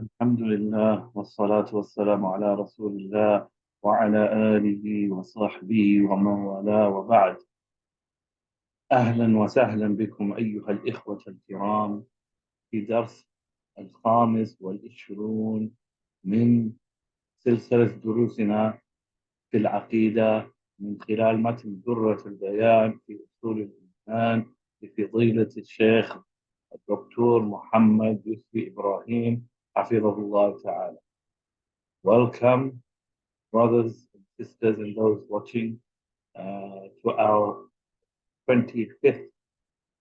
الحمد لله والصلاة والسلام على رسول الله وعلى آله وصحبه ومن والاه وبعد. أهلا وسهلا بكم أيها الإخوة الكرام في درس الخامس والعشرون من سلسلة دروسنا في العقيدة من خلال متن درة البيان في أصول الإيمان لفضيلة الشيخ الدكتور محمد يوسف إبراهيم حفظه الله تعالى. Welcome, brothers and sisters, and those watching to our 25th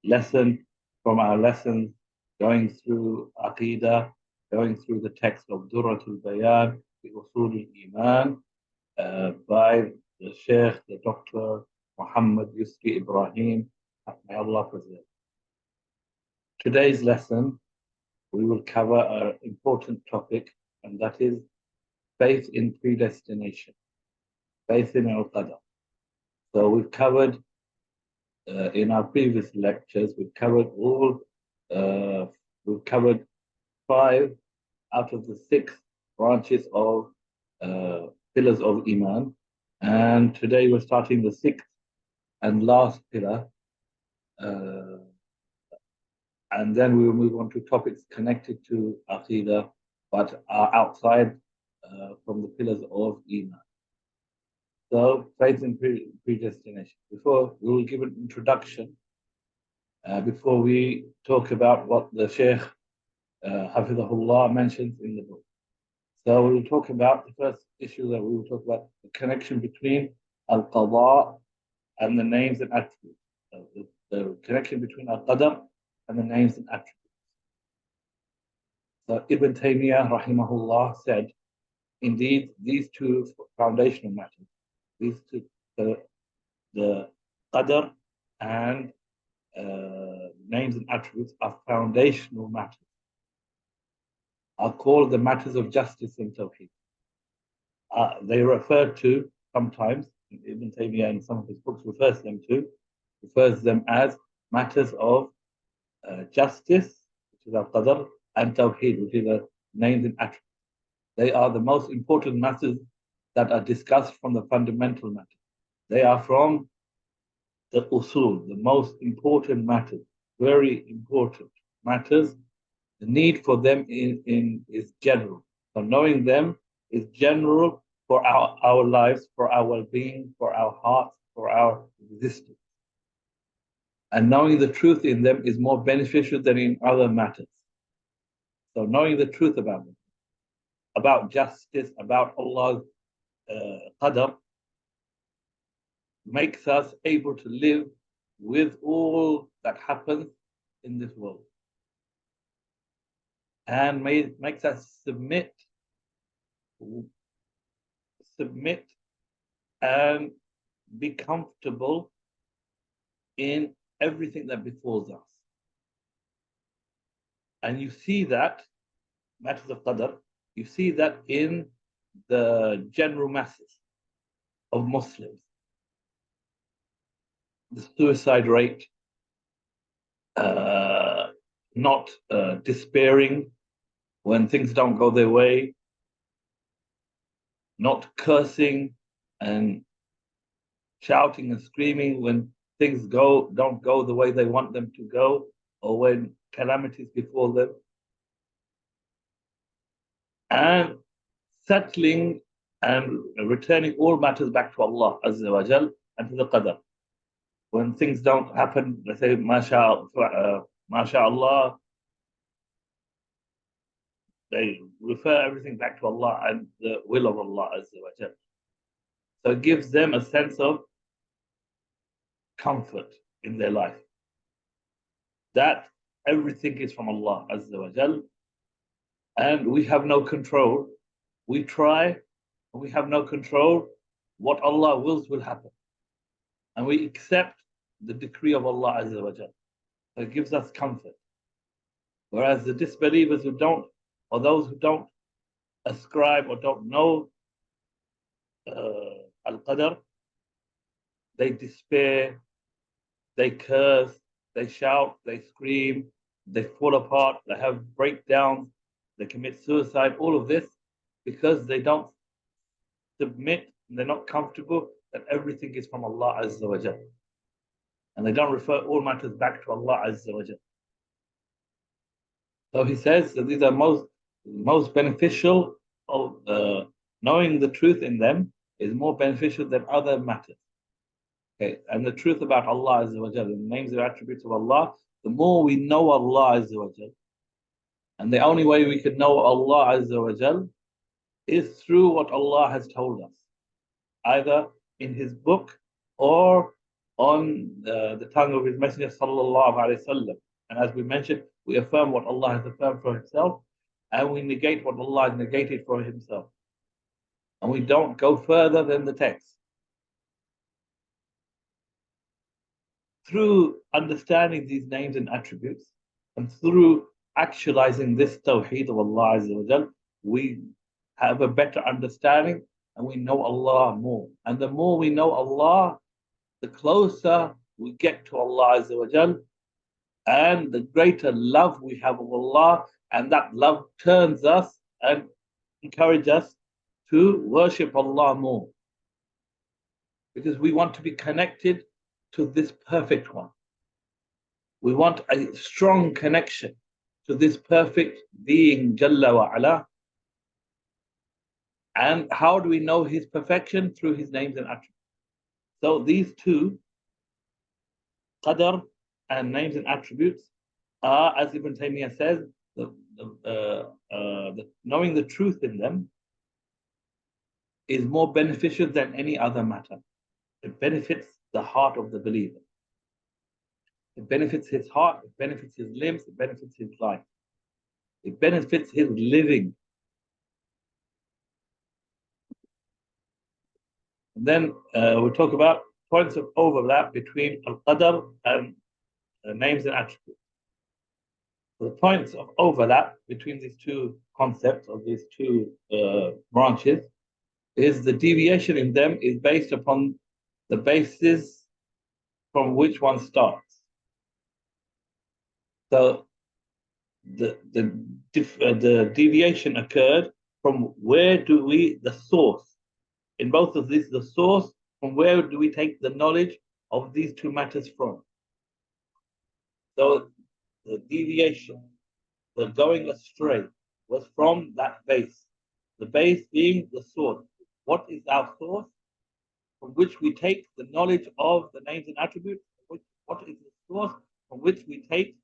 lesson from our lessons going through Aqidah, going through the text of Durratul Bayan, the Usul al-Iman, by the Sheikh, the Dr. Muhammad Yusri Ibrahim. May Allah preserve. Today's lesson, we will cover an important topic, and that is faith in predestination, faith in al-Qadr. So we've covered in our previous lectures, we've covered five out of the six branches of pillars of Iman, and today we're starting the sixth and last pillar, and then we will move on to topics connected to Aqidah, but are outside from the pillars of Iman. So, faith in predestination. Before we will give an introduction, before we talk about what the Sheikh Hafidhahullah mentions in the book. So we will talk about the first issue that we will talk about, the connection between al-Qadr and the names and attributes. So the connection between al-Qadr and the names and attributes. So Ibn Taymiyyah rahimahullah said, indeed, these two foundational matters, these two, the Qadr and names and attributes are foundational matters, are called the matters of justice and tawheed. They refer to sometimes, Ibn Taymiyyah in some of his books refers them as matters of justice, which is al-Qadr, and tawheed, which is the names and attributes. They are the most important matters that are discussed from the fundamental matters. They are from the usul, the most important matters, very important matters. The need for them is general. So knowing them is general for our lives, for our well-being, for our hearts, for our existence. And knowing the truth in them is more beneficial than in other matters. So knowing the truth about them, about justice, about Allah's qadr, makes us able to live with all that happens in this world, and makes us submit and be comfortable in everything that befalls us. And you see that, matters of qadr, you see that in the general masses of Muslims. The suicide rate, not despairing when things don't go their way, not cursing and shouting and screaming when things don't go the way they want them to go, or when calamities befall them, and settling and returning all matters back to Allah Azza wa Jal and to the Qadr. When things don't happen, let's say, MashaAllah, they refer everything back to Allah and the will of Allah Azza wa Jal. So it gives them a sense of comfort in their life, that everything is from Allah Azza wa Jal, and we have no control. We try, we have no control. What Allah wills will happen, and we accept the decree of Allah Azza wa Jal. So it gives us comfort. Whereas the disbelievers who don't, or those who don't ascribe or don't know al-Qadr, they despair, they curse, they shout, they scream, they fall apart, they have breakdowns, they commit suicide, all of this because they don't submit, they're not comfortable that everything is from Allah Azza wa Jal. And they don't refer all matters back to Allah Azza wa Jal. So he says that these are most beneficial of knowing the truth in them is more beneficial than other matters. Okay, and the truth about Allah Azza wa Jal, the names and attributes of Allah, the more we know Allah Azza wa Jal, and the only way we can know Allah Azza wa Jal is through what Allah has told us, either in His book or on the tongue of His Messenger sallallahu alaihi wasallam. And as we mentioned, we affirm what Allah has affirmed for Himself, and we negate what Allah has negated for Himself, and we don't go further than the text. Through understanding these names and attributes, and through actualizing this tawheed of Allah Azza wa Jal, we have a better understanding and we know Allah more. And the more we know Allah, the closer we get to Allah Azza wa Jal, and the greater love we have of Allah, and that love turns us and encourages us to worship Allah more. Because we want to be connected to this perfect one. We want a strong connection to this perfect being, Jalla wa Ala. And how do we know His perfection? Through His names and attributes. So these two, Qadr and names and attributes, are, as Ibn Taymiyyah says, knowing the truth in them is more beneficial than any other matter. It benefits the heart of the believer. It benefits his heart, it benefits his limbs, it benefits his life. It benefits his living. And then we'll talk about points of overlap between al-Qadr and names and attributes. So the points of overlap between these two concepts, of these two branches, is the deviation in them is based upon the basis from which one starts. So the deviation occurred from where do we, the source. In both of these, the source, from where do we take the knowledge of these two matters from? So the deviation, the going astray, was from that base. The base being the source. What is our source? From which we take the knowledge of the names and attributes. What is the source from which we take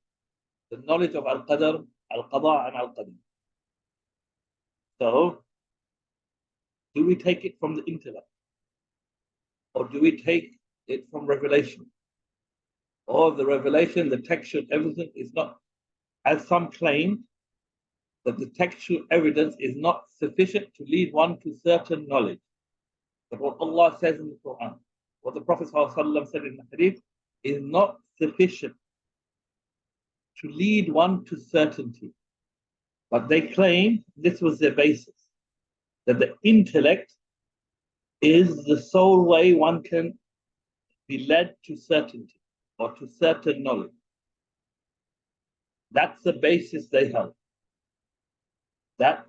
the knowledge of al-Qadr, al-Qada, and al-Qadr? So, do we take it from the intellect? Or do we take it from revelation? Or the revelation, the textual evidence is not, as some claim, that the textual evidence is not sufficient to lead one to certain knowledge. But what Allah says in the Quran, what the Prophet ﷺ said in the Hadith, is not sufficient to lead one to certainty. But they claim this was their basis, that the intellect is the sole way one can be led to certainty or to certain knowledge. That's the basis they held. That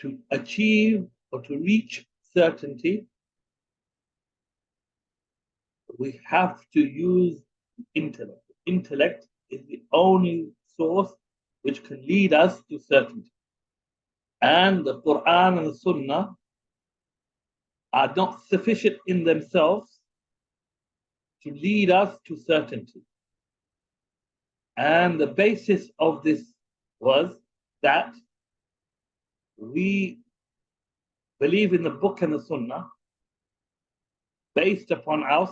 to achieve or to reach certainty, we have to use intellect. Intellect is the only source which can lead us to certainty. And the Quran and the Sunnah are not sufficient in themselves to lead us to certainty. And the basis of this was that we believe in the book and the Sunnah based upon us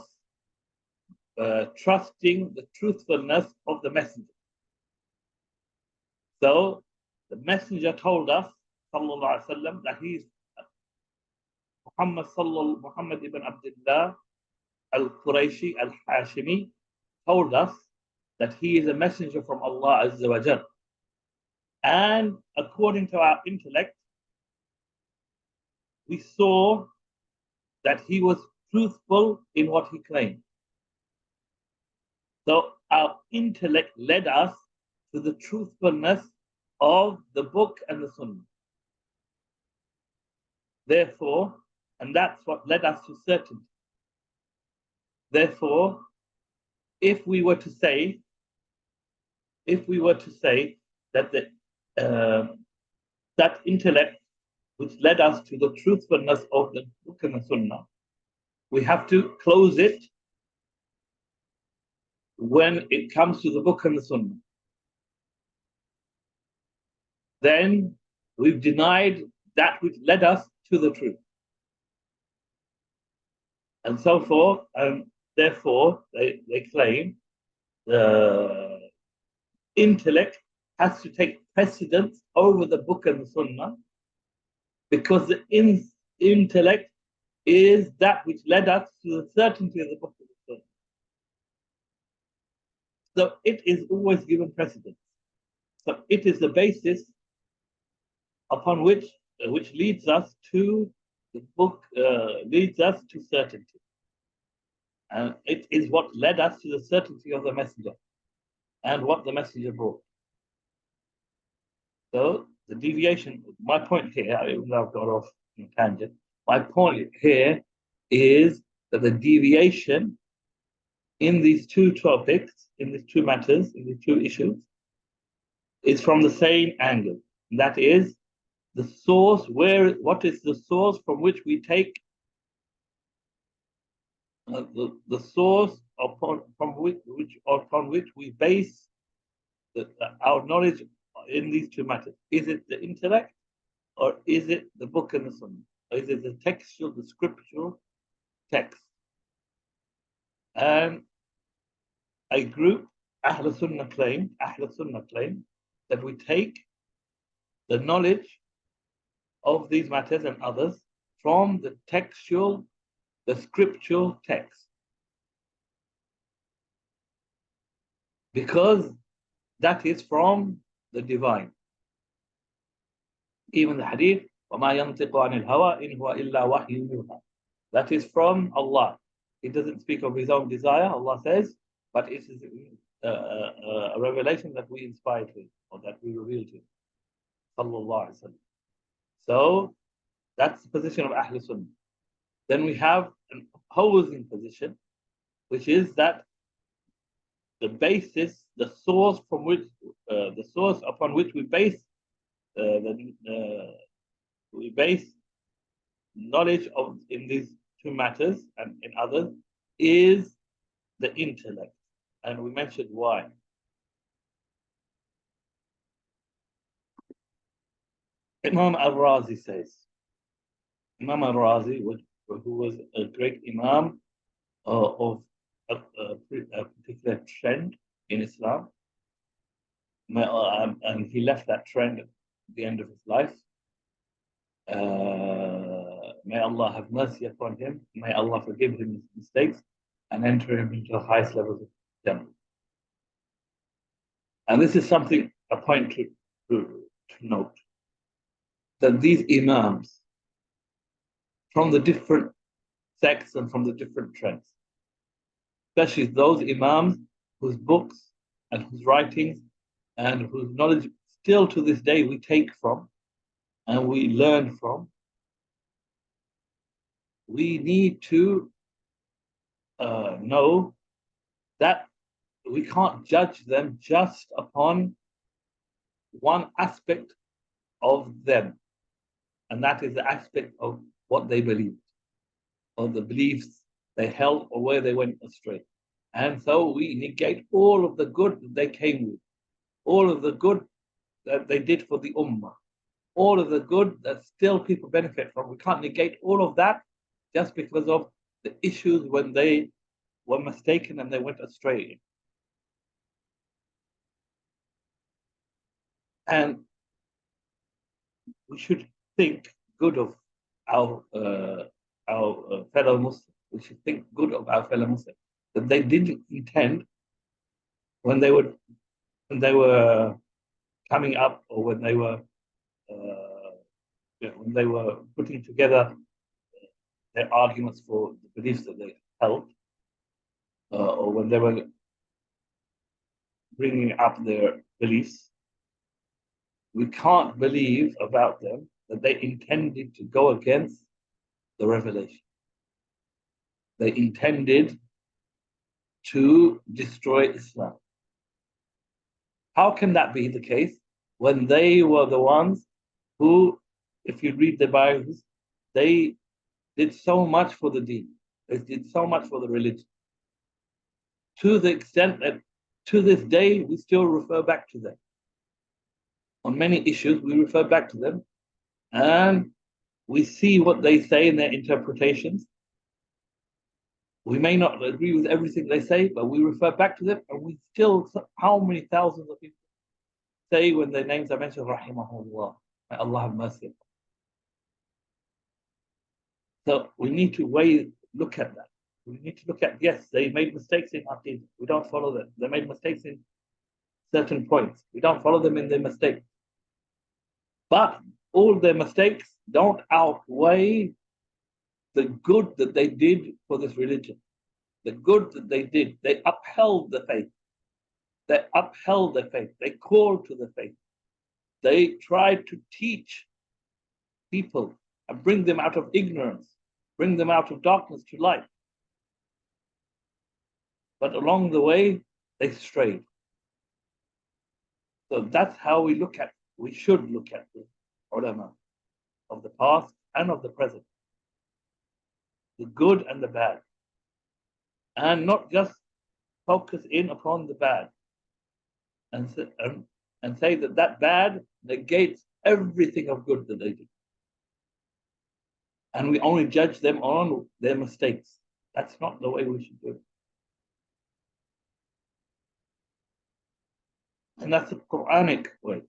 trusting the truthfulness of the messenger. So the messenger told us, sallallahu alaihi wasallam, that he's Muhammad ibn Abdullah al-Qurayshi al-Hashimi, told us that he is a messenger from Allah Azza wa Jal. And according to our intellect, we saw that he was truthful in what he claimed. So our intellect led us to the truthfulness of the book and the Sunnah. Therefore, and that's what led us to certainty. Therefore, if we were to say that that intellect which led us to the truthfulness of the book and the Sunnah, we have to close it when it comes to the book and the Sunnah. Then we've denied that which led us to the truth. And so forth, and therefore they claim the intellect has to take precedence over the book and the Sunnah, because the intellect is that which led us to the certainty of the book and the Sunnah. So it is always given precedence. So it is the basis upon which leads us to the book, leads us to certainty. And it is what led us to the certainty of the messenger and what the messenger brought. So the deviation, my point here, even though I've got off in tangent, my point here is that the deviation in these two topics, in these two matters, in these two issues, is from the same angle. And that is the source, what is the source from which we take the source upon which we base our knowledge in these two matters. Is it the intellect, or is it the book and the Sunnah? Or is it the textual, the scriptural text? And a group, Ahlus-Sunnah claim that we take the knowledge of these matters and others from the textual, the scriptural text, because that is from the divine. Even the hadith, وَمَا يَنْطِقُ عَنِ الْهَوَىٰ إِنْ هُوَ إِلَّا وَحْيٌ يُوحَىٰ. That is from Allah. He doesn't speak of his own desire, Allah says, but it is a revelation that we inspired him, or that we revealed to him. Sallallahu Alaihi Wasallam. So that's the position of Ahlul Sunnah. Then we have an opposing position, which is that the basis, the source from which, the source upon which we base knowledge of in these two matters and in others is the intellect, and we mentioned why. Imam al-Razi says, Imam al-Razi, who was a great Imam of a particular trend in Islam, and he left that trend at the end of his life. May Allah have mercy upon him. May Allah forgive him his mistakes and enter him into the highest levels of Jannah. And this is something, a point to note, that these Imams from the different sects and from the different trends, especially those Imams whose books and whose writings and whose knowledge still to this day we take from and we learn from, we need to know that we can't judge them just upon one aspect of them, and that is the aspect of what they believed, or the beliefs they held, or where they went astray. And so we negate all of the good that they came with, all of the good that they did for the Ummah, all of the good that still people benefit from. We can't negate all of that just because of the issues when they were mistaken and they went astray. And we should think good of our fellow Muslims. We should think good of our fellow Muslims, that they didn't intend when they were coming up, or when they were putting together their arguments for the beliefs that they held, or when they were bringing up their beliefs, we can't believe about them that they intended to go against the revelation. They intended to destroy Islam. How can that be the case when they were the ones who, if you read the Bibles, they did so much for the deen, they did so much for the religion, to the extent that to this day we still refer back to them. On many issues, we refer back to them and we see what they say in their interpretations. We may not agree with everything they say, but we refer back to them, and we still, how many thousands of people say when their names are mentioned, Rahimahullah, may Allah have mercy. So we need to look at that. We need to look at, yes, they made mistakes in Aqid. We don't follow them. They made mistakes in certain points. We don't follow them in their mistakes. But all their mistakes don't outweigh the good that they did for this religion. The good that they did. They upheld the faith. They upheld the faith. They called to the faith. They tried to teach people and bring them out of ignorance, bring them out of darkness to light. But along the way, they strayed. So that's how we should look at the ulama of the past and of the present, the good and the bad, and not just focus in upon the bad and say that bad negates everything of good that they do. And we only judge them on their mistakes. That's not the way we should do it. And that's the Quranic way.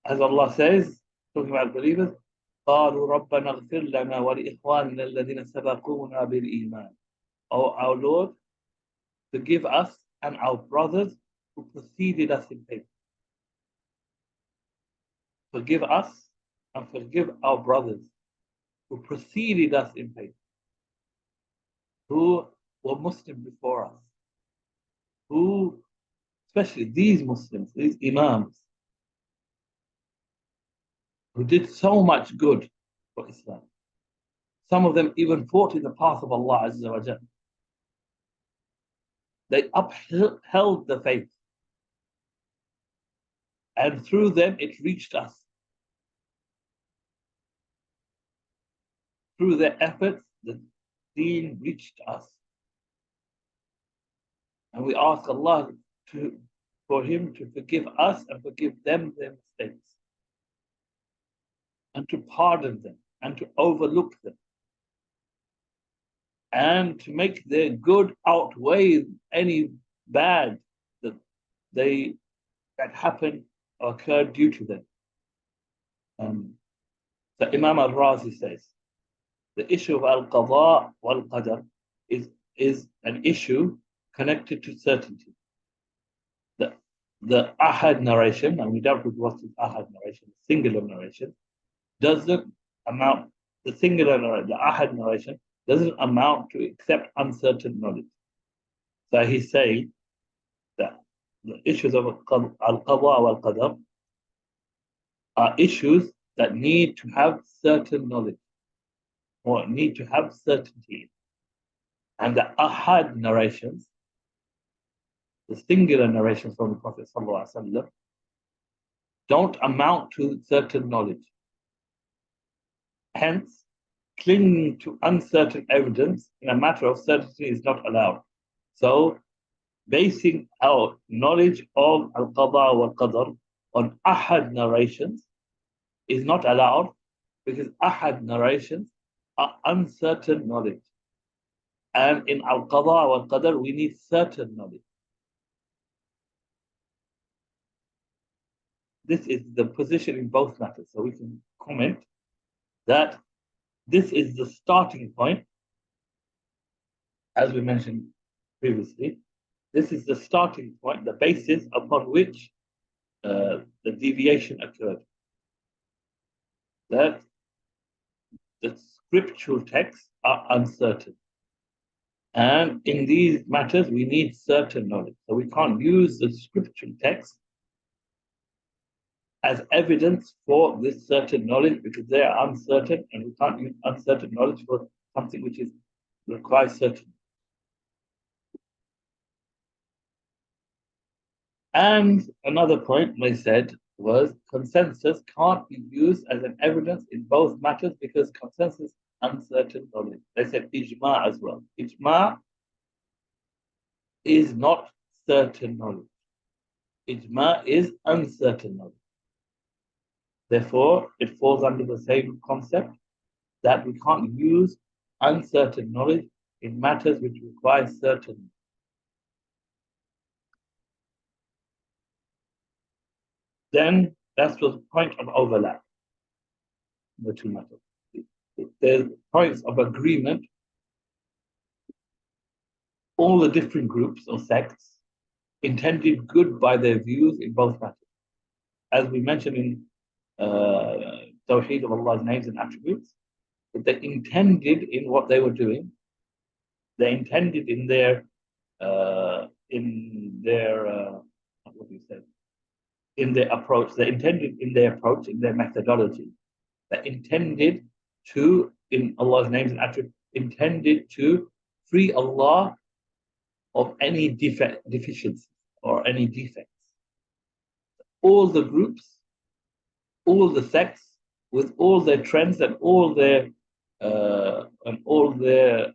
As Allah says, talking about believers, قالوا ربنا اغفر لنا ولإخواننا الذين سبقونا بالإيمان. Oh, our Lord, forgive us and our brothers who preceded us in faith. Forgive us and forgive our brothers who preceded us in faith, who were Muslim before us, who, especially these Muslims, these Imams, who did so much good for Islam. Some of them even fought in the path of Allah Azza wa Jalla. They upheld the faith. And through them, it reached us. Through their efforts, the deen reached us. And we ask Allah for Him to forgive us and forgive them their mistakes, and to pardon them, and to overlook them, and to make their good outweigh any bad that happened or occurred due to them. So Imam al-Razi says, the issue of al-Qadr wal-Qadr is an issue connected to certainty. The Ahad narration, and we dealt with what is Ahad narration, singular narration, doesn't amount, the Ahad narration doesn't amount to accept uncertain knowledge. So he's saying that the issues of al-Qadr wal-Qadr are issues that need to have certain knowledge, or need to have certainty. And the Ahad narrations, the singular narrations from the Prophet ﷺ, don't amount to certain knowledge. Hence, clinging to uncertain evidence in a matter of certainty is not allowed. So, basing our knowledge of al-Qadr wal-Qadr on Ahad narrations is not allowed, because Ahad narrations are uncertain knowledge. And in al-Qadr wal-Qadr, we need certain knowledge. This is the position in both matters. So we can comment that this is the starting point, as we mentioned previously. This is the starting point, the basis upon which the deviation occurred. That the scriptural texts are uncertain. And in these matters, we need certain knowledge. So we can't use the scriptural text as evidence for this certain knowledge, because they are uncertain, and we can't use uncertain knowledge for something which is requires certain. And another point they said was consensus can't be used as an evidence in both matters because consensus is uncertain knowledge. They said ijma as well. Ijma is not certain knowledge. Ijma is uncertain knowledge. Therefore, it falls under the same concept that we can't use uncertain knowledge in matters which require certainty. Then that's the point of overlap in the two matters. There's points of agreement. All the different groups or sects intended good by their views in both matters. As we mentioned in Tawheed of Allah's names and attributes, that they intended in what they were doing, they intended in their what do you say? In their approach, they intended in their approach, in their methodology, they intended to, in Allah's names and attributes, intended to free Allah of any deficiency or any defects. All the groups, all the sects, with all their trends and all their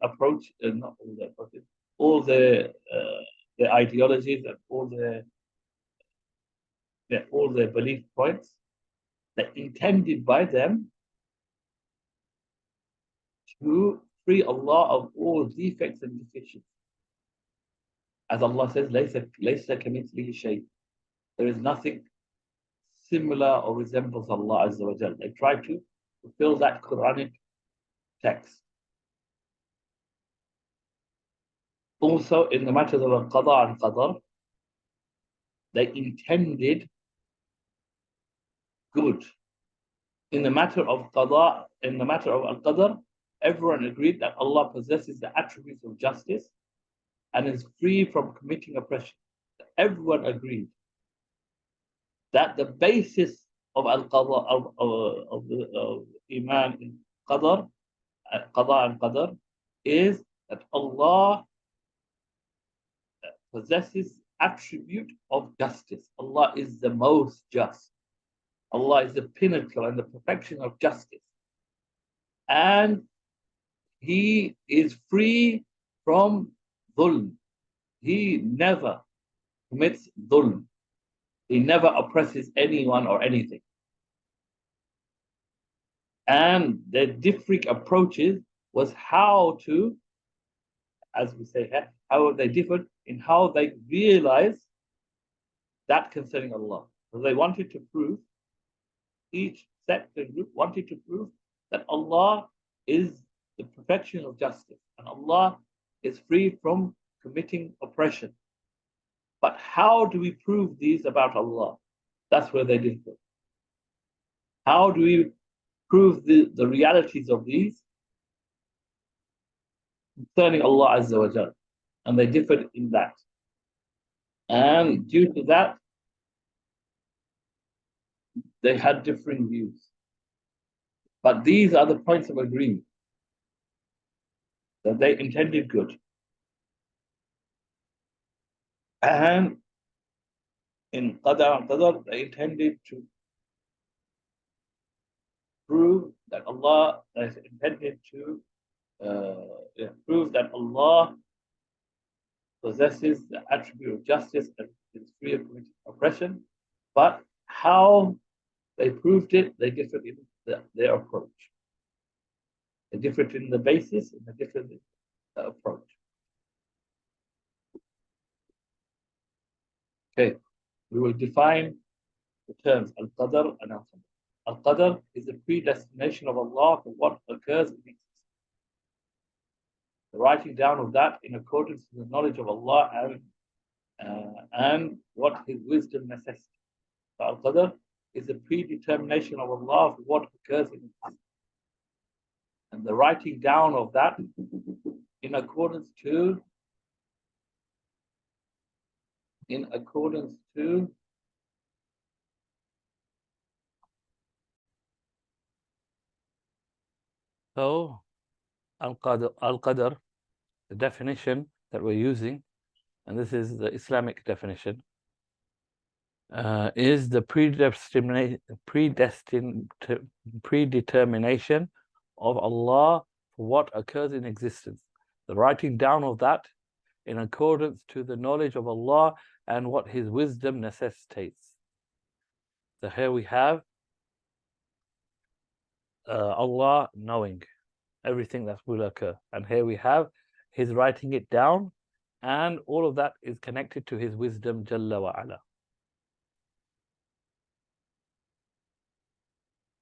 approach, not all their approaches, all their ideologies and all their belief points, that intended by them to free Allah of all defects and deficiencies. As Allah says, لَيْسَ كَمِثْلِهِ شَيْءٍ. There is nothing similar or resembles Allah Azza wa Jal. They try to fulfill that Quranic text. Also, in the matters of al-Qadr and Qadr, they intended good. In the matter of Qadr, in the matter of al-Qadr, everyone agreed that Allah possesses the attributes of justice and is free from committing oppression. Everyone agreed that the basis of al-Qadr, of Iman in Qadr and Qadr, is that Allah possesses attribute of justice. Allah is the most just. Allah is the pinnacle and the perfection of justice. And He is free from dhulm. He never commits dhulm. He never oppresses anyone or anything. And their different approaches was how to, as we say, how they differed in how they realized that concerning Allah. So they wanted to prove, each sect and group wanted to prove that Allah is the perfection of justice and Allah is free from committing oppression. But how do we prove these about Allah? That's where they differ. How do we prove the realities of these concerning Allah Azza wa Jal? And they differed in that. And due to that, they had differing views. But these are the points of agreement, that they intended good. And in Qadr and Qadr, they intended to prove that Allah is intended to prove that Allah possesses the attribute of justice and is free of oppression. But how they proved it, they differed in their approach. They differed in the basis and they differed in the approach. Okay, we will define the terms al-Qadr and al-Qadr. Al-Qadr is the predestination of Allah for what occurs in existence. The writing down of that in accordance with the knowledge of Allah and what His wisdom necessitates. So al-Qadr is the predetermination of Allah for what occurs in existence. And the writing down of that in accordance to So, al-Qadr, the definition that we're using, and this is the Islamic definition, is the predetermination of Allah for what occurs in existence. The writing down of that in accordance to the knowledge of Allah and what His wisdom necessitates. So here we have Allah knowing everything that will occur. And here we have His writing it down, and all of that is connected to His wisdom, Jalla wa Ala.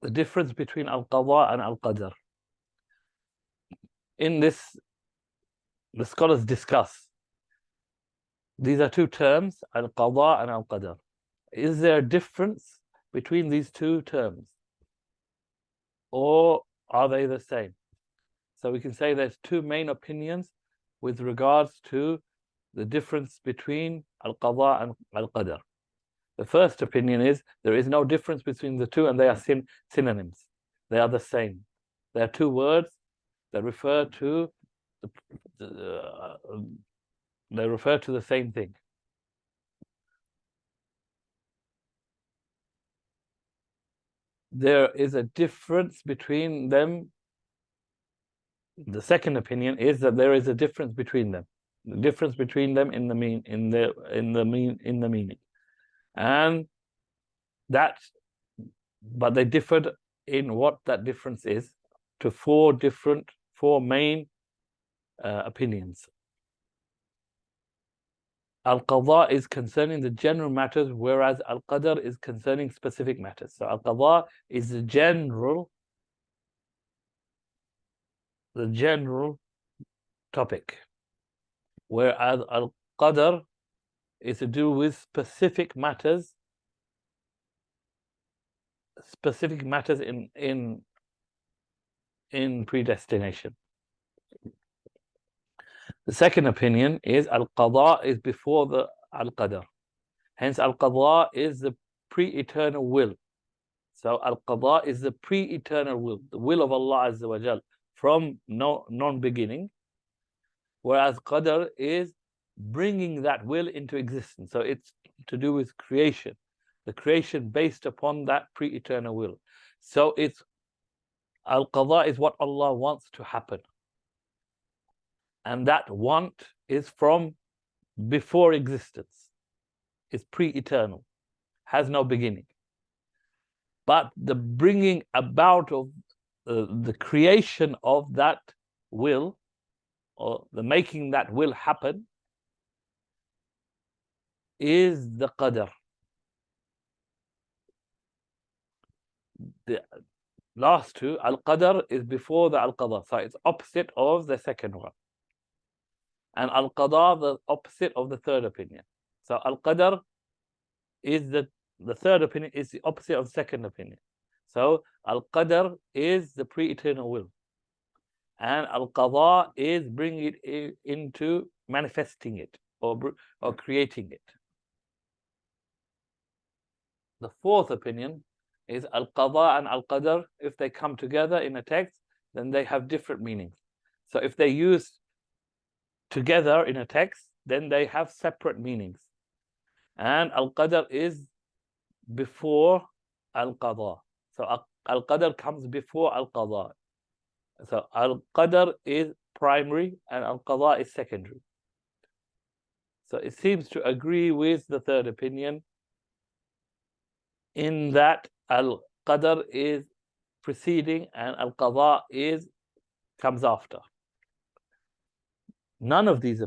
The difference between al-Qadha and al-Qadr. In this, the scholars discuss. These are two terms, al-Qadha and al-Qadr. Is there a difference between these two terms? Or are they the same? So we can say there's two main opinions with regards to the difference between al-Qadha and al-Qadr. The first opinion is there is no difference between the two, and they are synonyms. They are the same. They are two words that refer to the same thing. There is a difference between them. The second opinion is that there is a difference between them. The difference between them in the meaning, and that, but they differed in what that difference is to four main opinions. Al-Qadha is concerning the general matters, whereas Al-Qadr is concerning specific matters. So Al-Qadha is the general topic, whereas Al-Qadr is to do with specific matters in predestination. The second opinion is al-Qadha is before the al-Qadr. Hence al-Qadha is the pre-eternal will. So al-Qadha is the pre-eternal will, the will of Allah Azza wa Jal from non-beginning, whereas Qadr is bringing that will into existence. So it's to do with creation, the creation based upon that pre-eternal will. So it's al-Qadha is what Allah wants to happen. And that want is from before existence. It's pre-eternal, has no beginning. But the bringing about of the creation of that will, or the making that will happen, is the Qadr. The last two, al-Qadr is before the al-Qadha, so it's opposite of the second one. And al-Qadha, the opposite of the third opinion. So al-Qadr is the third opinion, is the opposite of the second opinion. So al-Qadr is the pre-eternal will, and al-Qadha is bringing it into manifesting it or creating it. The fourth opinion is al-Qadha and al-Qadr. If they come together in a text, then they have different meanings. So if they use together in a text, then they have separate meanings. And al-Qadr is before al-Qadha. So al-Qadr comes before al-Qadha. So al-Qadr is primary and al-Qadha is secondary. So it seems to agree with the third opinion in that al-Qadr is preceding and al-Qadha comes after. None of these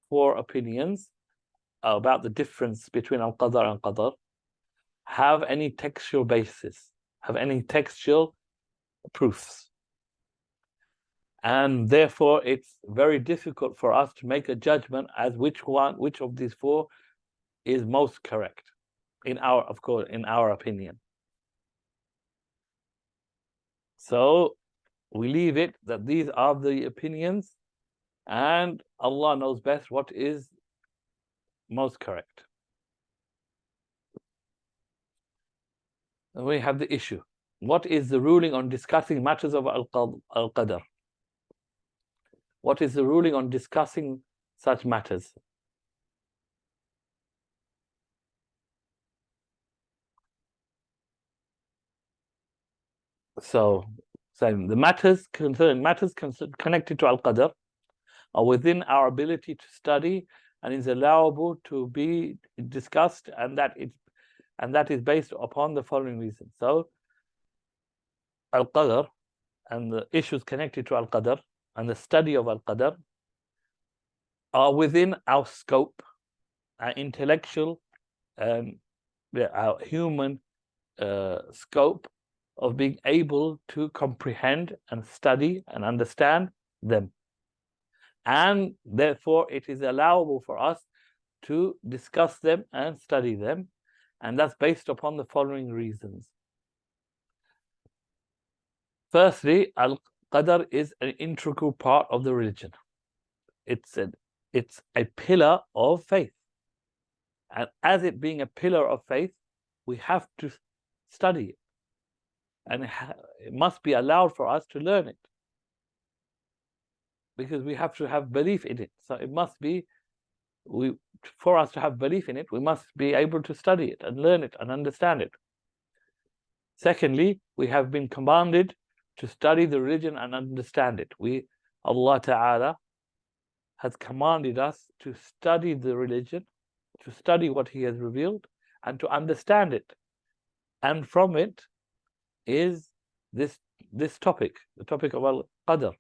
four opinions about the difference between al-Qadr and Qadr have any textual basis, have any textual proofs. And therefore, it's very difficult for us to make a judgment as which of these four is most correct, in our opinion. So we leave it that these are the opinions, and Allah knows best what is most correct. we have the issue. What is the ruling on discussing matters of al-Qadr? What is the ruling on discussing such matters? So the matters connected to al-Qadr are within our ability to study and is allowable to be discussed, and that is based upon the following reasons. So al-Qadr and the issues connected to al-Qadr and the study of al-Qadr are within our scope, our intellectual and our human scope of being able to comprehend and study and understand them. And therefore, it is allowable for us to discuss them and study them. And that's based upon the following reasons. Firstly, al-Qadr is an integral part of the religion. It's a pillar of faith. And as it being a pillar of faith, we have to study it. And it must be allowed for us to learn it, because we have to have belief in it. So it must be, for us to have belief in it, we must be able to study it and learn it and understand it. Secondly, we have been commanded to study the religion and understand it. Allah Ta'ala has commanded us to study the religion, to study what He has revealed, and to understand it. And from it is this topic, the topic of al-Qadr.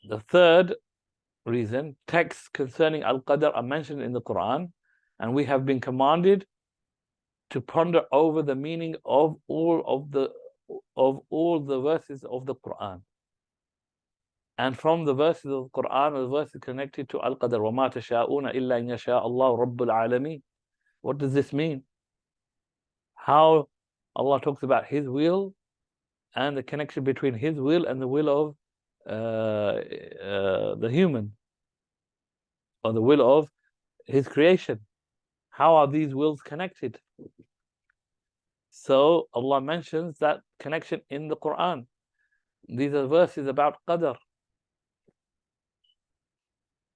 The third reason, texts concerning al-Qadr are mentioned in the Quran, and we have been commanded to ponder over the meaning of all the verses of the Quran. And from the verses of the Quran, the verses connected to al-Qadr, وَمَا تَشَاءُونَ إِلَّا إِنْ يَشَاءَ اللَّهُ رَبُّ الْعَالَمِينَ. What does this mean? How Allah talks about His will and the connection between His will and the will of the human, or the will of His creation. How are these wills connected? So Allah mentions that connection in the Quran. These are verses about Qadr.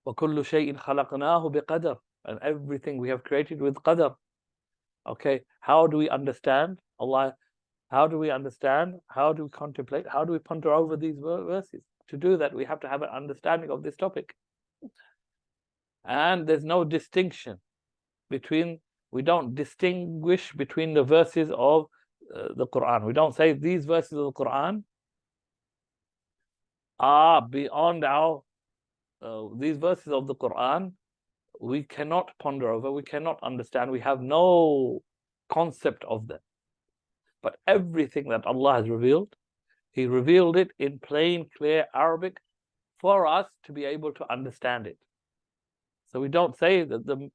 وَكُلُّ شَيْءٍ خَلَقْنَاهُ بِقَدْرٍ. And everything we have created with Qadr. Okay, how do we understand Allah? How do we understand? How do we contemplate? How do we ponder over these verses? To do that, we have to have an understanding of this topic. And there's no distinction between, we don't distinguish between the verses of the Quran. We don't say these verses of the Quran are beyond our, these verses of the Quran we cannot ponder over, we cannot understand, we have no concept of them. But everything that Allah has revealed, He revealed it in plain, clear Arabic for us to be able to understand it. So we don't say that the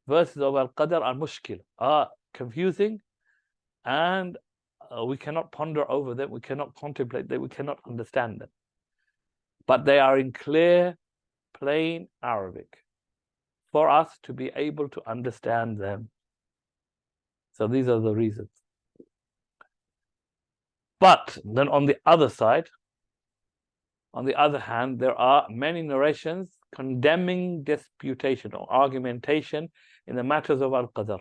verses of al-Qadr are mushkil, are confusing, and we cannot ponder over them, we cannot contemplate them, we cannot understand them. But they are in clear, plain Arabic for us to be able to understand them. So these are the reasons. But then on the other side, on the other hand, there are many narrations condemning disputation or argumentation in the matters of al-Qadr.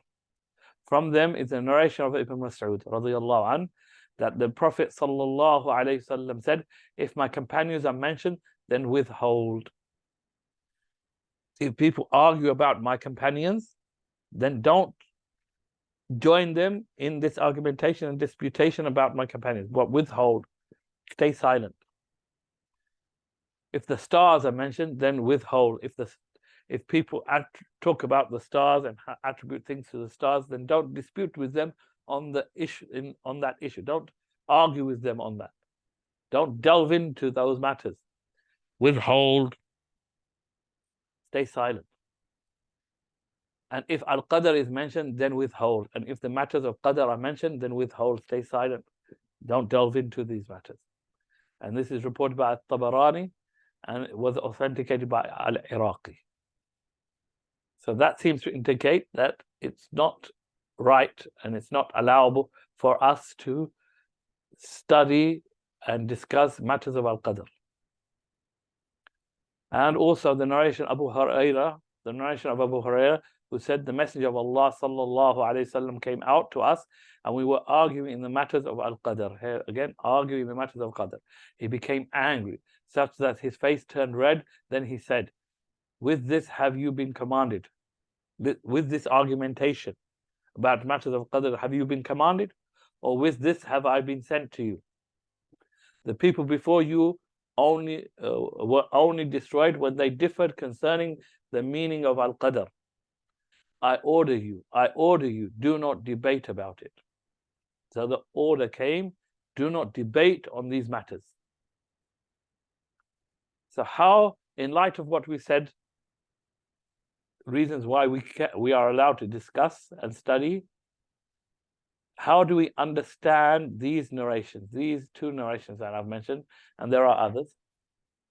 From them is the narration of Ibn Mas'ud radiyallahu anh, that the Prophet sallallahu alayhi wasallam said, if my companions are mentioned, then withhold. If people argue about my companions, then don't join them in this argumentation and disputation about my companions, but withhold, stay silent. If the stars are mentioned, then withhold. If people talk about the stars and attribute things to the stars, then don't dispute with them on the issue, on that issue. Don't argue with them on that. Don't delve into those matters. Withhold. Stay silent. And if al-Qadr is mentioned, then withhold. And if the matters of Qadr are mentioned, then withhold. Stay silent. Don't delve into these matters. And this is reported by al-Tabarani, and it was authenticated by al-Iraqi. So that seems to indicate that it's not right and it's not allowable for us to study and discuss matters of al-Qadr. And also the narration of Abu Hurairah, who said the Messenger of Allah sallallahu alaihi wasallam came out to us and we were arguing in the matters of al-Qadr. Here again, arguing in the matters of Qadr. He became angry, such that his face turned red. Then he said, with this have you been commanded? With this argumentation about matters of Qadr, have you been commanded? Or with this have I been sent to you? The people before you were only destroyed when they differed concerning the meaning of al-Qadr. I order you, do not debate about it. So the order came, do not debate on these matters. So how, in light of what we said, reasons why we are allowed to discuss and study, how do we understand these narrations, these two narrations that I've mentioned, and there are others?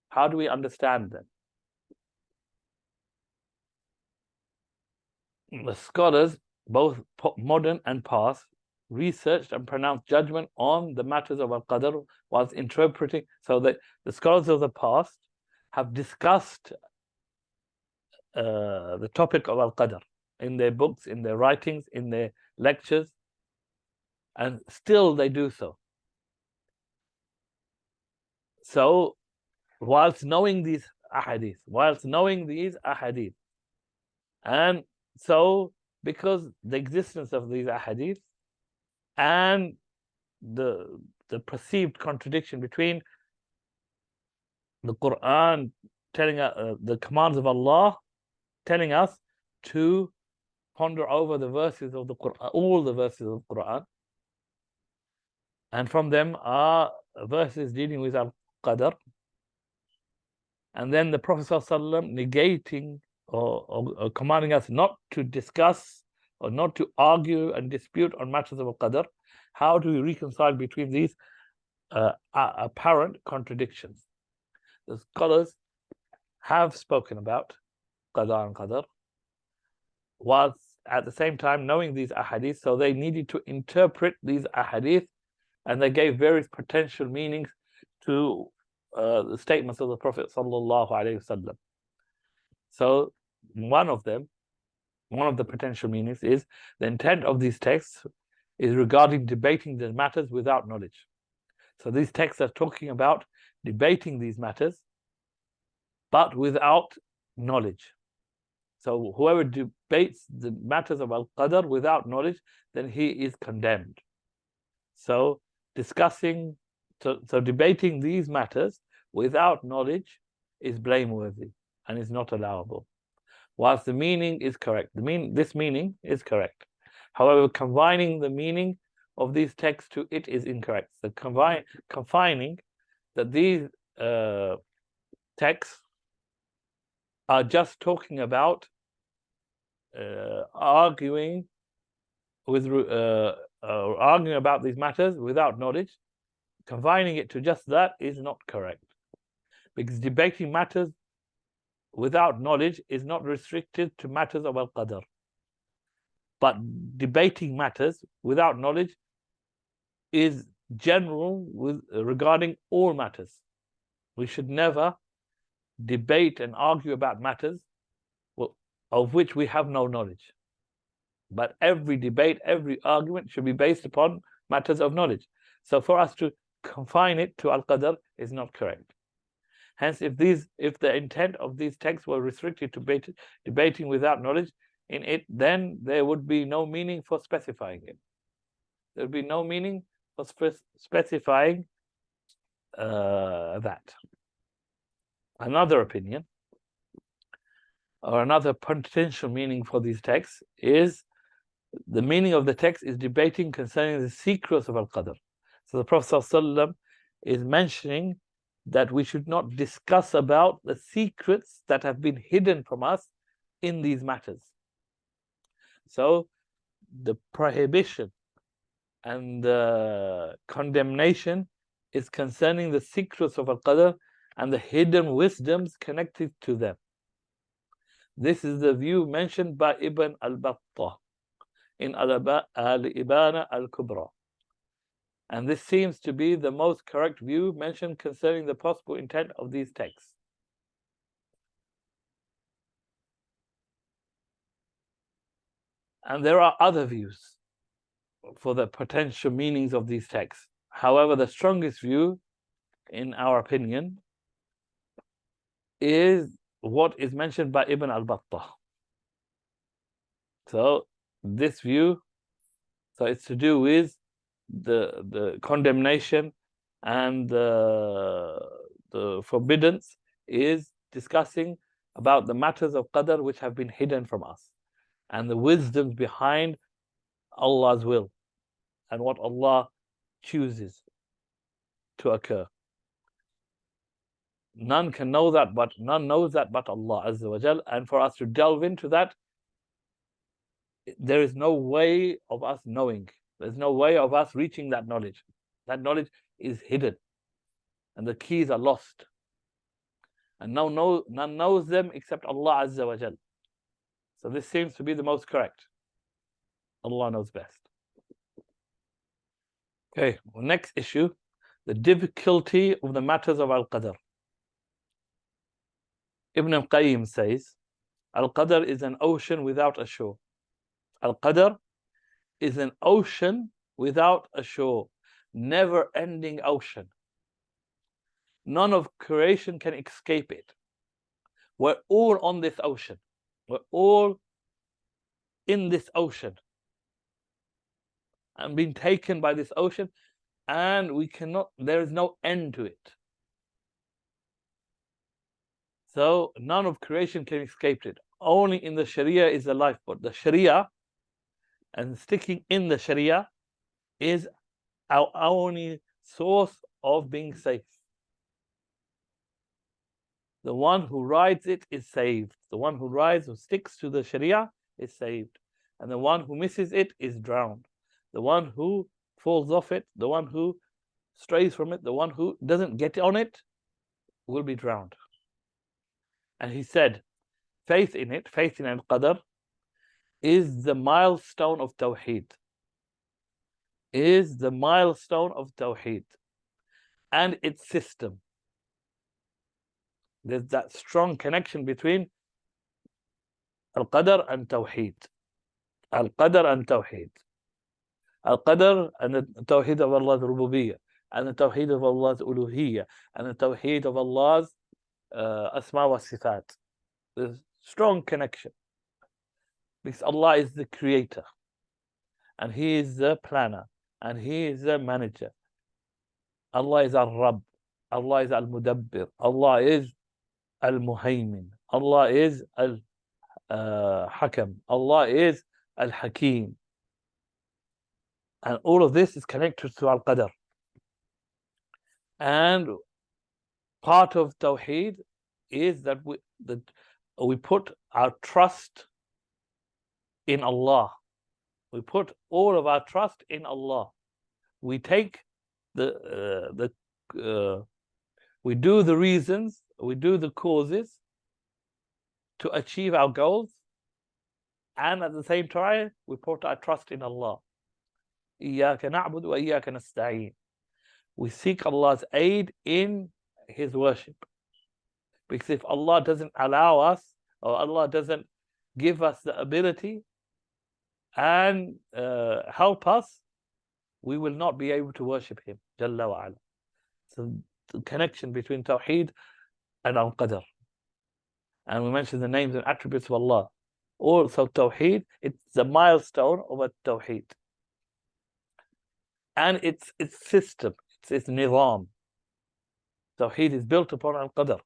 How do we understand them? The scholars, both modern and past, researched and pronounced judgment on the matters of al-Qadr whilst interpreting, so that the scholars of the past have discussed the topic of al-Qadr in their books, in their writings, in their lectures, and still they do so. So, whilst knowing these ahadith, and so because the existence of these ahadith and the perceived contradiction between the Quran telling us the commands of Allah telling us to ponder over the verses of the Quran, all the verses of the Quran, and from them are verses dealing with al-Qadr, and then the Prophet ﷺ negating or commanding us not to discuss or not to argue and dispute on matters of al-Qadr. How do we reconcile between these apparent contradictions? The scholars have spoken about Qada and Qadr, whilst at the same time knowing these ahadith, so they needed to interpret these ahadith, and they gave various potential meanings to the statements of the Prophet sallallahu alaihi wasallam. So one of the potential meanings is the intent of these texts is regarding debating the matters without knowledge. So these texts are talking about debating these matters, but without knowledge. So whoever debates the matters of al-Qadr without knowledge, then he is condemned. So debating these matters without knowledge is blameworthy and is not allowable. Whilst the meaning is correct, this meaning is correct. However, confining the meaning of these texts to it is incorrect. So confining that these texts are just talking about arguing about these matters without knowledge, confining it to just that is not correct, because debating matters without knowledge is not restricted to matters of al-Qadr, but debating matters without knowledge is general regarding all matters. We should never debate and argue about matters of which we have no knowledge. But every debate, every argument should be based upon matters of knowledge. So for us to confine it to al-Qadr is not correct. Hence, if the intent of these texts were restricted to debating without knowledge in it, then there would be no meaning for specifying it. There would be no meaning for specifying that. Another opinion, or another potential meaning for these texts, is the meaning of the text is debating concerning the secrets of al-Qadr. So the Prophet ﷺ is mentioning that we should not discuss about the secrets that have been hidden from us in these matters. So the prohibition and the condemnation is concerning the secrets of al-Qadr and the hidden wisdoms connected to them. This is the view mentioned by Ibn al-Battah in al-Ibana al-Kubra. And this seems to be the most correct view mentioned concerning the possible intent of these texts. And there are other views for the potential meanings of these texts. However, the strongest view, in our opinion, is what is mentioned by Ibn al-Battah. So this view, so it's to do with the condemnation and the forbiddance, is discussing about the matters of qadr which have been hidden from us and the wisdoms behind Allah's will and what Allah chooses to occur. None can know that, but none knows that but Allah Azza wa Jal. And for us to delve into that, there is no way of us knowing. There's no way of us reaching that knowledge. That knowledge is hidden, and the keys are lost. And none knows them except Allah Azza wa Jal. So this seems to be the most correct. Allah knows best. Okay, next issue, the difficulty of the matters of al-Qadr. Ibn al-Qayyim says, al-Qadr is an ocean without a shore. Al-Qadr is an ocean without a shore, never-ending ocean. None of creation can escape it. We're all on this ocean. We're all in this ocean and being taken by this ocean, and we cannot, there is no end to it. So none of creation can escape it. Only in the Sharia is the lifeboat. The Sharia, and sticking in the Sharia, is our only source of being safe. The one who rides it is saved. The one who rides or sticks to the Sharia is saved. And the one who misses it is drowned. The one who falls off it, the one who strays from it, the one who doesn't get on it will be drowned. And he said, faith in it, faith in al-Qadr, is the milestone of Tawheed. Is the milestone of Tawheed and its system. There's that strong connection between al-Qadr and Tawheed. Al-Qadr and Tawheed. Al-Qadr and the Tawheed of Allah's Rububiyyah, and the Tawheed of Allah's Uluhiyyah, and the Tawheed of Allah's Asma wa Sifat. There's strong connection. Because Allah is the creator, and He is the planner, and He is the manager. Allah is al-Rabb, Allah is al-Mudabbir, Allah is al-Muhaymin, Allah is al-Hakam, Allah is al-Hakim. And all of this is connected to al-Qadr. And part of Tawheed is that we put our trust in Allah. We put all of our trust in Allah. We take we do the reasons, we do the causes to achieve our goals, and at the same time we put our trust in Allah. إِيَّاكَ نَعْبُدُ وَإِيَّاكَ نَسْتَعِينُ. We seek Allah's aid in His worship. Because if Allah doesn't allow us, or Allah doesn't give us the ability and help us, we will not be able to worship Him, Jalla wa Ala. So the connection between Tawheed and al-Qadr. And we mentioned the names and attributes of Allah. Also Tawheed, it's the milestone of a Tawheed. And its system, its nizam. Tawheed is built upon al-Qadr.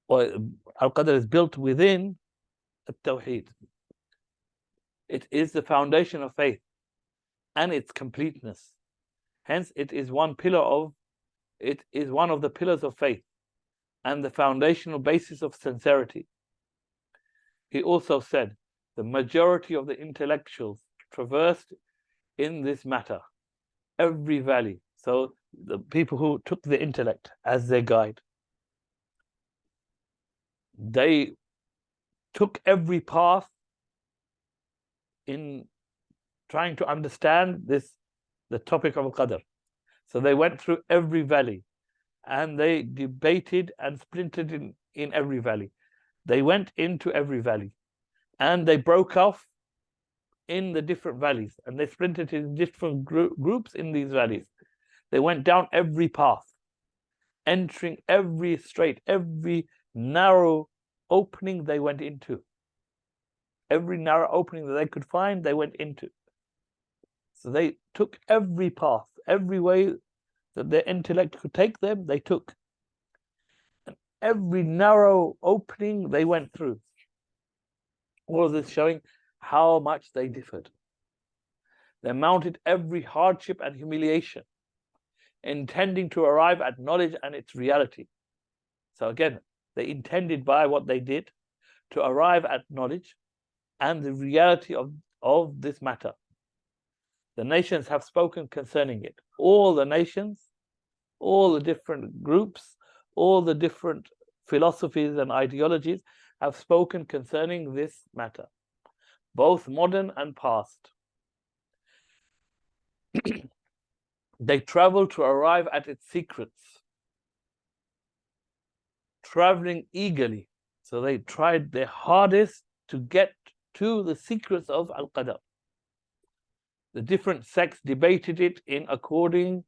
Or al-Qadr is built within al-Tawheed. It is the foundation of faith and its completeness. Hence, it is one of the pillars of faith and the foundational basis of sincerity. He also said, the majority of the intellectuals traversed in this matter every valley. So the people who took the intellect as their guide, they took every path in trying to understand the topic of al-Qadr. So they went through every valley and they debated and splintered in every valley. They went into every valley and they broke off in the different valleys and they splintered in different groups in these valleys. They went down every path, entering every strait, every narrow opening they went into. Every narrow opening that they could find, they went into. So they took every path, every way that their intellect could take them, they took. And every narrow opening they went through. All of this showing how much they differed. They mounted every hardship and humiliation, intending to arrive at knowledge and its reality. So again, they intended by what they did to arrive at knowledge and the reality of this matter. The nations have spoken concerning it. All the nations, all the different groups, all the different philosophies and ideologies have spoken concerning this matter, both modern and past. They traveled to arrive at its secrets, traveling eagerly. So they tried their hardest to get to the secrets of al-Qadr. The different sects debated it in accordance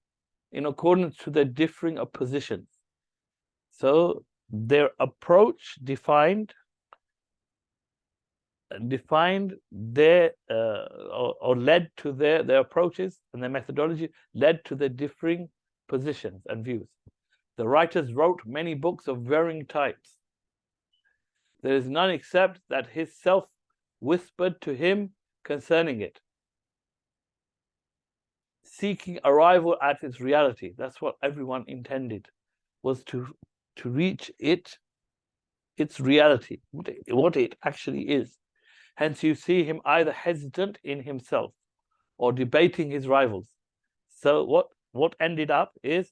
to their differing positions. So their approach defined their or led to their approaches, and their methodology led to their differing positions and views. The writers wrote many books of varying types. There is none except that his self whispered to him concerning it, seeking arrival at its reality. That's what everyone intended, was to reach its reality, what it actually is. Hence you see him either hesitant in himself or debating his rivals. So what ended up is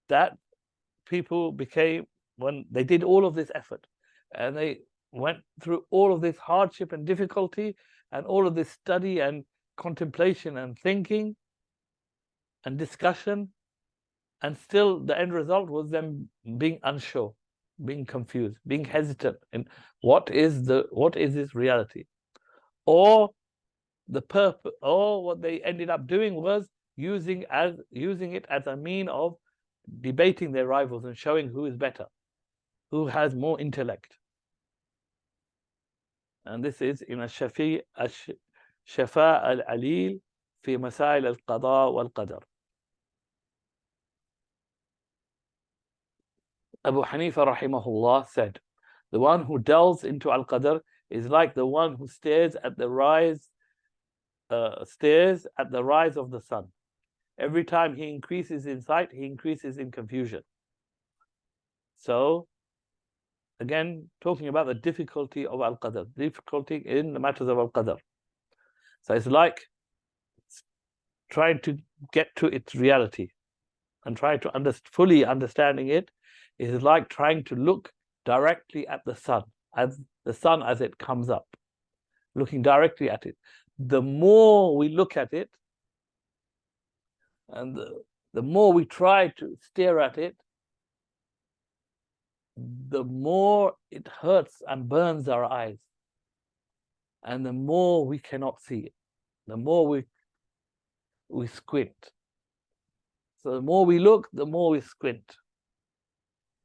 that people became, when they did all of this effort and they went through all of this hardship and difficulty and all of this study and contemplation and thinking and discussion, and still the end result was them being unsure, being confused, being hesitant in what is this reality, or the purpose, or what they ended up doing was using it as a mean of debating their rivals and showing who is better, who has more intellect. And this is in Shafa al-Alil fi Masail al-Qada wal-Qadr. Abu Hanifa rahimahullah said, the one who delves into al-Qadr is like the one who stares at the rise of the sun. Every time he increases in sight, he increases in confusion. So again, talking about the difficulty of al-Qadr, difficulty in the matters of al-Qadr. So it's like trying to get to its reality and trying to fully understanding it is like trying to look directly at the sun, as it comes up, looking directly at it. The more we look at it, and the more we try to stare at it, the more it hurts and burns our eyes, and the more we cannot see it, the more we squint. So the more we look, the more we squint.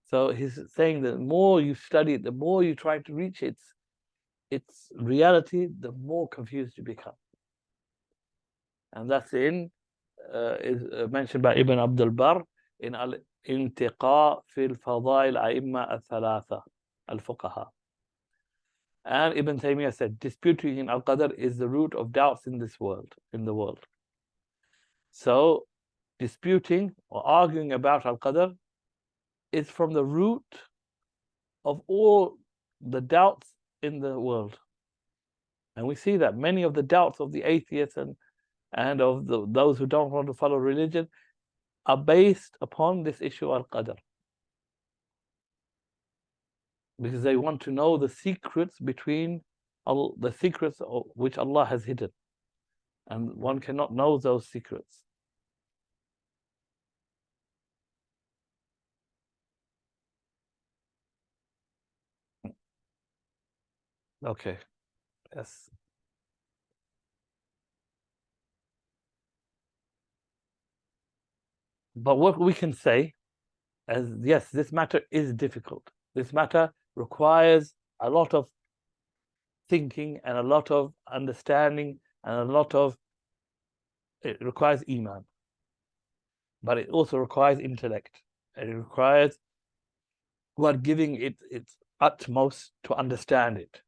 So he's saying that the more you study it, the more you try to reach its reality, the more confused you become. And that's is mentioned by Ibn Abdul Barr in al-Intiqa fi al-Fadail A'imma al-Thalatha al-Fuqaha. And Ibn Taymiyyah said, disputing in al-Qadr is the root of doubts in the world. So disputing or arguing about al-Qadr is from the root of all the doubts in the world. And we see that many of the doubts of the atheists and of those who don't want to follow religion are based upon this issue of al-Qadr. Because they want to know the secrets between the secrets which Allah has hidden, and one cannot know those secrets. Okay, yes. But what we can say is, yes, this matter is difficult. This matter requires a lot of thinking and a lot of understanding and it requires iman. But it also requires intellect. And it requires one giving it its utmost to understand it.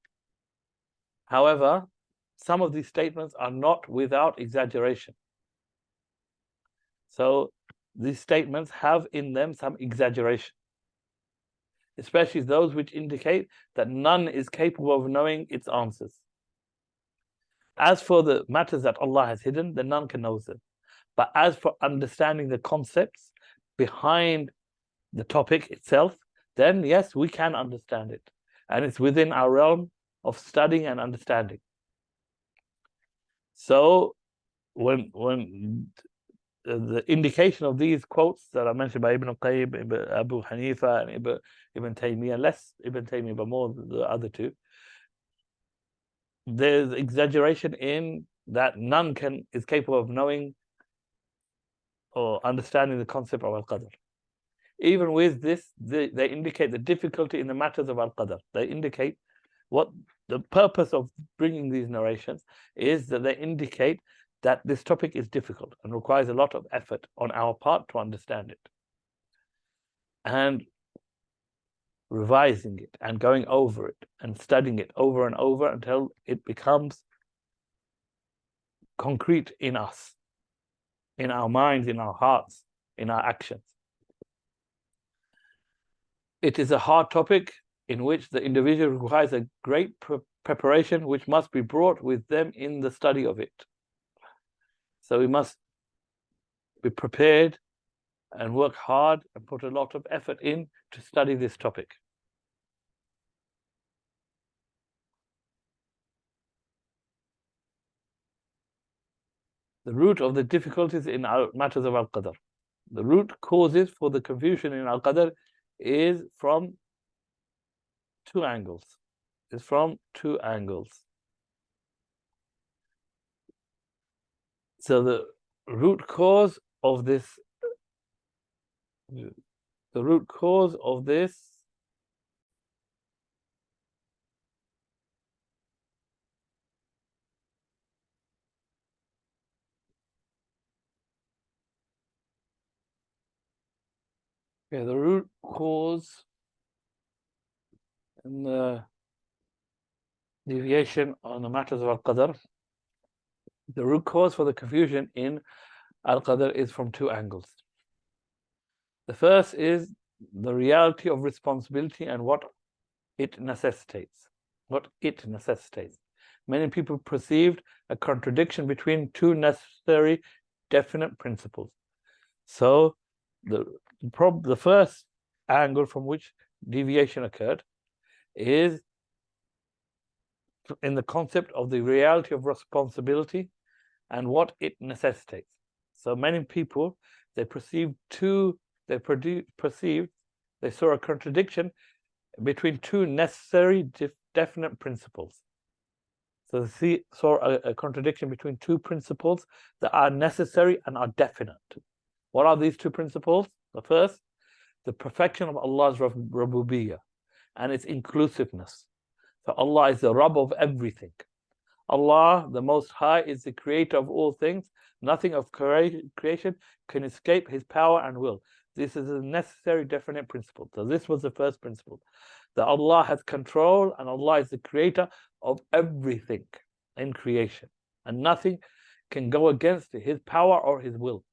However, some of these statements are not without exaggeration. So these statements have in them some exaggeration, especially those which indicate that none is capable of knowing its answers. As for the matters that Allah has hidden, then none can know them. But as for understanding the concepts behind the topic itself, then yes, we can understand it. And it's within our realm of studying and understanding. So when the indication of these quotes that are mentioned by Ibn al-Qayyim, Abu Hanifa, and Ibn Taymiyyah, less Ibn Taymiyyah, but more the other two, there's exaggeration in that none is capable of knowing or understanding the concept of al-Qadr. Even with this, they indicate the difficulty in the matters of al-Qadr. They indicate what the purpose of bringing these narrations is, that they indicate that this topic is difficult and requires a lot of effort on our part to understand it. And revising it and going over it and studying it over and over until it becomes concrete in us, in our minds, in our hearts, in our actions. It is a hard topic in which the individual requires a great preparation which must be brought with them in the study of it. So we must be prepared and work hard and put a lot of effort in to study this topic. The root of the difficulties in our matters of al-Qadr. The root causes for the confusion in al-Qadr is from two angles. It's from two angles. So the root cause of this, the root cause in the deviation on the matters of al-Qadr, the root cause for the confusion in al-Qadr is from two angles. The first is the reality of responsibility and what it necessitates. Many people perceived a contradiction between two necessary, definite principles. So the first angle from which deviation occurred is in the concept of the reality of responsibility and what it necessitates. So many people, they saw a contradiction between two necessary, definite principles. So they saw a contradiction between two principles that are necessary and are definite. What are these two principles? The first, the perfection of Allah's Rububiyyah and its inclusiveness. So Allah is the Rabb of everything. Allah, the Most High, is the creator of all things. Nothing of creation can escape His power and will. This is a necessary, definite principle. So this was the first principle, that Allah has control and Allah is the creator of everything in creation. And nothing can go against His power or His will.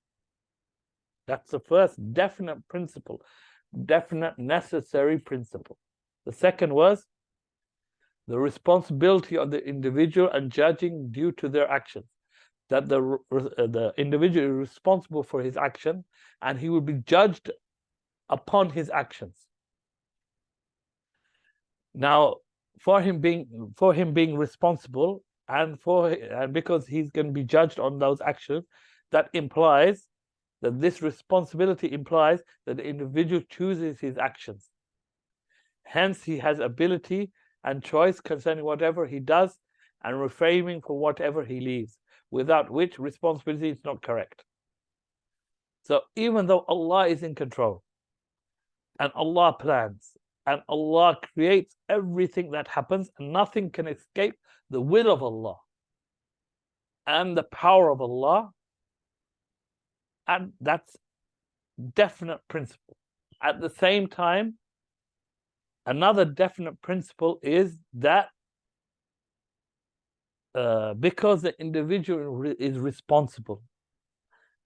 That's the first definite principle, definite, necessary principle. The second was the responsibility of the individual and judging due to their actions. That the individual is responsible for his action and he will be judged upon his actions. Now, for him being responsible, and because he's going to be judged on those actions, that implies that this responsibility implies that the individual chooses his actions. Hence, he has ability and choice concerning whatever he does and refraining from whatever he leaves, without which responsibility is not correct. So even though Allah is in control and Allah plans and Allah creates everything that happens, and nothing can escape the will of Allah and the power of Allah, and that's definite principle. At the same time, another definite principle is that because the individual is responsible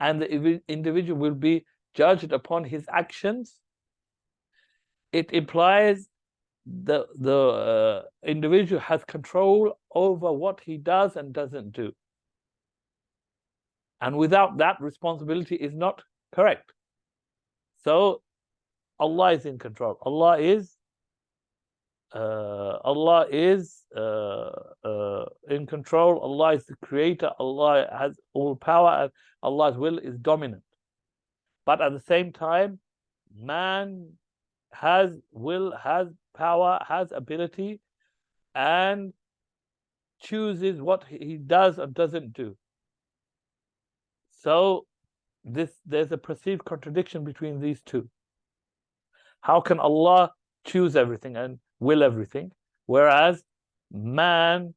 and the individual will be judged upon his actions, it implies the individual has control over what he does and doesn't do. And without that, responsibility is not correct. So Allah is in control. Allah is in control. Allah is the creator. Allah has all power, and Allah's will is dominant. But at the same time, man has will, has power, has ability, and chooses what he does and doesn't do. So there's a perceived contradiction between these two. How can Allah choose everything and will everything, whereas man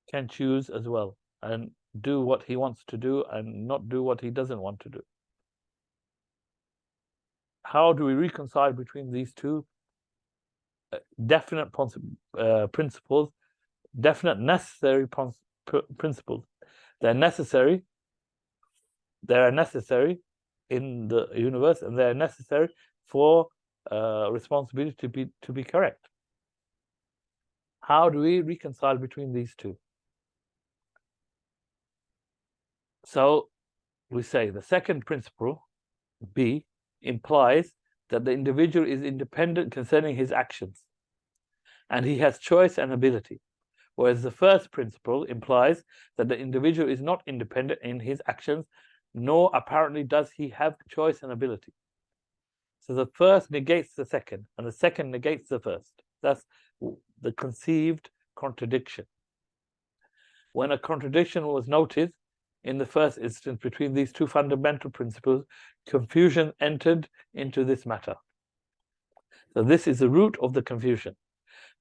can choose as well and do what he wants to do and not do what he doesn't want to do? How do we reconcile between these two definite principles, definite necessary principles? They're necessary in the universe, and they're necessary for responsibility to be correct. How do we reconcile between these two? So we say the second principle, B, implies that the individual is independent concerning his actions and he has choice and ability, whereas the first principle implies that the individual is not independent in his actions, nor apparently does he have choice and ability. So the first negates the second, and the second negates the first. That's the conceived contradiction. When a contradiction was noted in the first instance between these two fundamental principles, confusion entered into this matter. So this is the root of the confusion.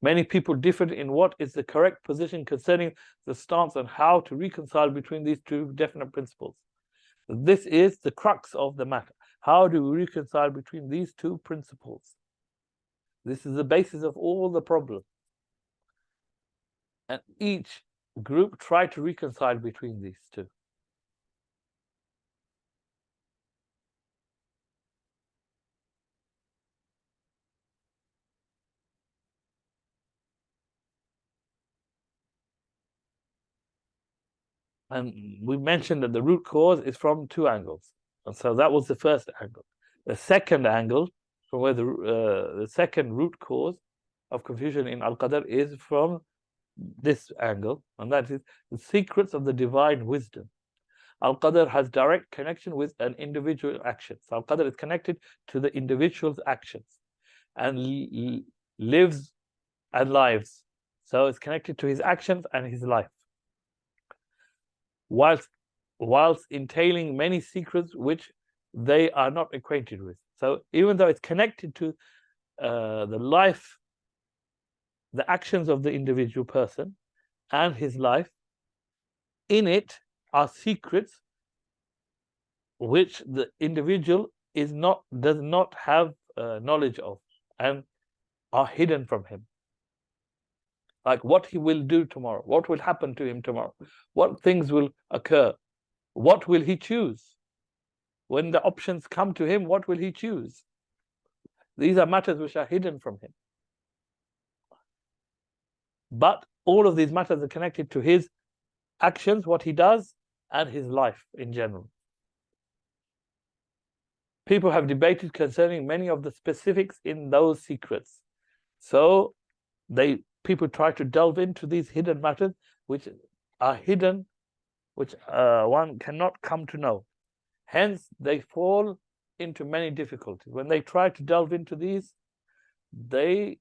Many people differed in what is the correct position concerning the stance on how to reconcile between these two definite principles. This is the crux of the matter. How do we reconcile between these two principles? This is the basis of all the problems. And each group tried to reconcile between these two. And we mentioned that the root cause is from two angles. And so that was the first angle. The second angle, from where the second root cause of confusion in al-Qadr is from this angle, and that is the secrets of the divine wisdom. Al-Qadr has direct connection with an individual action. So Al-Qadr is connected to the individual's actions and lives and lives. So it's connected to his actions and his life, whilst entailing many secrets which they are not acquainted with. So even though it's connected to the life, the actions of the individual person and his life, in it are secrets which the individual does not have knowledge of and are hidden from him. Like what he will do tomorrow, what will happen to him tomorrow, what things will occur, what will he choose? When the options come to him, what will he choose? These are matters which are hidden from him. But all of these matters are connected to his actions, what he does, and his life in general. People have debated concerning many of the specifics in those secrets. So they people try to delve into these hidden matters, which are hidden, which one cannot come to know. Hence, they fall into many difficulties. When they try to delve into these, they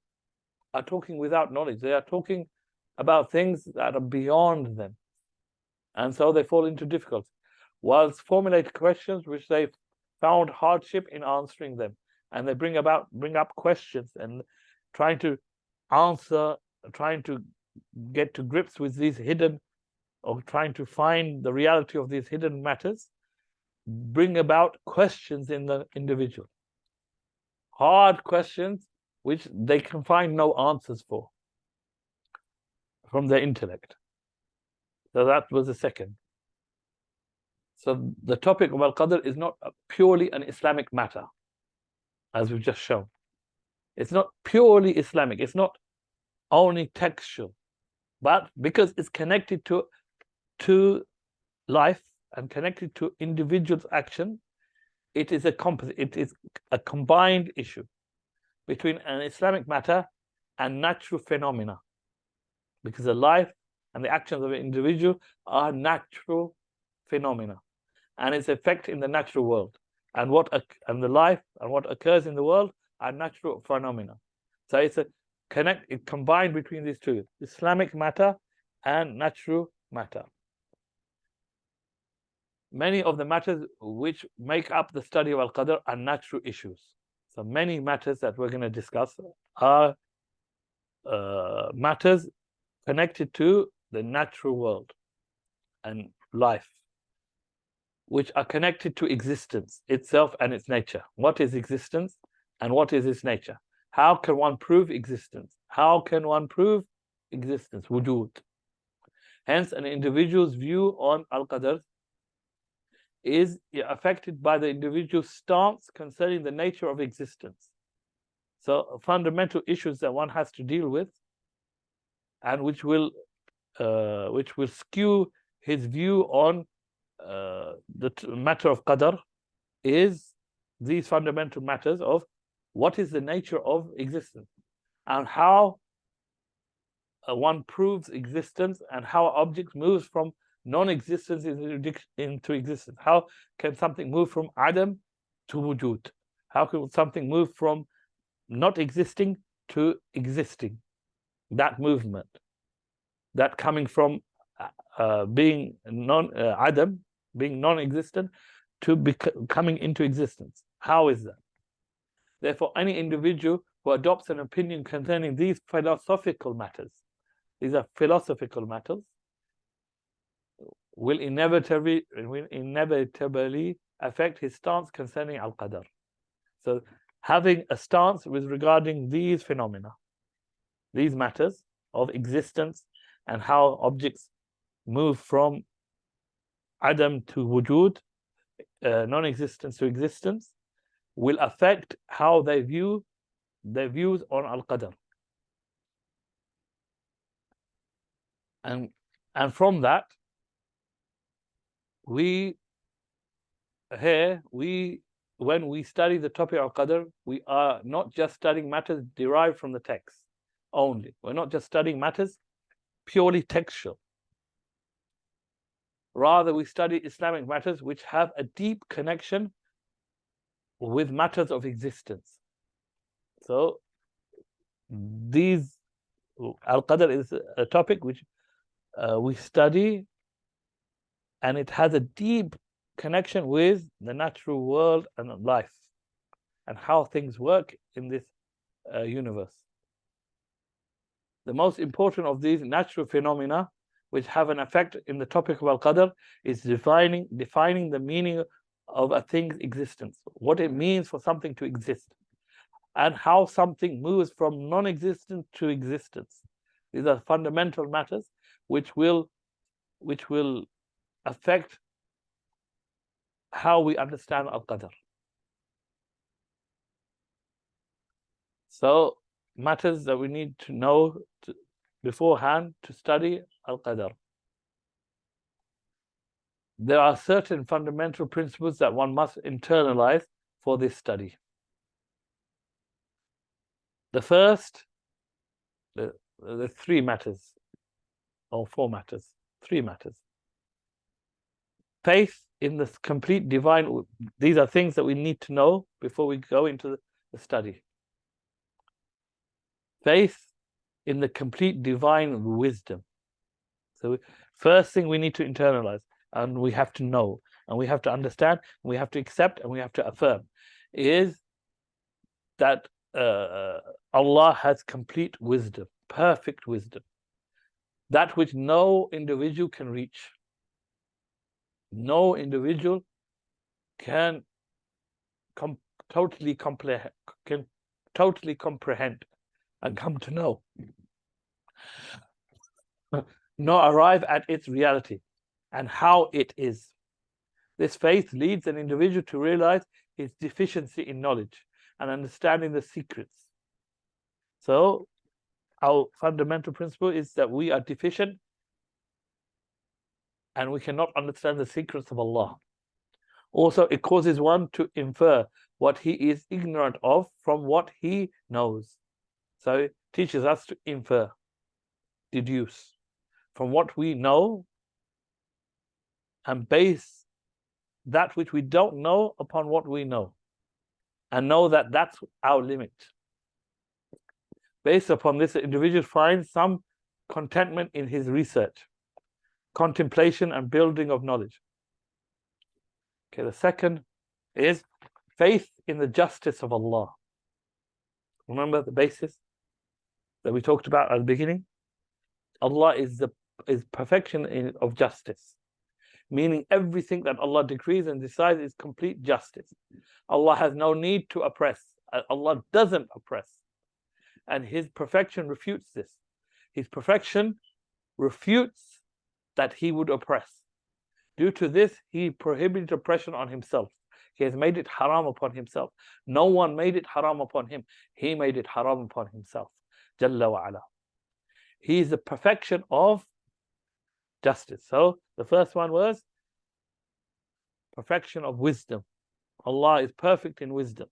are talking without knowledge. They are talking about things that are beyond them. And so they fall into difficulty, whilst formulate questions which they found hardship in answering them. And they bring up questions and trying to answer, trying to get to grips with these hidden, or trying to find the reality of these hidden matters, bring about questions in the individual. Hard questions which they can find no answers for from their intellect. So that was the second. So the topic of al-Qadr is not purely an Islamic matter, as we've just shown. It's not purely Islamic. It's not only textual, but because it's connected to life and connected to individuals' action, it is a combined issue between an Islamic matter and natural phenomena, because the life and the actions of an individual are natural phenomena, and its effect in the natural world, and the life and what occurs in the world are natural phenomena. So it's it combined between these two, Islamic matter and natural matter. Many of the matters which make up the study of al-Qadr are natural issues. So many matters that we're going to discuss are matters connected to the natural world and life, which are connected to existence itself and its nature. What is existence and what is its nature? How can one prove existence? How can one prove existence, wujud? Hence, an individual's view on al-Qadr is affected by the individual's stance concerning the nature of existence. So fundamental issues that one has to deal with, and which will skew his view on the matter of Qadr, is these fundamental matters of what is the nature of existence, and how one proves existence, and how objects moves from non-existence into existence. How can something move from Adam to wujud? How can something move from not existing to existing? That movement, that coming from being Adam, being non-existent, to coming into existence. How is that? Therefore, any individual who adopts an opinion concerning these philosophical matters, these are philosophical matters, will inevitably affect his stance concerning al-Qadr. So having a stance with regarding these phenomena, these matters of existence, and how objects move from Adam to wujud, non-existence to existence, will affect how they view their views on al-Qadr. And from that, when we study the topic of Qadr, we are not just studying matters derived from the text only. We're not just studying matters purely textual. Rather, we study Islamic matters which have a deep connection with matters of existence. So al-Qadr is a topic which we study, and it has a deep connection with the natural world and life, and how things work in this universe. The most important of these natural phenomena which have an effect in the topic of al-Qadr is defining the meaning of a thing's existence, what it means for something to exist, and how something moves from non-existence to existence. These are fundamental matters which will affect how we understand al-Qadr. So matters that we need to know beforehand to study al-Qadr. There are certain fundamental principles that one must internalize for this study. The first there's 3 matters, or 4 matters, 3 matters. Faith in the complete divine, these are things that we need to know before we go into the study. Faith in the complete divine wisdom. So first thing we need to internalize, and we have to know, and we have to understand, and we have to accept, and we have to affirm, is that Allah has complete wisdom, perfect wisdom, that which no individual can reach. No individual can totally comprehend and come to know, nor arrive at its reality and how it is. This faith leads an individual to realize his deficiency in knowledge and understanding the secrets. So our fundamental principle is that we are deficient and we cannot understand the secrets of Allah. Also, it causes one to infer what he is ignorant of from what he knows. So it teaches us to infer, deduce from what we know, and base that which we don't know upon what we know, and know that that's our limit. Based upon this, the individual finds some contentment in his research, contemplation, and building of knowledge. Okay, the second is faith in the justice of Allah. Remember the basis that we talked about at the beginning? Allah is perfection of justice, meaning everything that Allah decrees and decides is complete justice. Allah has no need to oppress. Allah doesn't oppress. And His perfection refutes this. His perfection refutes that He would oppress. Due to this, He prohibited oppression on Himself. He has made it haram upon Himself. No one made it haram upon Him. He made it haram upon Himself. Jalla wa ala. He is the perfection of justice. So the first one was perfection of wisdom. Allah is perfect in wisdom.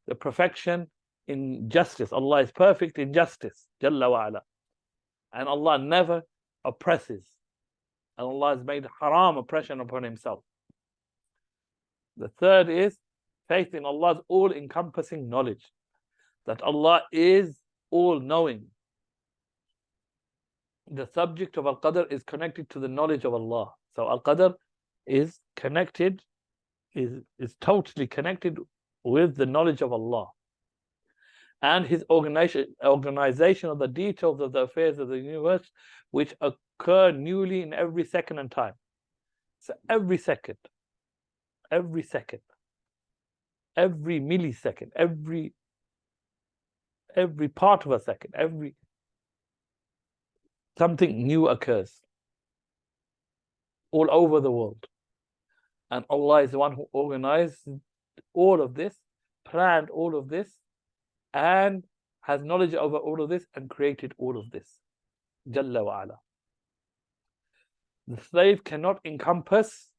The perfection in justice. Allah is perfect in justice. Jalla wa ala. And Allah never oppresses. And Allah has made haram oppression upon Himself. The third is faith in Allah's all-encompassing knowledge. That Allah is all-knowing. The subject of al-Qadr is connected to the knowledge of Allah. So al-Qadr is connected, is totally connected with the knowledge of Allah. And His organization of the details of the affairs of the universe, which occur newly in every second and time. So every second, every millisecond, every part of a second, something new occurs all over the world. And Allah is the one who organized all of this, planned all of this, and has knowledge over all of this and created all of this. Jalla wa ala. The slave cannot encompass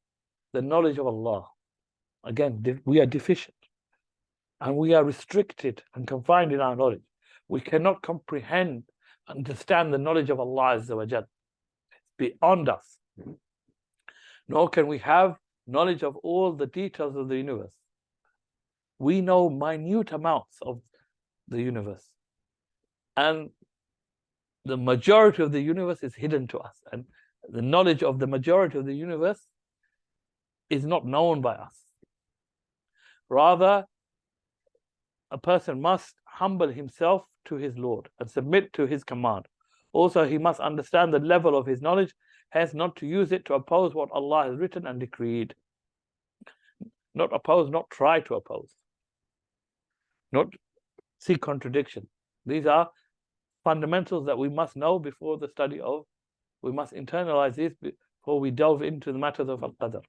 the knowledge of Allah. Again, we are deficient and we are restricted and confined in our knowledge. We cannot comprehend, understand the knowledge of Allah Azza wa Jal. It's beyond us. Nor can we have knowledge of all the details of the universe. We know minute amounts of the universe, and the majority of the universe is hidden to us, and the knowledge of the majority of the universe is not known by us. Rather, a person must humble himself to his Lord and submit to His command. Also, he must understand the level of his knowledge, hence not to use it to oppose what Allah has written and decreed. Not oppose, not try to oppose, not seek contradiction. These are fundamentals that we must know before the study of, we must internalize these before we delve into the matters of al-Qadr.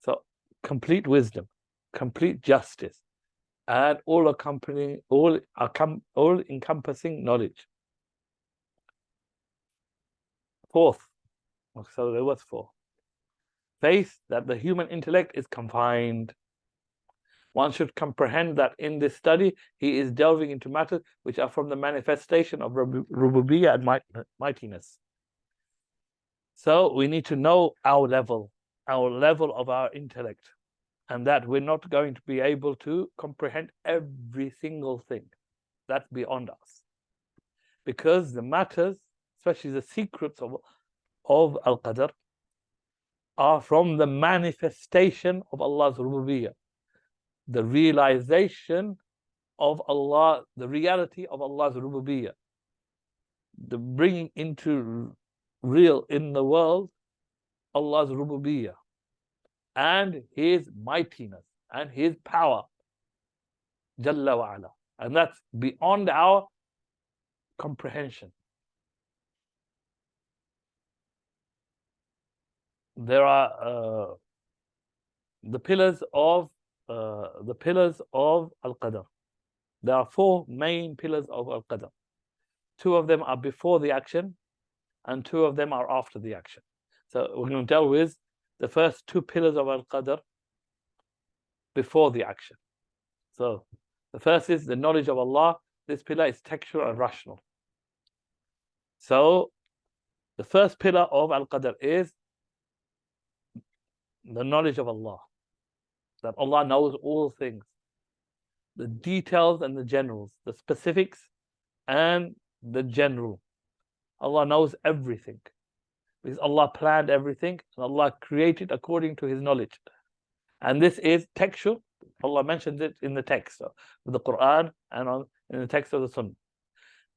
So, complete wisdom, complete justice, and all-encompassing knowledge. Fourth, so there was 4. Faith that the human intellect is confined. One should comprehend that in this study, he is delving into matters which are from the manifestation of rububiyyah and mightiness. So we need to know our level of our intellect, and that we're not going to be able to comprehend every single thing. That's beyond us. Because the matters, especially the secrets of al-Qadr, are from the manifestation of Allah's rububiyyah, the realization of Allah, the reality of Allah's rububiyyah, the bringing into real in the world Allah's rububiyyah and His mightiness and His power, Jalla wa ala. And that's beyond our comprehension. There are the pillars of al-Qadr. There are 4 main pillars of al-Qadr. 2 of them are before the action, and 2 of them are after the action. So we're going to deal with the first 2 pillars of al-Qadr before the action. So the first is the knowledge of Allah. This pillar is textual and rational. So the first pillar of al-Qadr is the knowledge of Allah, that Allah knows all things, the details and the generals, the specifics and the general. Allah knows everything because Allah planned everything and Allah created according to His knowledge. And this is textual. Allah mentions it in the text of the Quran and in the text of the Sunnah.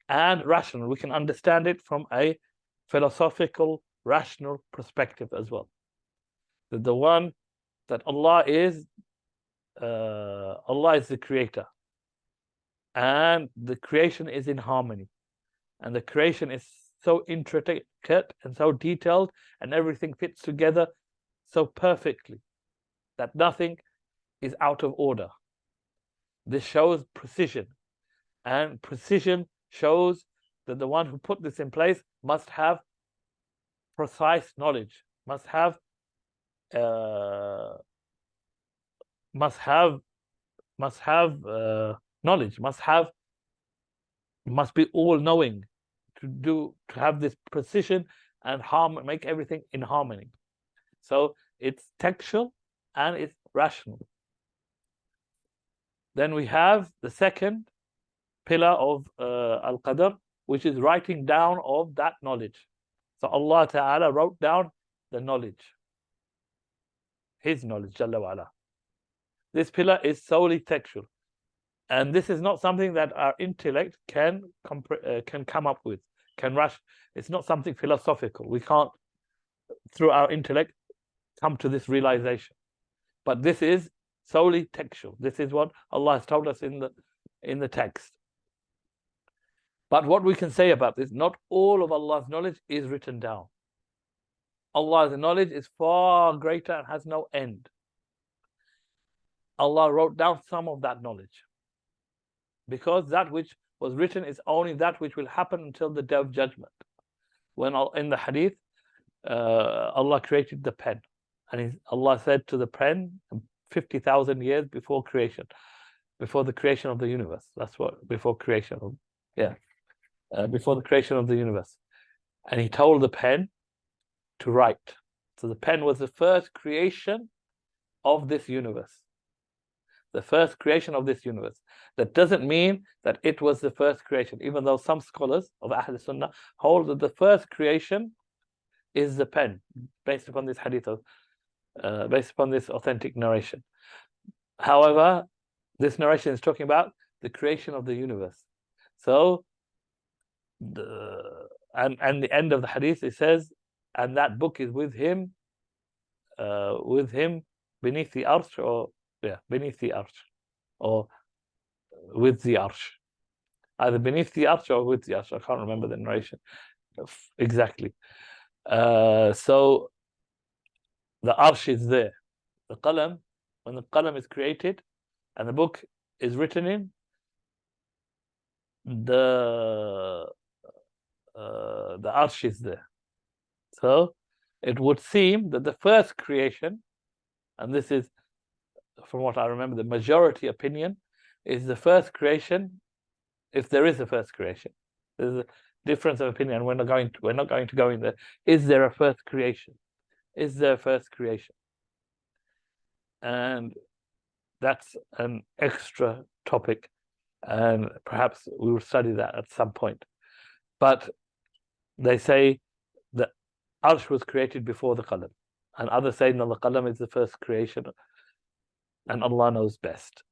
And rational, we can understand it from a philosophical, rational perspective as well. That the one that Allah is the creator, and the creation is in harmony, and the creation is so intricate and so detailed, and everything fits together so perfectly that nothing is out of order. This shows precision, and precision shows that the one who put this in place must have precise knowledge, must knowledge, must be all-knowing to have this precision and make everything in harmony. So it's textual and it's rational. Then we have the second pillar of al-Qadr, which is writing down of that knowledge. So Allah Ta'ala wrote down the knowledge, His knowledge, Jalla wa ala. This pillar is solely textual, and this is not something that our intellect can come up with, can rush. It's not something philosophical. We can't, through our intellect, come to this realization. But this is solely textual. This is what Allah has told us in the text. But what we can say about this, not all of Allah's knowledge is written down. Allah's knowledge is far greater and has no end. Allah wrote down some of that knowledge, because that which was written is only that which will happen until the day of judgment. When in the hadith, Allah created the pen, and Allah said to the pen 50,000 years before creation, before the creation of the universe. That's what, before the creation of the universe. And He told the pen to write. So the pen was the first creation of this universe. The first creation of this universe. That doesn't mean that it was the first creation, even though some scholars of Ahlus-Sunnah hold that the first creation is the pen, based upon this hadith, based upon this authentic narration. However, this narration is talking about the creation of the universe. So, and the end of the hadith, it says, and that book is with him beneath the arsh, or beneath the arsh, or with the arsh, either beneath the arsh or with the arsh. I can't remember the narration exactly. So the arsh is there. The qalam, when the qalam is created and the book is written in, the arsh is there. So it would seem that the first creation, and this is from what I remember, the majority opinion is the first creation, if there is a first creation. There's a difference of opinion. We're not going to go in there. Is there a first creation? Is there a first creation? And that's an extra topic, and perhaps we will study that at some point. But they say that Arsh was created before the Qalam, and others say no, the Qalam is the first creation, and Allah knows best.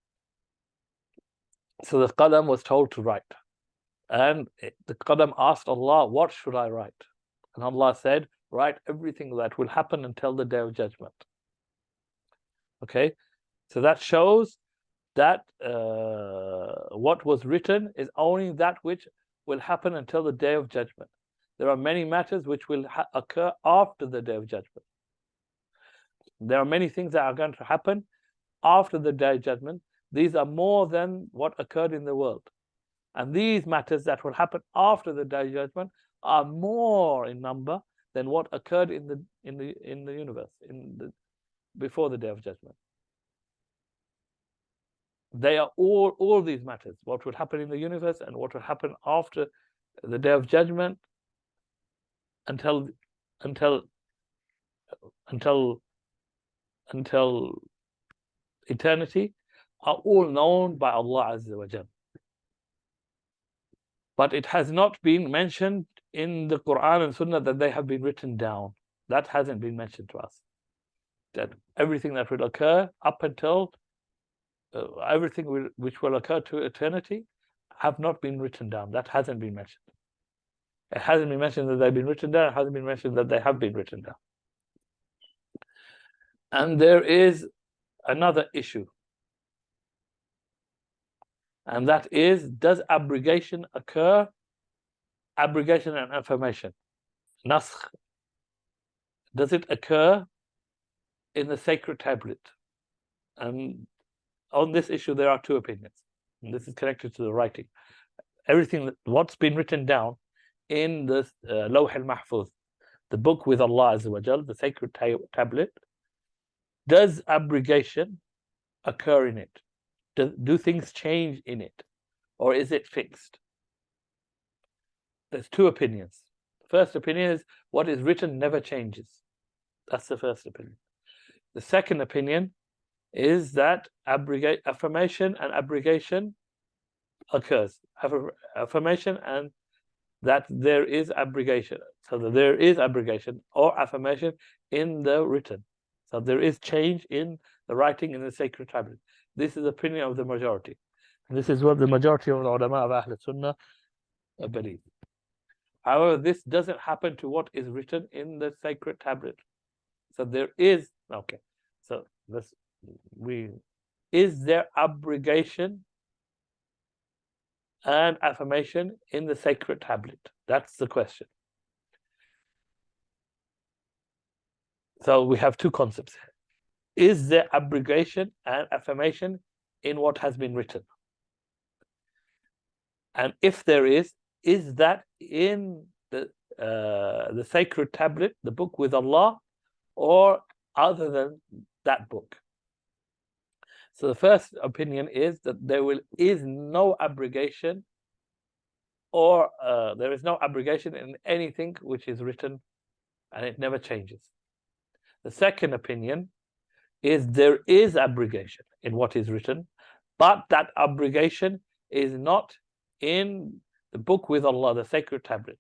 So the Qalam was told to write, and the Qalam asked Allah, what should I write? And Allah said, write everything that will happen until the Day of Judgment. Okay, so that shows that what was written is only that which will happen until the Day of Judgment. There are many matters which will occur after the Day of Judgment. There are many things that are going to happen after the Day of Judgment. These are more than what occurred in the world. And these matters that will happen after the Day of Judgment are more in number than what occurred in the universe, before the Day of Judgment. They are all these matters, what will happen in the universe and what will happen after the Day of Judgment until eternity, are all known by Allah Azza wa Jal. But it has not been mentioned in the Quran and Sunnah that they have been written down. That hasn't been mentioned to us. That everything that will occur up until everything which will occur to eternity have not been written down. That hasn't been mentioned. It hasn't been mentioned that they've been written down. It hasn't been mentioned that they have been written down. And there is another issue. And that is, does abrogation occur? Abrogation and affirmation. Naskh. Does it occur in the sacred tablet? And on this issue, there are two opinions. And this is connected to the writing. Everything, what's been written down in the Lawh al-Mahfuz, the book with Allah Azza wa Jal, the sacred tablet, does abrogation occur in it? Do things change in it? Or is it fixed? There's two opinions. The first opinion is what is written never changes. That's the first opinion. The second opinion is that affirmation and abrogation occurs. Affirmation and that there is abrogation. So that there is abrogation or affirmation in the written. So there is change in the writing in the sacred tablet. This is the opinion of the majority. And this is what the majority of the ulama of Ahlus-Sunnah believe. However, this doesn't happen to what is written in the sacred tablet. So there is, okay, so is there abrogation and affirmation in the sacred tablet? That's the question. So we have two concepts here. Is there abrogation and affirmation in what has been written? And if there is that in the sacred tablet, the book with Allah, or other than that book? So the first opinion is that there is no abrogation, or there is no abrogation in anything which is written, and it never changes. The second opinion is there is abrogation in what is written, but that abrogation is not in the book with Allah, the sacred tablet,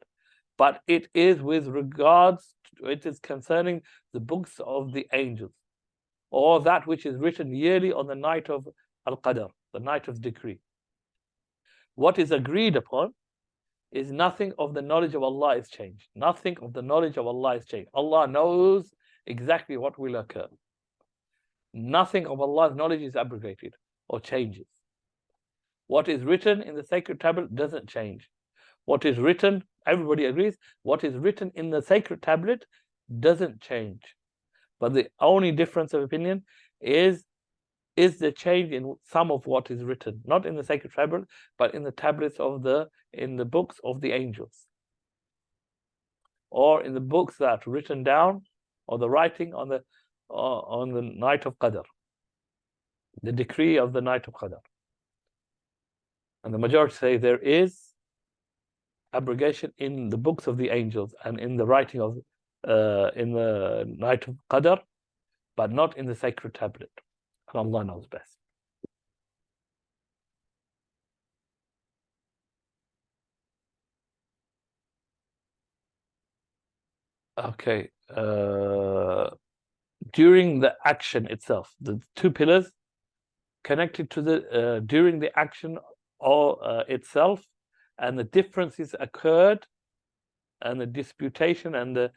but it is with regards to, it is concerning the books of the angels, or that which is written yearly on the night of al-Qadr, the night of decree. What is agreed upon is nothing of the knowledge of Allah is changed. Nothing of the knowledge of Allah is changed. Allah knows exactly what will occur. Nothing of Allah's knowledge is abrogated or changes. What is written in the sacred tablet doesn't change. What is written, everybody agrees, what is written in the sacred tablet doesn't change. But the only difference of opinion is the change in some of what is written, not in the sacred tablet, but in the tablets of in the books of the angels, or in the books that are written down, or the writing on the night of Qadr. the decree of the night of Qadr. And the majority say there is abrogation in the books of the angels and in the writing of in the night of Qadr, but not in the sacred tablet. And Allah knows best. Okay. During the action itself, the two pillars connected to the during the action or itself, and the differences occurred, and the disputation and the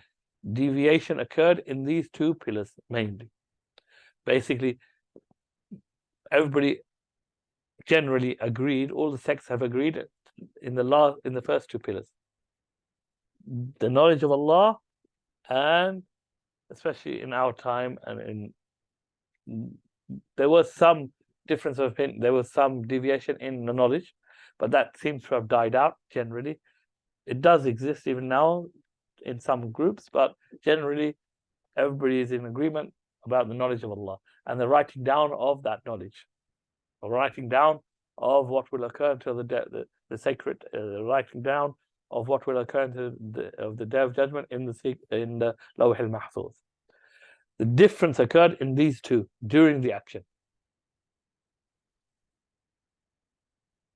deviation occurred in these two pillars mainly. Basically, everybody generally agreed, all the sects have agreed in the first two pillars, the knowledge of Allah, and especially in our time, and there was some difference of opinion, there was some deviation in the knowledge, but that seems to have died out generally. It does exist even now in some groups, but generally everybody is in agreement about the knowledge of Allah and the writing down of that knowledge, or writing down of what will occur until the sacred writing down of what will occur until the day of judgment in the Lawh al-Mahfuz. The difference occurred in these two during the action.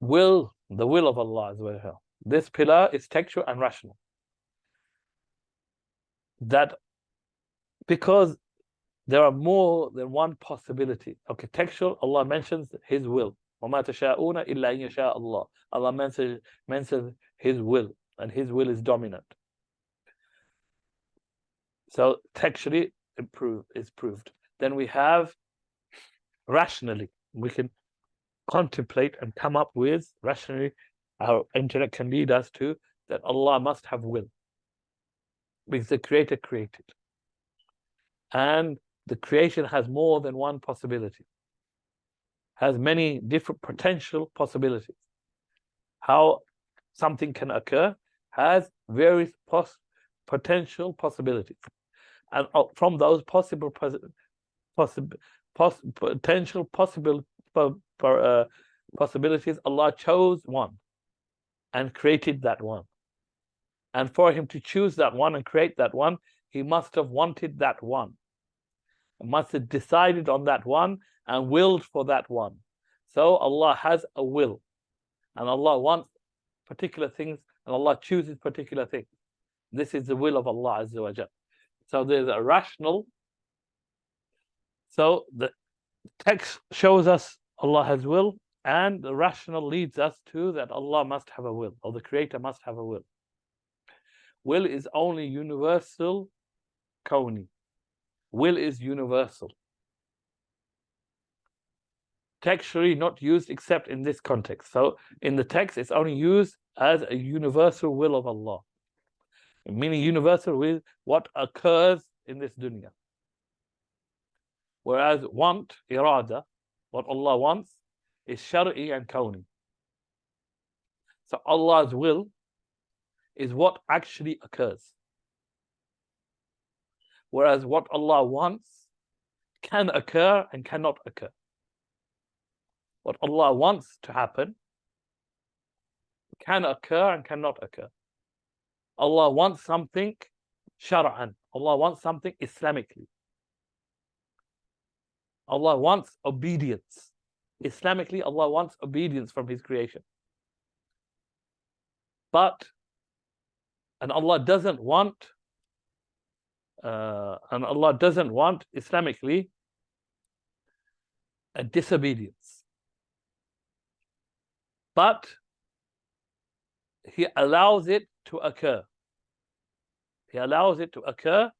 The will of Allah as well. This pillar is textual and rational. That because there are more than one possibility. Okay, textual, Allah mentions His will. وَمَا تَشَاءُونَ إِلَّا أَن يَشَاءَ اللَّهُ. Allah mentions His will, and His will is dominant. So textually is proved. Then we have rationally. We can contemplate and come up with rationally. Our intellect can lead us to that Allah must have will, because the Creator created, and the creation has more than one possibility, has many different potential possibilities. How something can occur has various potential possibilities, and from those potential possibilities, Allah chose one and created that one. And for Him to choose that one and create that one, He must have wanted that one, must have decided on that one and willed for that one. So Allah has a will, and Allah wants particular things, and Allah chooses particular things. This is the will of Allah Azza wa Jal. So there's a rational. So the text shows us Allah has will, and the rational leads us to that Allah must have a will, or the Creator must have a will. Will is only universal, kawni. Will is universal. Textually not used except in this context. So in the text, it's only used as a universal will of Allah, meaning universal with what occurs in this dunya. Whereas want, irada, what Allah wants, is shar'i and kawni. So Allah's will is what actually occurs, whereas what Allah wants can occur and cannot occur. What Allah wants to happen can occur and cannot occur. Allah wants something shar'an. Allah wants something Islamically. Allah wants obedience. Islamically, Allah wants obedience from His creation. And Allah doesn't want Islamically a disobedience. But He allows it to occur. He allows it to occur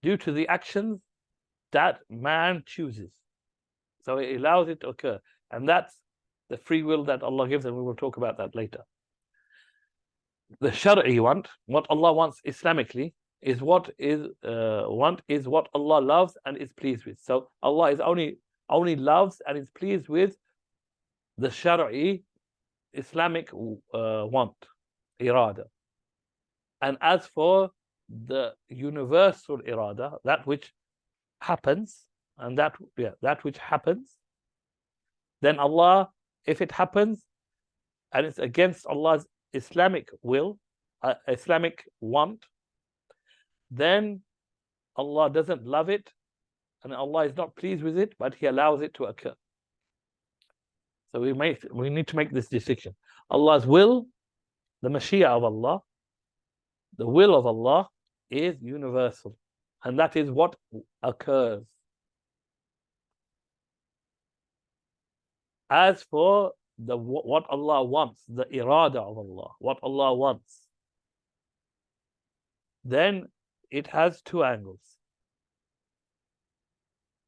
due to the actions that man chooses. So He allows it to occur. And that's the free will that Allah gives, and we will talk about that later. The shar'i want, what Allah wants Islamically, is what what Allah loves and is pleased with. So Allah is only loves and is pleased with the shar'i Islamic want, irada. And as for the universal irada, that which happens and that which happens, then Allah, if it happens and it's against Allah's Islamic will, Islamic want, then Allah doesn't love it and Allah is not pleased with it, but He allows it to occur. So we need to make this distinction. Allah's will, the Mashiach of Allah, the will of Allah is universal, and that is what occurs. As for what Allah wants, the irada of Allah, what Allah wants, then it has two angles.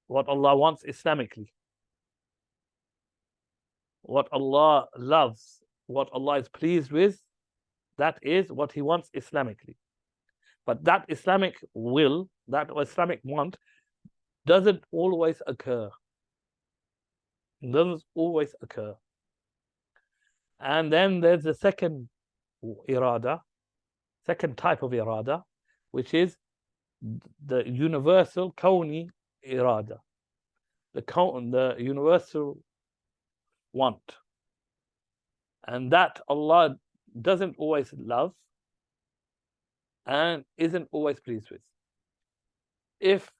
What Allah wants Islamically, what Allah loves, what Allah is pleased with, that is what He wants Islamically. But that Islamic will, that Islamic want, doesn't always occur. It doesn't always occur. And then there's the second irada, second type of irada, which is the universal kawni irada, the universal want. And that Allah doesn't always love and isn't always pleased with. If,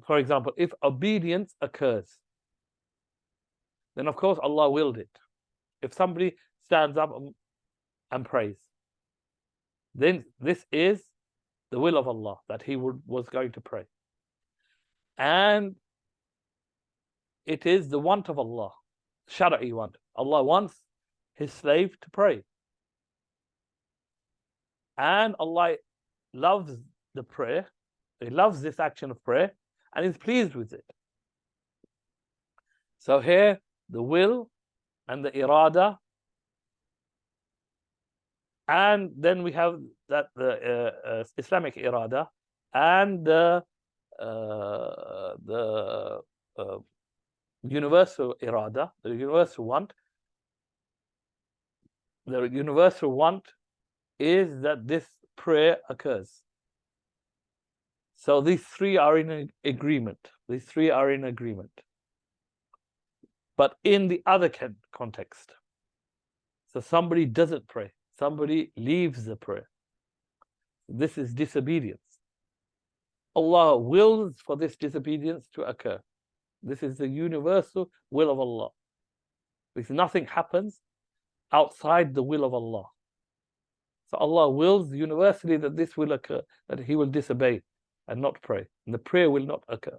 for example, if obedience occurs, then of course Allah willed it. If somebody stands up and prays, then this is the will of Allah, that he was going to pray. And it is the want of Allah, Shara'i want. Allah wants His slave to pray. And Allah loves the prayer, He loves this action of prayer, and is pleased with it. So here, the will and the irada, and then we have that the Islamic irada and the universal irada, the universal want. The universal want is that this prayer occurs. So these three are in agreement. These three are in agreement. But in the other context, so somebody doesn't pray, somebody leaves the prayer. This is disobedience. Allah wills for this disobedience to occur. This is the universal will of Allah. Because nothing happens outside the will of Allah. So Allah wills universally that this will occur, that He will disobey and not pray, and the prayer will not occur.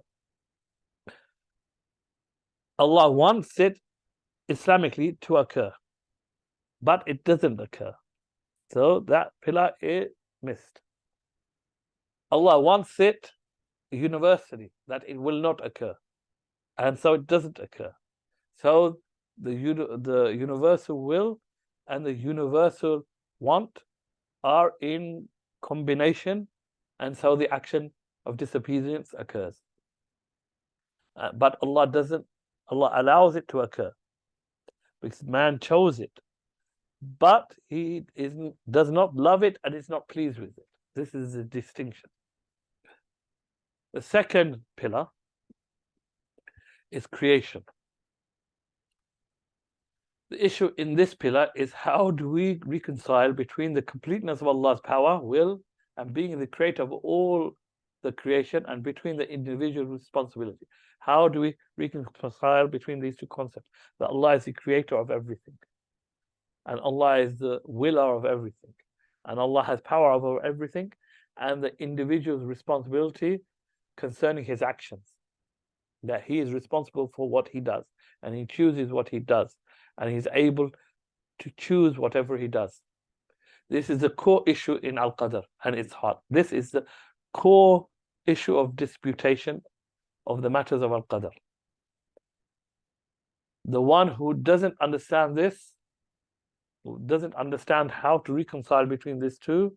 Allah wants it Islamically to occur, but it doesn't occur. So that pillar is missed. Allah wants it universally, that it will not occur, and so it doesn't occur. So the universal will and the universal want are in combination, and so the action of disobedience occurs. But Allah doesn't. Allah allows it to occur because man chose it, but He does not love it and is not pleased with it. This is the distinction. The second pillar is creation. The issue in this pillar is how do we reconcile between the completeness of Allah's power, will, and being the creator of all the creation, and between the individual responsibility. How do we reconcile between these two concepts? That Allah is the creator of everything, and Allah is the willer of everything, and Allah has power over everything, and the individual's responsibility concerning his actions, that he is responsible for what he does, and he chooses what he does, and he's able to choose whatever he does. This is the core issue in al-Qadr and its heart. This is the core issue of disputation of the matters of al-Qadr. The one who doesn't understand this, who doesn't understand how to reconcile between these two,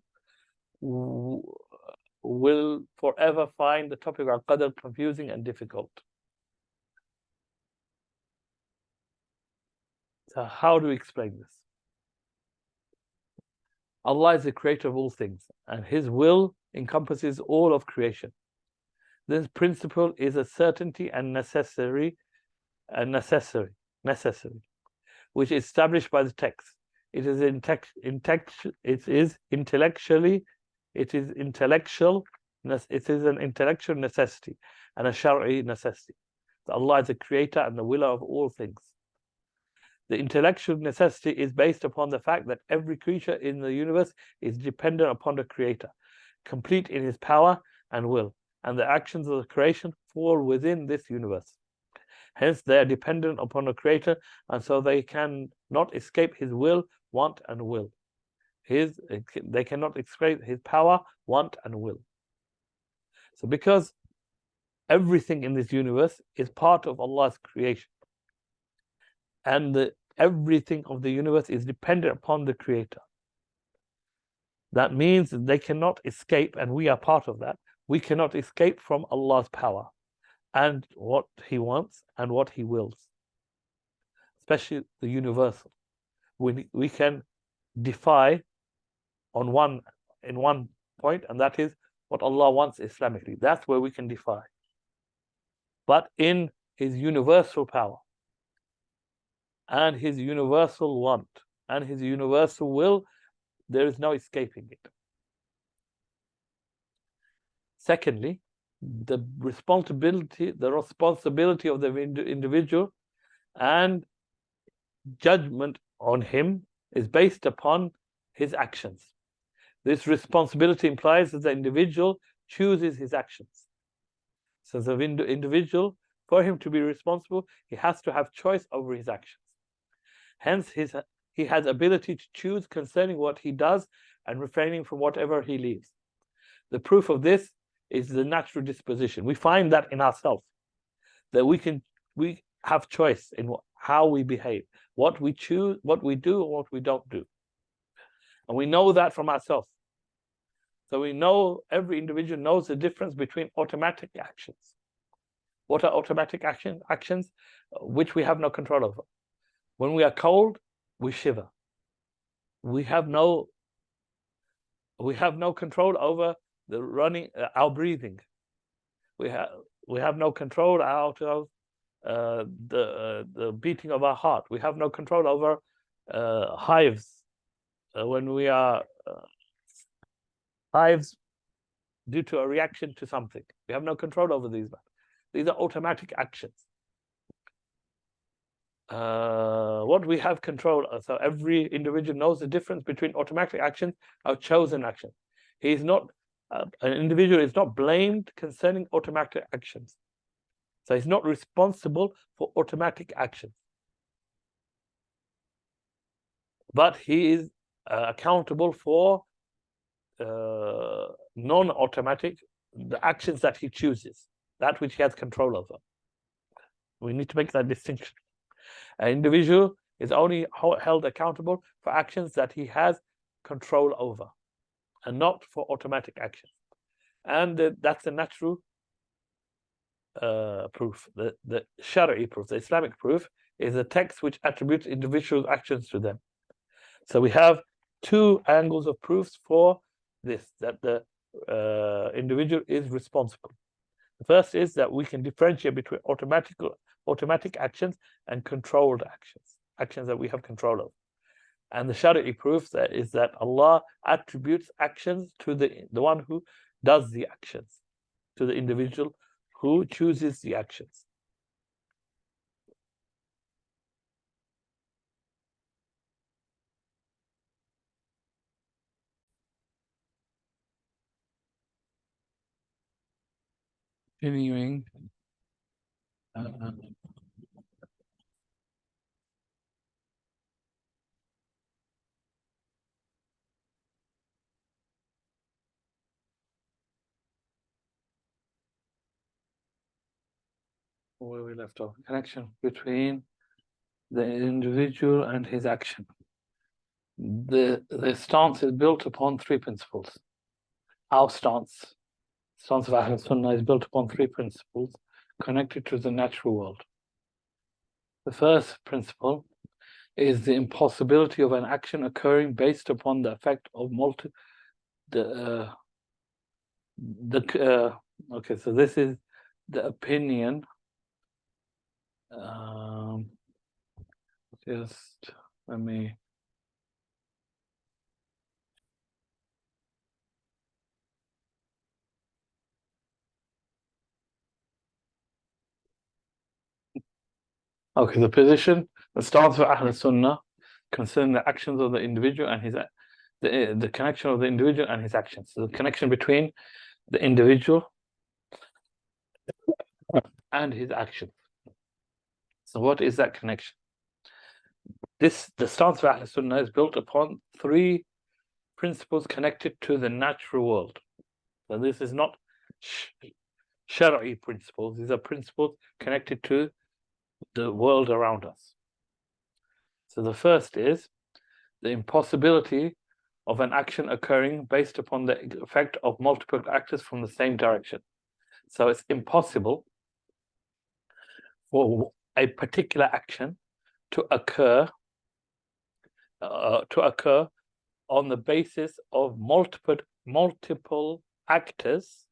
will forever find the topic of al-Qadr confusing and difficult. So how do we explain this? Allah is the creator of all things, and His will encompasses all of creation. This principle is a certainty and necessary, which is established by the text. It is intellectual necessity and a Shari'i necessity. That Allah is the creator and the willer of all things. The intellectual necessity is based upon the fact that every creature in the universe is dependent upon the creator, complete in his power and will, and the actions of the creation fall within this universe. Hence, they are dependent upon the creator, and so they can not escape his will, want, and will. They cannot escape his power, want, and will. So because everything in this universe is part of Allah's creation, and everything of the universe is dependent upon the creator, that means that they cannot escape, and we are part of that. We cannot escape from Allah's power and what he wants and what he wills, especially the universal. We can defy in one point, and that is what Allah wants Islamically. That's where we can defy. But in his universal power and his universal want and his universal will, there is no escaping it. Secondly, the responsibility of the individual and judgment on him is based upon his actions. This responsibility implies that the individual chooses his actions. So the individual, for him to be responsible, he has to have choice over his actions. Hence, he has ability to choose concerning what he does and refraining from whatever he leaves. The proof of this is the natural disposition. We find that in ourselves, that we have choice in how we behave, what we choose, what we do, and what we don't do. And we know that from ourselves. So we know, every individual knows the difference between automatic actions. What are automatic actions? Which we have no control over. When we are cold, we shiver. We have no control over the running, our breathing. We have no control out of the beating of our heart. We have no control over hives. When we are hives due to a reaction to something, we have no control over these. These are automatic actions. What we have control of, so every individual knows the difference between automatic actions and chosen actions. He is not an individual is not blamed concerning automatic actions. So he's not responsible for automatic actions. But he is accountable for non-automatic, the actions that he chooses, that which he has control over. We need to make that distinction. An individual is only held accountable for actions that he has control over, and not for automatic actions. And that's the natural proof. The Shari'i proof, the Islamic proof, is a text which attributes individual actions to them. So we have two angles of proofs for this, that the individual is responsible. The first is that we can differentiate between automatic actions and controlled actions that we have control of. And the Shari'i proof is that Allah attributes actions to the one who does the actions, to the individual who chooses the actions. Continuing. Where we left off, connection between the individual and his action. The stance is built upon three principles. Our stance of Ahlus-Sunnah is built upon three principles connected to the natural world. The first principle is the impossibility of an action occurring based upon the effect of Okay, so this is the opinion. Just let me. Okay, the position, the stance for Ahlus-Sunnah concerning the actions of the individual and his the connection of the individual and his actions. So the connection between the individual and his actions. So what is that connection? The stance for Ahlus-Sunnah is built upon three principles connected to the natural world. So this is not Shari'i principles. These are principles connected to the world around us. So the first is the impossibility of an action occurring based upon the effect of multiple actors from the same direction. So it's impossible for a particular action to occur on the basis of multiple actors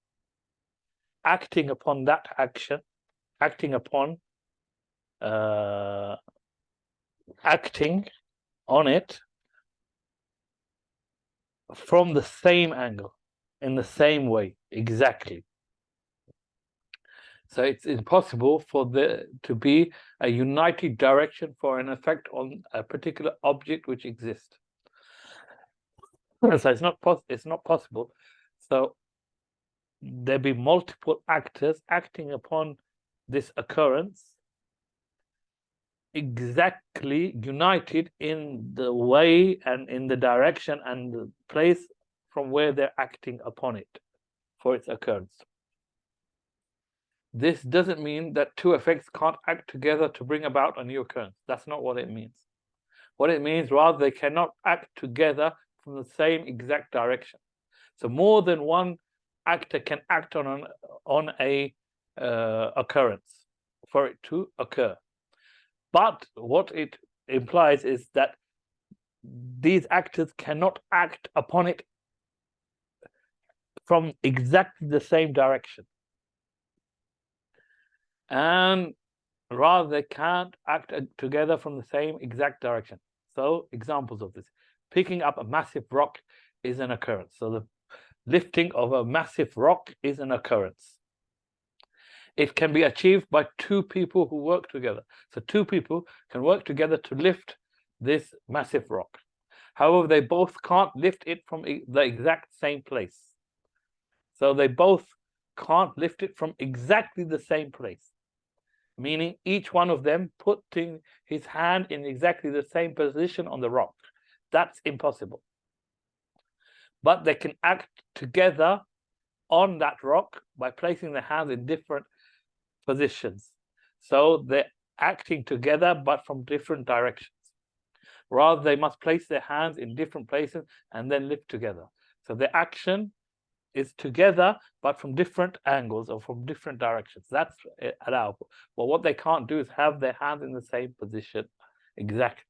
acting upon that action, acting on it from the same angle, in the same way, exactly. So it's impossible for there to be a united direction for an effect on a particular object which exists. So it's not possible. So there be multiple actors acting upon this occurrence, exactly united in the way and in the direction and the place from where they're acting upon it for its occurrence. This doesn't mean that two effects can't act together to bring about a new occurrence. That's not what it means. What it means, rather, they cannot act together from the same exact direction. So more than one actor can act on a occurrence for it to occur. But what it implies is that these actors cannot act upon it from exactly the same direction. And rather, they can't act together from the same exact direction. So examples of this: picking up a massive rock is an occurrence. So the lifting of a massive rock is an occurrence. It can be achieved by two people who work together. So two people can work together to lift this massive rock. However, they both can't lift it from the exact same place. So they both can't lift it from exactly the same place, meaning each one of them putting his hand in exactly the same position on the rock. That's impossible. But they can act together on that rock by placing their hands in different positions. So they're acting together, but from different directions. Rather, they must place their hands in different places and then lift together. So the action is together, but from different angles or from different directions. That's allowable. But what they can't do is have their hands in the same position exactly.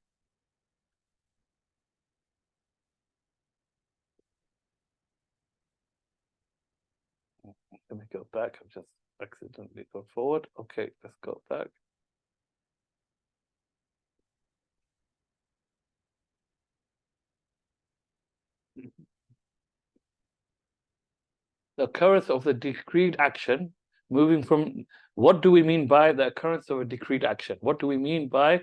Let me go back. I've just accidentally gone forward. Okay, let's go back. The occurrence of the decreed action, moving from, what do we mean by the occurrence of a decreed action? What do we mean by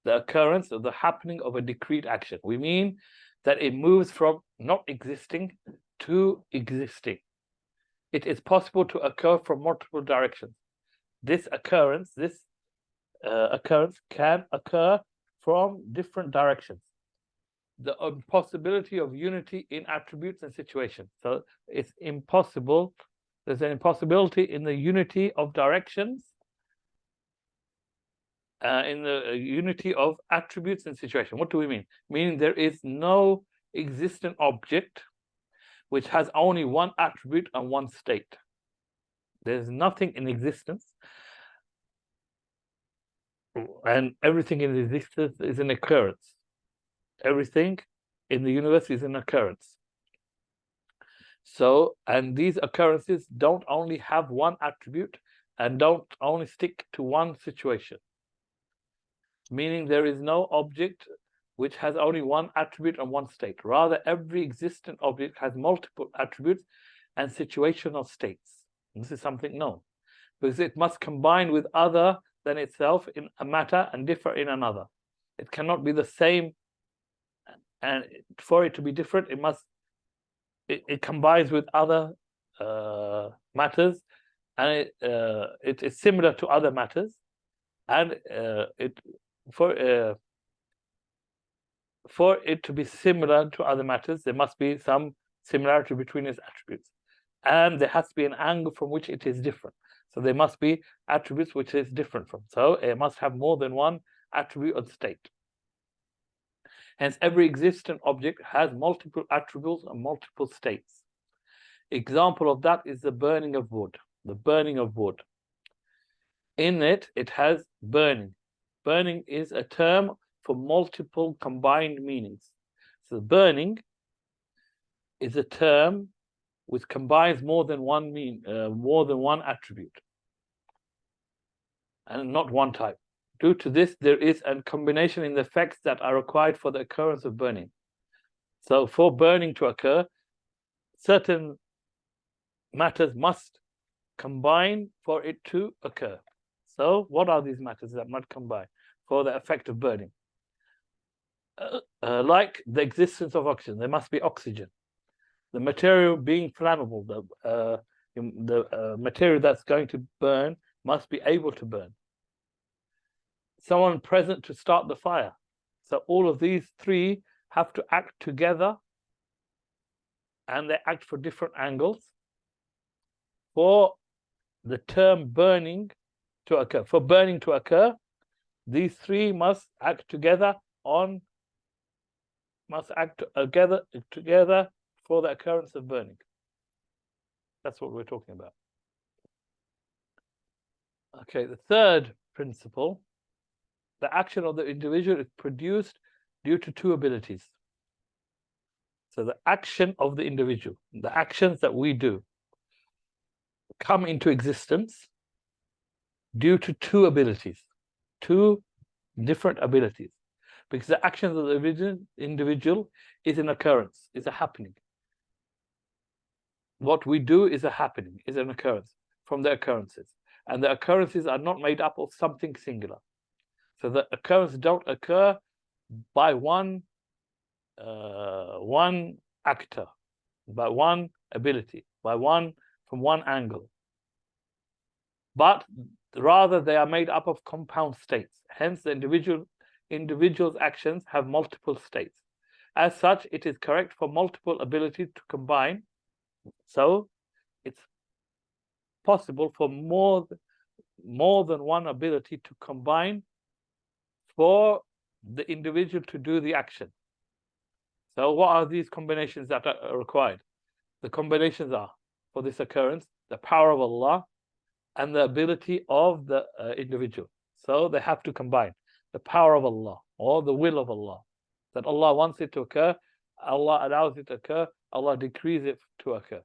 the occurrence of the happening of a decreed action? We mean that it moves from not existing to existing. It is possible to occur from multiple directions. This occurrence can occur from different directions. The impossibility of unity in attributes and situations. So it's impossible. There's an impossibility in the unity of directions, in the unity of attributes and situation. What do we mean? Meaning there is no existent object which has only one attribute and one state. There's nothing in existence, and everything in existence is an occurrence. Everything in the universe is an occurrence. So, and these occurrences don't only have one attribute and don't only stick to one situation. Meaning there is no object which has only one attribute and one state. Rather, every existent object has multiple attributes and situational states. And this is something known, because it must combine with other than itself in a matter and differ in another. It cannot be the same, and for it to be different, it combines with other matters, and it is similar to other matters, and for it to be similar to other matters, there must be some similarity between its attributes, and there has to be an angle from which it is different. So there must be attributes which it is different from. So it must have more than one attribute or state. Hence, every existent object has multiple attributes and multiple states. Example of that is the burning of wood. The burning of wood. In it, it has burning. Burning is a term for multiple combined meanings. So burning is a term which combines more than one attribute, and not one type. Due to this, there is a combination in the effects that are required for the occurrence of burning. So for burning to occur, certain matters must combine for it to occur. So what are these matters that must combine for the effect of burning? Like the existence of oxygen, there must be oxygen. The material being flammable, the material that's going to burn must be able to burn. Someone present to start the fire. So all of these three have to act together, and they act for different angles for the term burning to occur. For burning to occur, these three must act together together for the occurrence of burning. That's what we're talking about. Okay, the third principle, the action of the individual is produced due to two abilities. So the action of the individual, the actions that we do, come into existence due to two abilities, two different abilities. Because the actions of the individual is an occurrence, is a happening. What we do is a happening, is an occurrence from the occurrences. And the occurrences are not made up of something singular. So the occurrences don't occur by one actor, by one ability, from one angle. But rather they are made up of compound states. Hence the individual's actions have multiple states. As such, it is correct for multiple abilities to combine. So it's possible for more than one ability to combine for the individual to do the action. So what are these combinations that are required? The combinations are, for this occurrence, the power of Allah and the ability of the individual. So they have to combine the power of Allah or the will of Allah. That Allah wants it to occur, Allah allows it to occur, Allah decrees it to occur.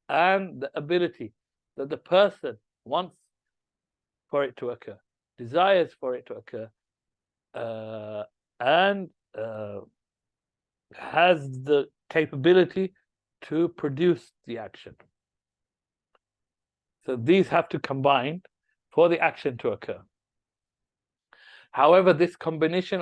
And the ability that the person wants for it to occur, desires for it to occur, and has the capability to produce the action. So these have to combine for the action to occur. However, this combination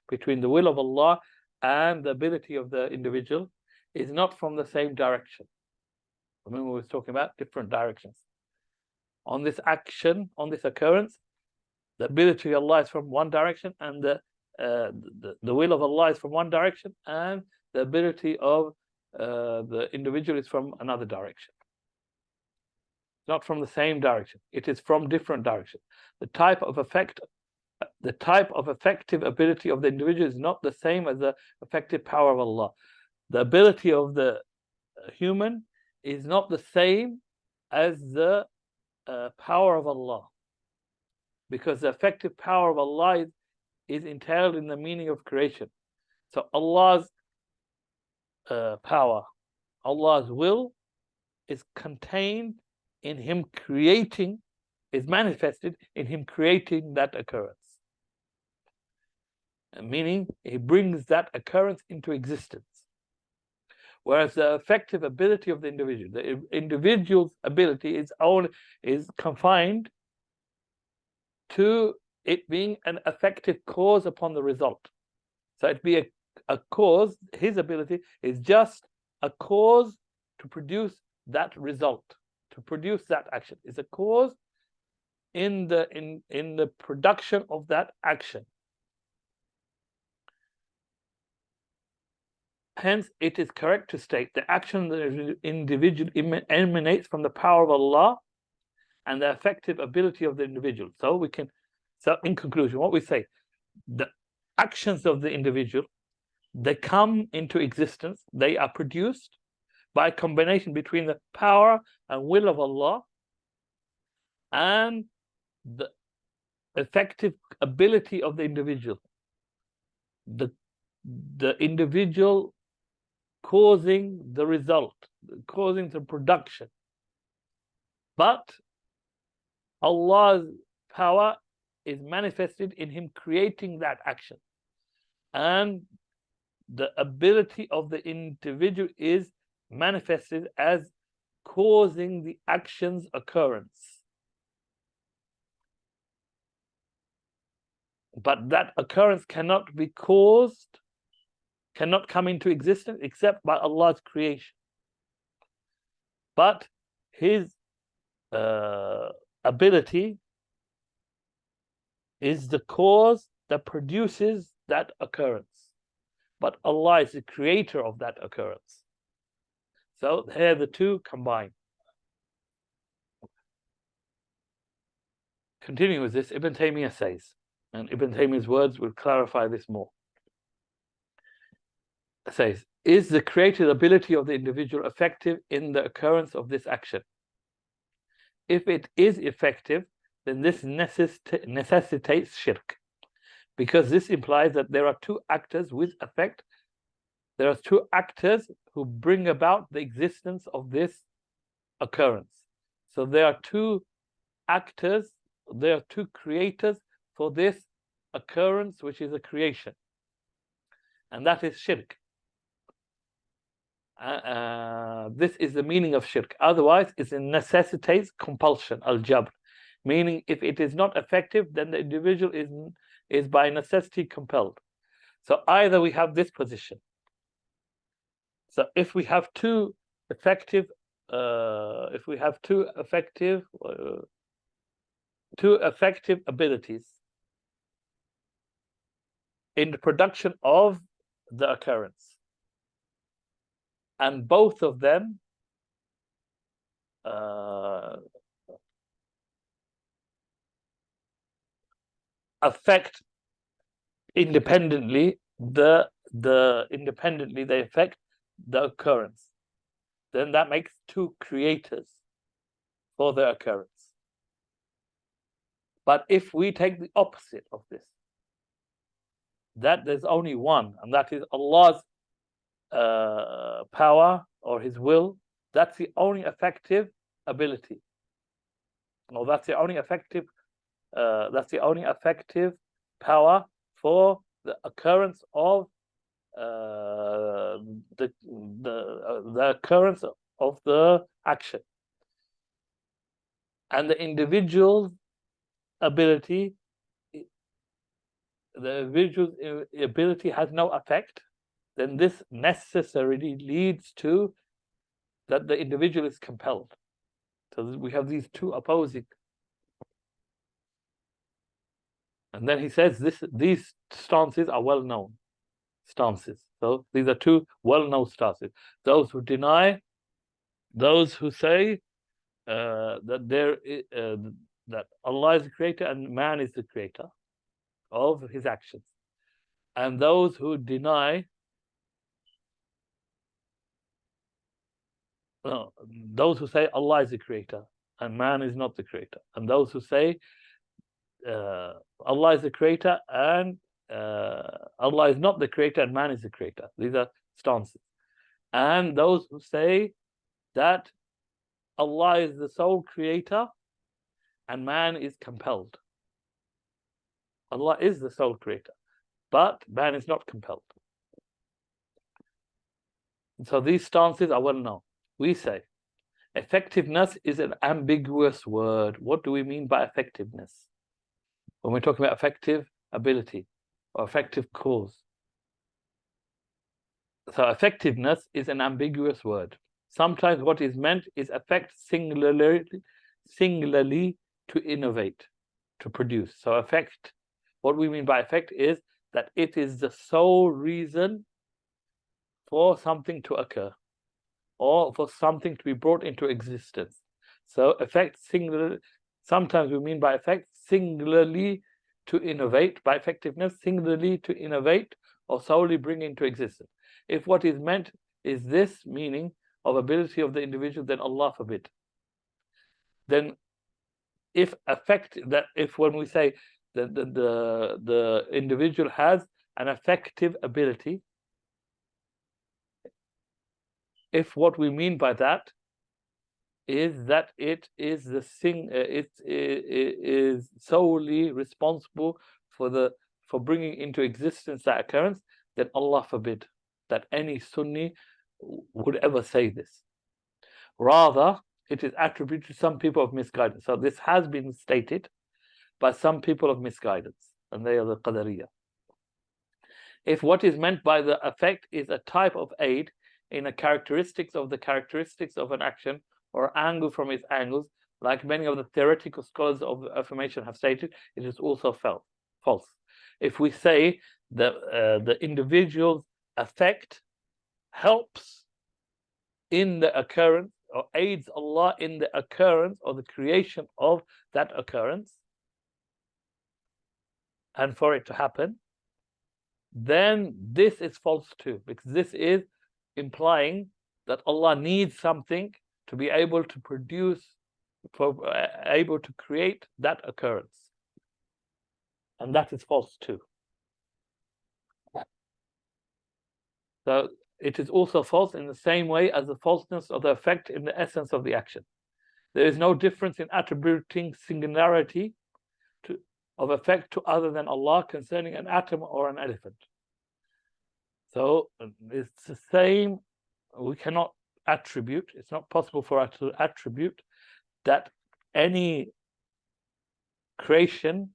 between the will of Allah and the ability of the individual is not from the same direction. Remember, we were talking about different directions. On this action, on this occurrence, the ability of Allah is from one direction, and the will of Allah is from one direction, and the ability of the individual is from another direction. Not from the same direction. It is from different directions. The type of effective ability of the individual is not the same as the effective power of Allah. The ability of the human is not the same as the power of Allah, because the effective power of Allah is entailed in the meaning of creation. So Allah's power, Allah's will, is contained in Him creating, is manifested in Him creating that occurrence. Meaning, He brings that occurrence into existence. Whereas the effective ability of the individual's ability is confined to it being an effective cause upon the result. So it be a cause, his ability is just a cause to produce that result, to produce that action. It's a cause in the production of that action. Hence, it is correct to state the action of the individual emanates from the power of Allah and the effective ability of the individual. So in conclusion, what we say, the actions of the individual, they come into existence, they are produced by a combination between the power and will of Allah and the effective ability of the individual. The individual causing the result, causing the production. But Allah's power is manifested in Him creating that action. And the ability of the individual is manifested as causing the action's occurrence. But that occurrence cannot be caused, cannot come into existence except by Allah's creation. But His ability is the cause that produces that occurrence. But Allah is the creator of that occurrence. So here the two combine. Continuing with this, Ibn Taymiyyah says, and Ibn Taymiyyah's words will clarify this more. It says, is the creative ability of the individual effective in the occurrence of this action? If it is effective, then this necessitates shirk, because this implies that there are two actors with effect. There are two actors who bring about the existence of this occurrence. So there are two actors, there are two creators for this occurrence, which is a creation, and that is shirk. This is the meaning of shirk. Otherwise, it necessitates compulsion, al-Jabr, meaning if it is not effective, then the individual is by necessity compelled. So either we have this position. So if we have two effective abilities in the production of the occurrence, and both of them affect independently they affect the occurrence, then that makes two creators for the occurrence. But if we take the opposite of this, that there's only one, and that is Allah's power or His will, that's the only effective ability. Or that's the only effective power for the occurrence of the occurrence of the action. And the individual's ability, has no effect, then this necessarily leads to that the individual is compelled. So we have these two opposing. And then he says these stances are well-known stances. So these are two well-known stances. Those who deny, those who say that Allah is the creator and man is the creator of his actions. And those who deny, those who say Allah is the creator and man is not the creator. And those who say Allah is the creator and Allah is not the creator and man is the creator. These are stances. and those who say that Allah is the sole creator and man is compelled. Allah is the sole creator, but man is not compelled. So these stances are well known. We say effectiveness is an ambiguous word. What do we mean by effectiveness? When we're talking about effective ability or effective cause. So effectiveness is an ambiguous word. Sometimes what is meant is effect singularly to innovate, to produce. So effect, what we mean by effect is that it is the sole reason for something to occur or for something to be brought into existence. So effect singular, sometimes we mean by effect singularly to innovate, by effectiveness singularly to innovate or solely bring into existence. If what is meant is this meaning of ability of the individual, then Allah forbid. Then if effect, that if when we say that the individual has an effective ability, if what we mean by that is that it is the thing, it is solely responsible for bringing into existence that occurrence, then Allah forbid that any Sunni would ever say this. Rather, it is attributed to some people of misguidance. So this has been stated by some people of misguidance, and they are the Qadariyah. If what is meant by the effect is a type of aid in a characteristics of an action or angle from its angles, like many of the theoretical scholars of affirmation have stated, it is also false. If we say that the individual's effect helps in the occurrence or aids Allah in the occurrence or the creation of that occurrence, and for it to happen, then this is false too, because this is implying that Allah needs something to be able to produce, able to create that occurrence. And that is false too. So it is also false in the same way as the falseness of the effect in the essence of the action. There is no difference in attributing singularity of effect to other than Allah concerning an atom or an elephant. So it's the same. We cannot attribute, it's not possible for us to attribute that any creation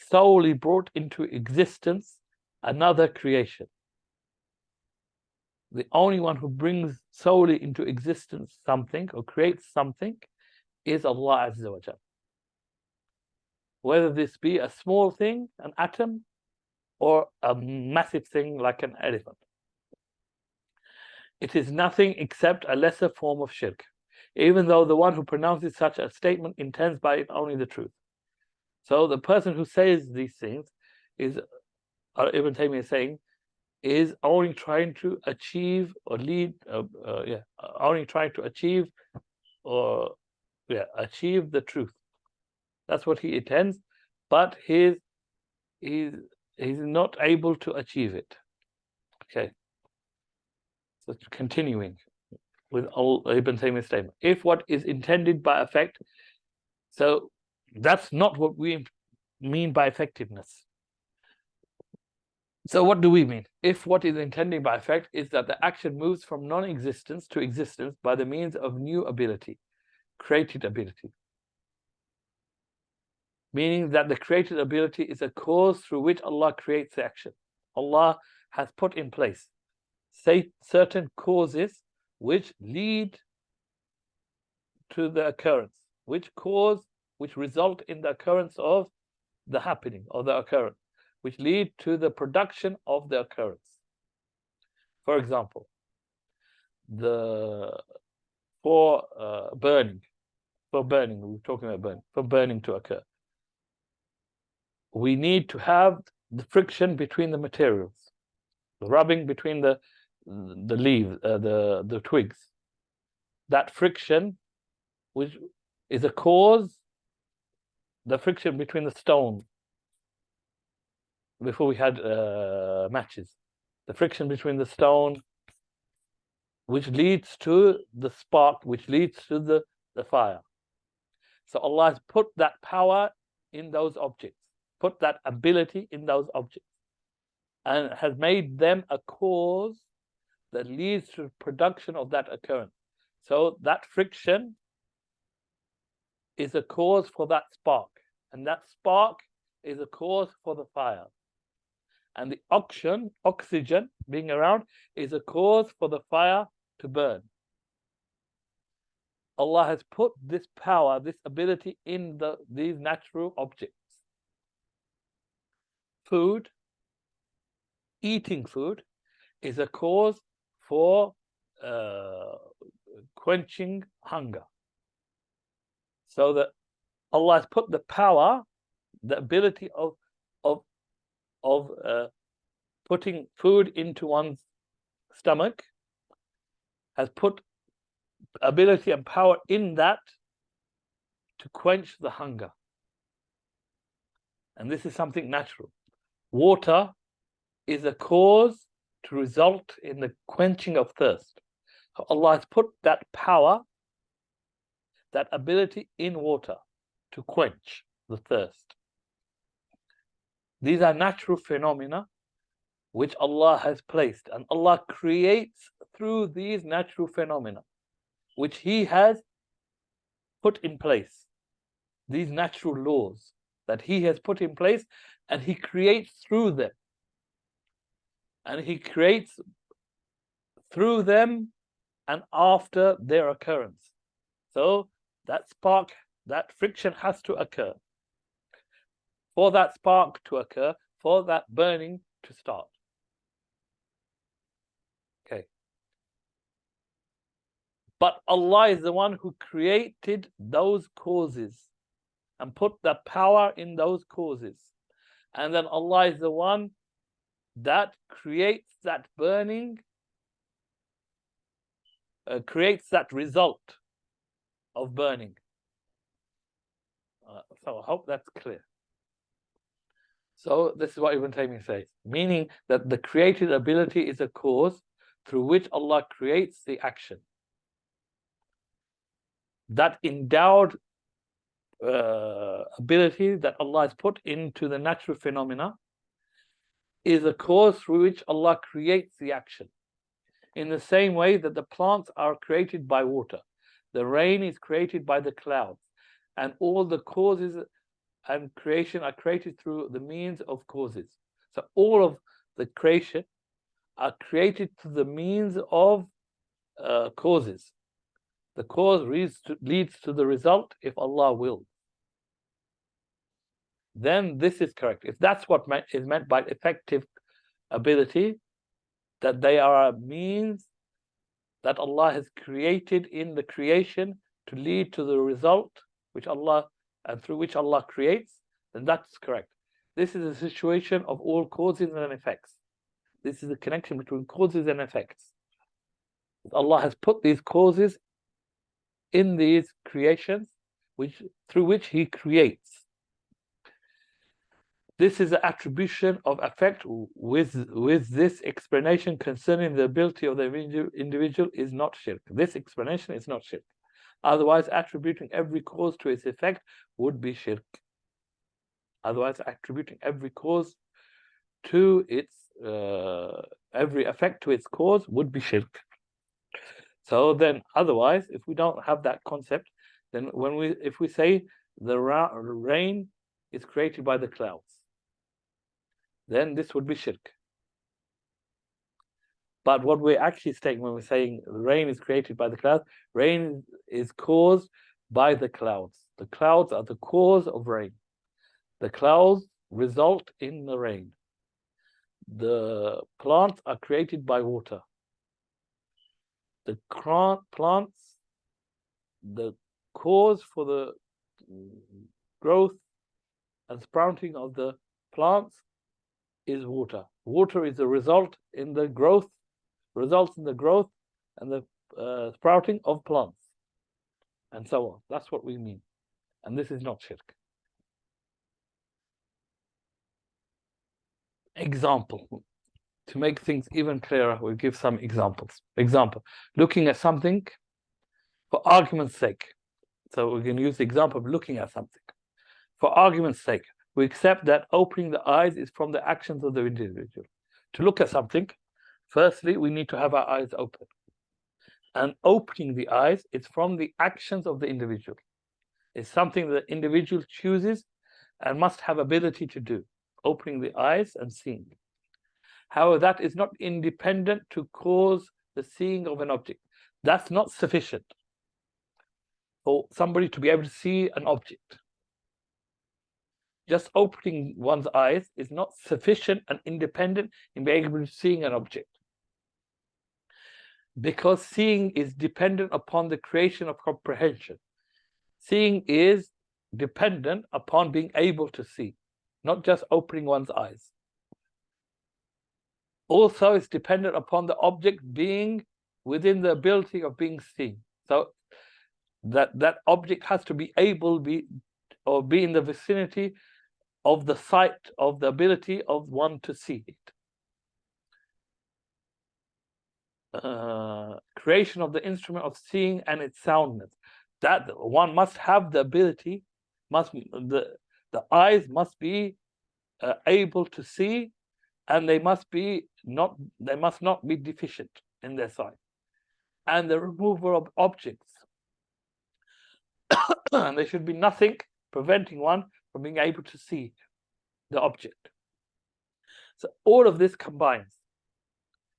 solely brought into existence another creation. The only one who brings solely into existence something or creates something is Allah Azza wa Jalla. Whether this be a small thing, an atom, or a massive thing like an elephant. It is nothing except a lesser form of shirk, even though the one who pronounces such a statement intends by it only the truth. So the person who says these things is, Ibn Taymiyyah is saying, is only trying to achieve or lead, only trying to achieve achieve the truth. That's what he intends, but he's not able to achieve it. Okay. So continuing with Ibn Taymiyyah's statement. If what is intended by effect, so that's not what we mean by effectiveness. So what do we mean? If what is intended by effect is that the action moves from non-existence to existence by the means of new ability, created ability. Meaning that the created ability is a cause through which Allah creates the action. Allah has put in place certain causes which lead to the occurrence, which result in the occurrence of the happening or the occurrence, which lead to the production of the occurrence. For example, for burning, we're talking about burning, for burning to occur, we need to have the friction between the materials, the rubbing between the leaves, the twigs. That friction, which is a cause, the friction between the stone. Before we had matches, the friction between the stone which leads to the spark, which leads to the fire. So Allah has put that power in those objects, put that ability in those objects, and has made them a cause that leads to production of that occurrence. So that friction is a cause for that spark, and that spark is a cause for the fire. And the oxygen being around is a cause for the fire to burn. Allah has put this power, this ability in these natural objects. Food, eating food, is a cause for quenching hunger. So that Allah has put the power, the ability of putting food into one's stomach, has put ability and power in that to quench the hunger. And this is something natural. Water is a cause to result in the quenching of thirst. So Allah has put that power, that ability in water to quench the thirst. These are natural phenomena which Allah has placed, and Allah creates through these natural phenomena which He has put in place. These natural laws that He has put in place, and He creates through them. And He creates through them and after their occurrence. So that spark, that friction has to occur. For that spark to occur, for that burning to start. Okay. But Allah is the one who created those causes and put the power in those causes. And then Allah is the one that creates that burning, creates that result of burning. So I hope that's clear. So this is what Ibn Taymiyyah says, meaning that the created ability is a cause through which Allah creates the action. That endowed ability that Allah has put into the natural phenomena is a cause through which Allah creates the action. In the same way that the plants are created by water, the rain is created by the clouds, and all the causes and creation are created through the means of causes. So all of the creation are created through the means of causes. The cause leads to the result if Allah wills. Then this is correct. If that's what is meant by effective ability, that they are a means that Allah has created in the creation to lead to the result which Allah and through which Allah creates, then that's correct. This is a situation of all causes and effects. This is the connection between causes and effects. Allah has put these causes in these creations through which He creates. This is the attribution of effect with this explanation concerning the ability of the individual is not shirk. This explanation is not shirk. Otherwise, attributing every cause to its effect would be shirk. Otherwise, attributing every cause to its every effect to its cause would be shirk. So then, otherwise, if we don't have that concept, then if we say the rain is created by the clouds, then this would be shirk. But what we're actually saying when we're saying rain is created by the clouds, rain is caused by the clouds. The clouds are the cause of rain. The clouds result in the rain. The plants are created by water. The plants, the cause for the growth and sprouting of the plants is water. Water is the result in the growth, results in the growth and the sprouting of plants, and so on. That's what we mean. And this is not shirk. Example. to make things even clearer, we'll give some examples. Example, looking at something for argument's sake. So we can use the example of looking at something. For argument's sake, we accept that opening the eyes is from the actions of the individual. To look at something, firstly, we need to have our eyes open. And opening the eyes is from the actions of the individual. It's something the individual chooses and must have ability to do, opening the eyes and seeing. However, that is not independent to cause the seeing of an object. That's not sufficient for somebody to be able to see an object. Just opening one's eyes is not sufficient and independent in being able to seeing an object. Because seeing is dependent upon the creation of comprehension. Seeing is dependent upon being able to see, not just opening one's eyes. Also, it's dependent upon the object being within the ability of being seen. So that object has to be able be in the vicinity of the sight of the ability of one to see it. Creation of the instrument of seeing and its soundness. That one must have the ability, the eyes must be able to see, and they must not be deficient in their sight. And the removal of objects. And there should be nothing preventing one from being able to see the object. So all of this combines.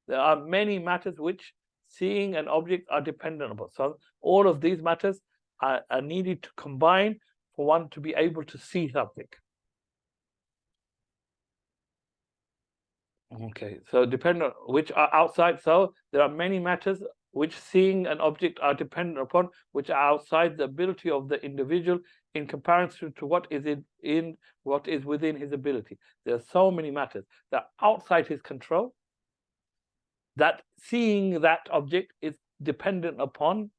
There are many matters which seeing an object are dependent upon. So all of these matters are needed to combine for one to be able to see something. Okay, so dependent, which are outside. So there are many matters which seeing an object are dependent upon, which are outside the ability of the individual in comparison to what is within his ability. There are so many matters that are outside his control, that seeing that object is dependent upon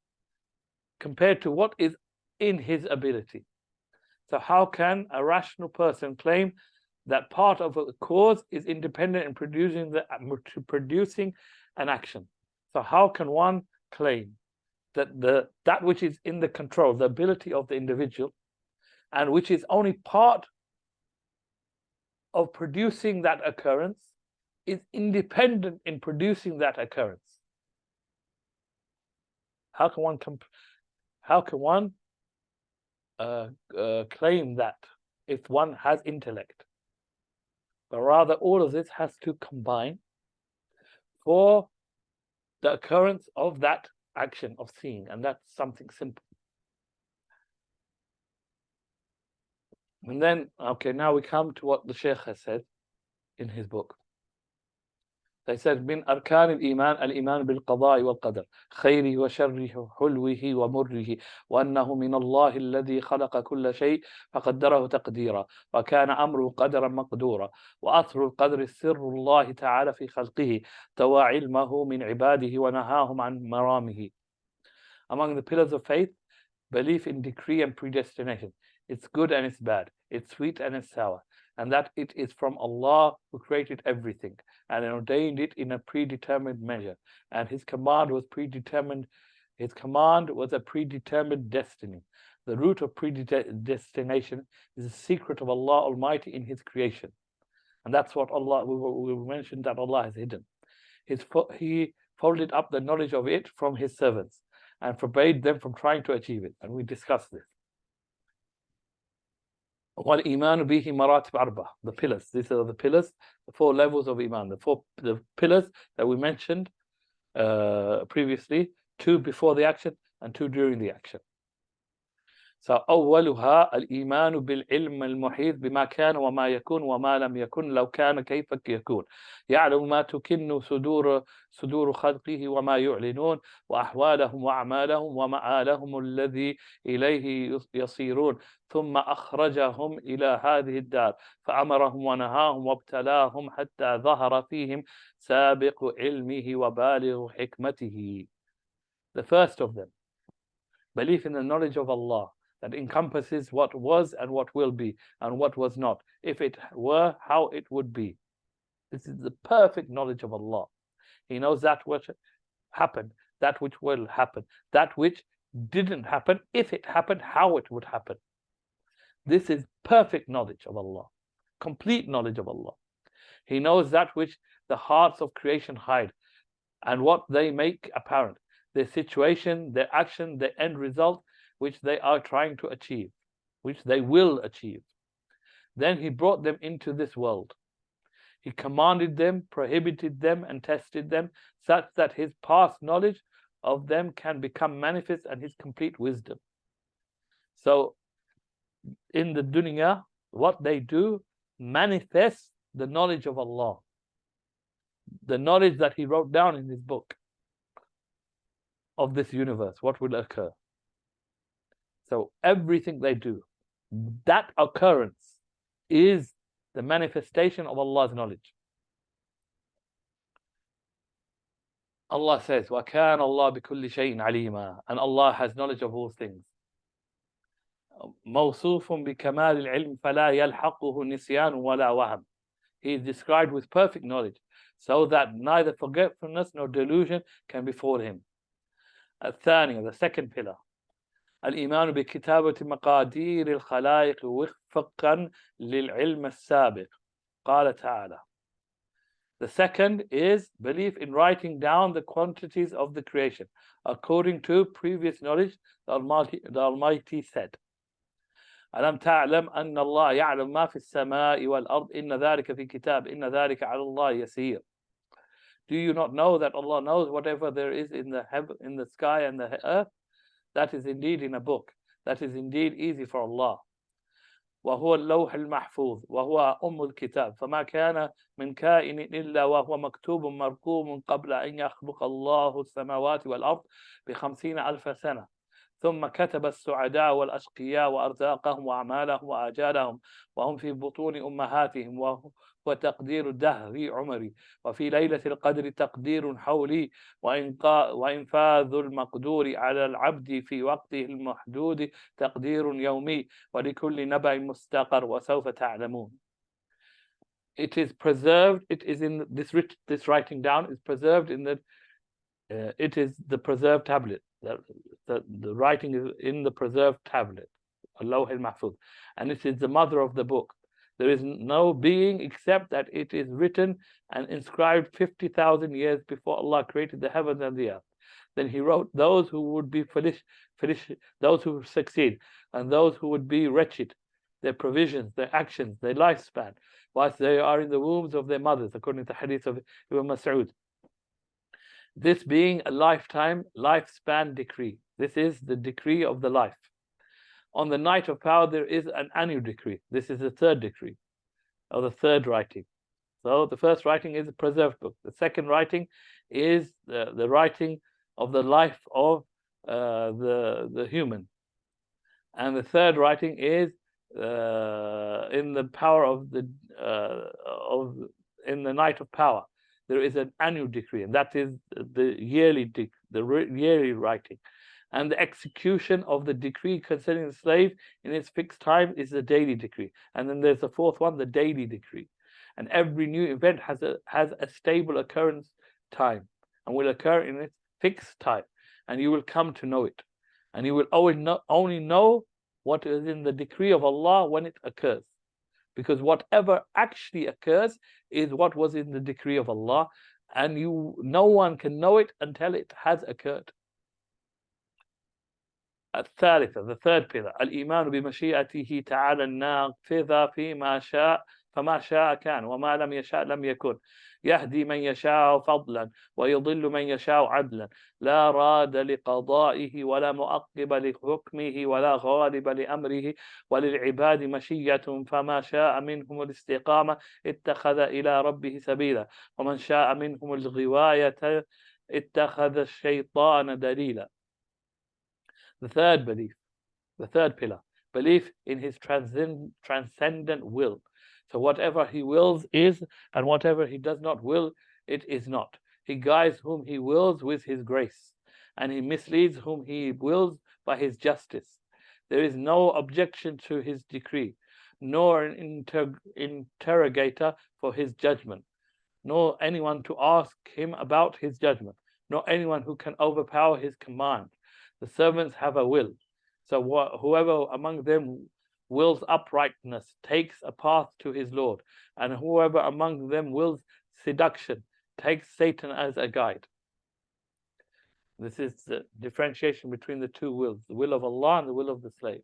compared to what is in his ability. So how can a rational person claim that part of a cause is independent in producing an action? So how can one claim that that which is in the control, the ability of the individual, and which is only part of producing that occurrence, is independent in producing that occurrence? How can one claim that if one has intellect? But rather, all of this has to combine for the occurrence of that action of seeing, and that's something simple. And then, okay, now we come to what the Shaykh has said in his book. They said, من أركان الإيمان الإيمان بالقضاء والقدر خيره وشره حلوه ومره وأنه من الله الذي خلق كل شيء فقدره تقديرا وكان أمره قدرا مقدورا وأصل القدر سر الله تعالى في خلقه توى علمه من عباده ونهاهم عن مرامه. Among the pillars of faith, belief in decree and predestination. It's good and it's bad. It's sweet and it's sour. And that it is from Allah who created everything and ordained it in a predetermined measure. And his command was predetermined. His command was a predetermined destiny. The root of predestination is the secret of Allah Almighty in his creation. And that's what Allah, we mentioned that Allah has hidden. He folded up the knowledge of it from his servants and forbade them from trying to achieve it. And we discussed this. وَالْإِيمَانُ بِهِ مَرَاتِبْ أَرْبَعَةٍ. The pillars. These are the pillars, the 4 levels of Iman. The pillars that we mentioned previously, 2 before the action and 2 during the action. So أولها الإيمان بالعلم المحيط بما كان وما يكون وما لم يكن لو كان كيف يكون يعلم ما تكن صدور خلقه وما يعلنون وأحوالهم وأعمالهم ومآلهم الذي إليه يصيرون ثم أخرجهم إلى هذه الدار فأمرهم ونهاهم وابتلاهم حتى ظهر فيهم سابق علمه وبالغ حكمته. The first of them, belief in the knowledge of Allah that encompasses what was and what will be and what was not. If it were, how it would be. This is the perfect knowledge of Allah. He knows that which happened, that which will happen, that which didn't happen, if it happened, how it would happen. This is perfect knowledge of Allah, complete knowledge of Allah. He knows that which the hearts of creation hide and what they make apparent, their situation, their action, their end result, which they are trying to achieve, which they will achieve. Then he brought them into this world. He commanded them, prohibited them, and tested them, such that his past knowledge of them can become manifest and his complete wisdom. So in the dunya, what they do manifests the knowledge of Allah, the knowledge that he wrote down in his book of this universe, what will occur. So everything they do, that occurrence is the manifestation of Allah's knowledge. Allah says, وَكَانَ اللَّهُ بِكُلِّ شَيْءٍ عَلِيمًا, and Allah has knowledge of all things. مَوْصُوفٌ بِكَمَالِ الْعِلْمِ فَلَا يَلْحَقُهُ نِسْيَانٌ وَلَا وَهَمٌ. He is described with perfect knowledge, so that neither forgetfulness nor delusion can befall him. الثانية, the second pillar, الإيمان بكتابة مقادير الخلائق وفقا للعلم السابق. قال تعالى. The second is belief in writing down the quantities of the creation according to previous knowledge. The Almighty said, ألم تعلم أن الله يعلم ما في السماء والأرض إن ذلك في كتاب إن ذلك على الله يسير. Do you not know that Allah knows whatever there is in the heaven, in the sky and the earth? That is indeed in a book. That is indeed easy for Allah. وهو اللوح المحفوظ وهو أم الكتاب فما كان من كائن إلا وهو مكتوب مرقوم قبل أن يخلق الله السماوات والأرض ب50,000 سنة ثم كتب السعداء والأشقياء وأرزاقهم وأعمالهم وآجالهم وهم في بطون أمهاتهم وهو تقدير الدهر عمري وفي ليلة القدر تقدير حولي وإنفاذ المقدور على العبد في وقته المحدود تقدير يومي ولكل نبأ مستقر وسوف تعلمون. It is preserved, it is in this writing down is preserved in the it is the preserved tablet. The writing is in the preserved tablet, Al-Lawh al-Mahfuz, and it is the mother of the book. There is no being except that it is written and inscribed 50,000 years before Allah created the heavens and the earth. Then he wrote those who would be those who would succeed, and those who would be wretched, their provisions, their actions, their lifespan, whilst they are in the wombs of their mothers, according to the hadith of Ibn Mas'ud. This being a lifespan decree. This is the decree of the life. On the night of power, there is an annual decree. This is the third decree, or the third writing. So the first writing is a preserved book. The second writing is the writing of the life of the human. And the third writing is in the power of in the night of power. There is an annual decree, and that is the yearly writing. And the execution of the decree concerning the slave in its fixed time is the daily decree. And then there's the fourth one, the daily decree. And every new event has a stable occurrence time and will occur in its fixed time. And you will come to know it. And you will only know what is in the decree of Allah when it occurs. Because whatever actually occurs is what was in the decree of Allah, and no one can know it until it has occurred. الثالثة, the third pillar, الإيمان بمشيئته تعالى النافذة فيما شاء فما شاء كان وما لم يشاء لم يكن يهدي من يشاء فضلا ويضل من يشاء عدلا لا راد لقضائه ولا مؤقب لحكمه ولا غالب لأمره وللعباد مشية فما شاء منهم الاستقامة اتخذ إلى ربه سبيلا ومن شاء منهم الغواية اتخذ الشيطان دليلا. The third belief, the third pillar, belief in his transcendent will. So whatever he wills is, and whatever he does not will, it is not. He guides whom he wills with his grace, and he misleads whom he wills by his justice. There is no objection to his decree, nor an interrogator for his judgment. nor anyone to ask him about his judgment, nor anyone who can overpower his command. The servants have a will. So whoever among them wills uprightness takes a path to his Lord, and whoever among them wills seduction takes Satan as a guide. This is the differentiation between the two wills, the will of Allah and the will of the slave.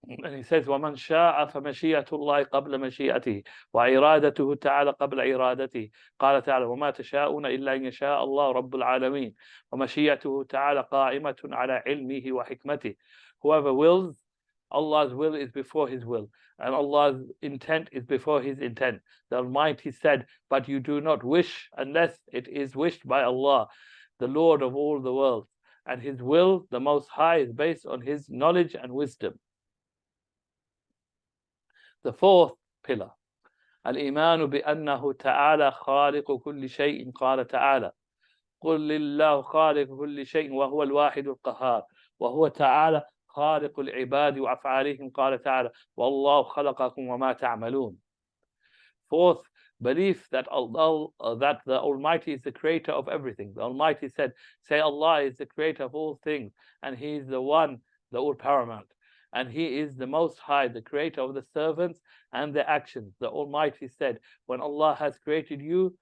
And he says, وَمَنْ شَاءَ فَمَشِيئَةُ اللَّهِ قَبْلَ مَشِيئَتِهِ وَإِرَادَتُهُ تَعَالَى قَبْلَ إِرَادَتِهِ قال تعالى وَمَا تَشَاءُونَ إِلَّا أَنْ يَشَاءَ اللَّهُ رَبُّ الْعَالَمِينَ وَمَشِيئَتُهُ تَعَالَى قَائِمَةٌ عَلَى عِلْمِهِ وَحِكْمَتِهِ. Whoever wills, Allah's will is before his will, and Allah's intent is before his intent. The Almighty said, but you do not wish unless it is wished by Allah, the Lord of all the world, and his will, the Most High, is based on his knowledge and wisdom. The fourth pillar, الإيمان بأنه تعالى خالق كل شيء. قال تعالى قل لله خالق كل شيء وهو الواحد القهار وهو تعالى خالق العباد وأفعالهم. قال تعالى والله خلقكم وما تعملون. Fourth, belief that Allah, that the Almighty is the creator of everything. The Almighty said, say Allah is the creator of all things, and He is the one, the all paramount. And He is the Most High, the creator of the servants and their actions. The Almighty said, when Allah has created you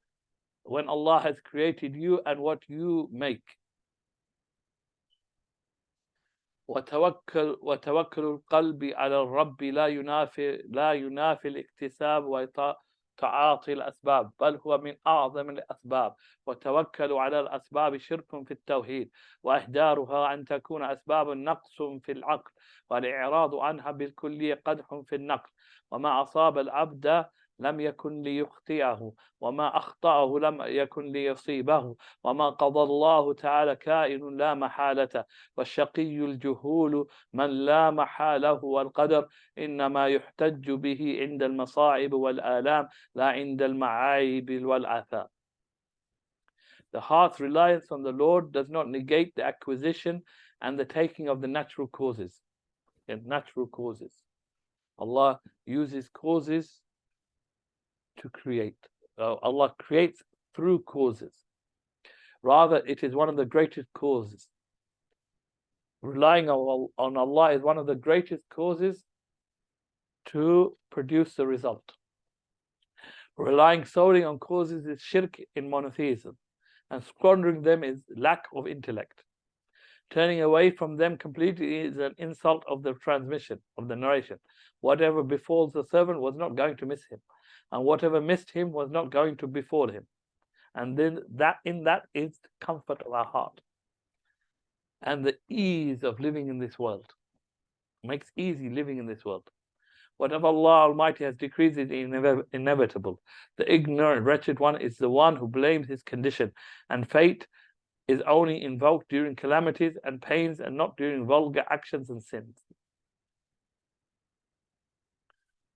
and what you make. وتوكل القلب على الرب لا ينافي الاكتساب وتعاطي الأسباب، بل هو من أعظم الأسباب. وتوكل على الأسباب شرك في التوحيد، وإهدارها أن تكون أسباب نقص في العقل، والإعراض عنها بالكلية قدح في النقل. وما أصاب العبد لم يكن ليخطئه، وما أخطأه لم يكن ليصيبه، وما قضى الله تعالى كائن لا محالة. والشقي الجهول من لا محاله، والقدر إنما يحتج به عند المصائب والآلام لا عند المعايب والآثام. The heart's reliance on the Lord does not negate the acquisition and the taking of the natural causes. Natural causes. Allah uses causes to create. Allah creates through causes. Rather, it is one of the greatest causes. Relying on Allah is one of the greatest causes to produce the result. Relying solely on causes is shirk in monotheism, and squandering them is lack of intellect. Turning away from them completely is an insult of the transmission, of the narration. Whatever befalls the servant was not going to miss him, and whatever missed him was not going to befall him. And then that is the comfort of our heart and the ease of living in this world. Makes easy living in this world. Whatever Allah Almighty has decreed is inevitable. The ignorant, wretched one is the one who blames his condition, and fate is only invoked during calamities and pains and not during vulgar actions and sins.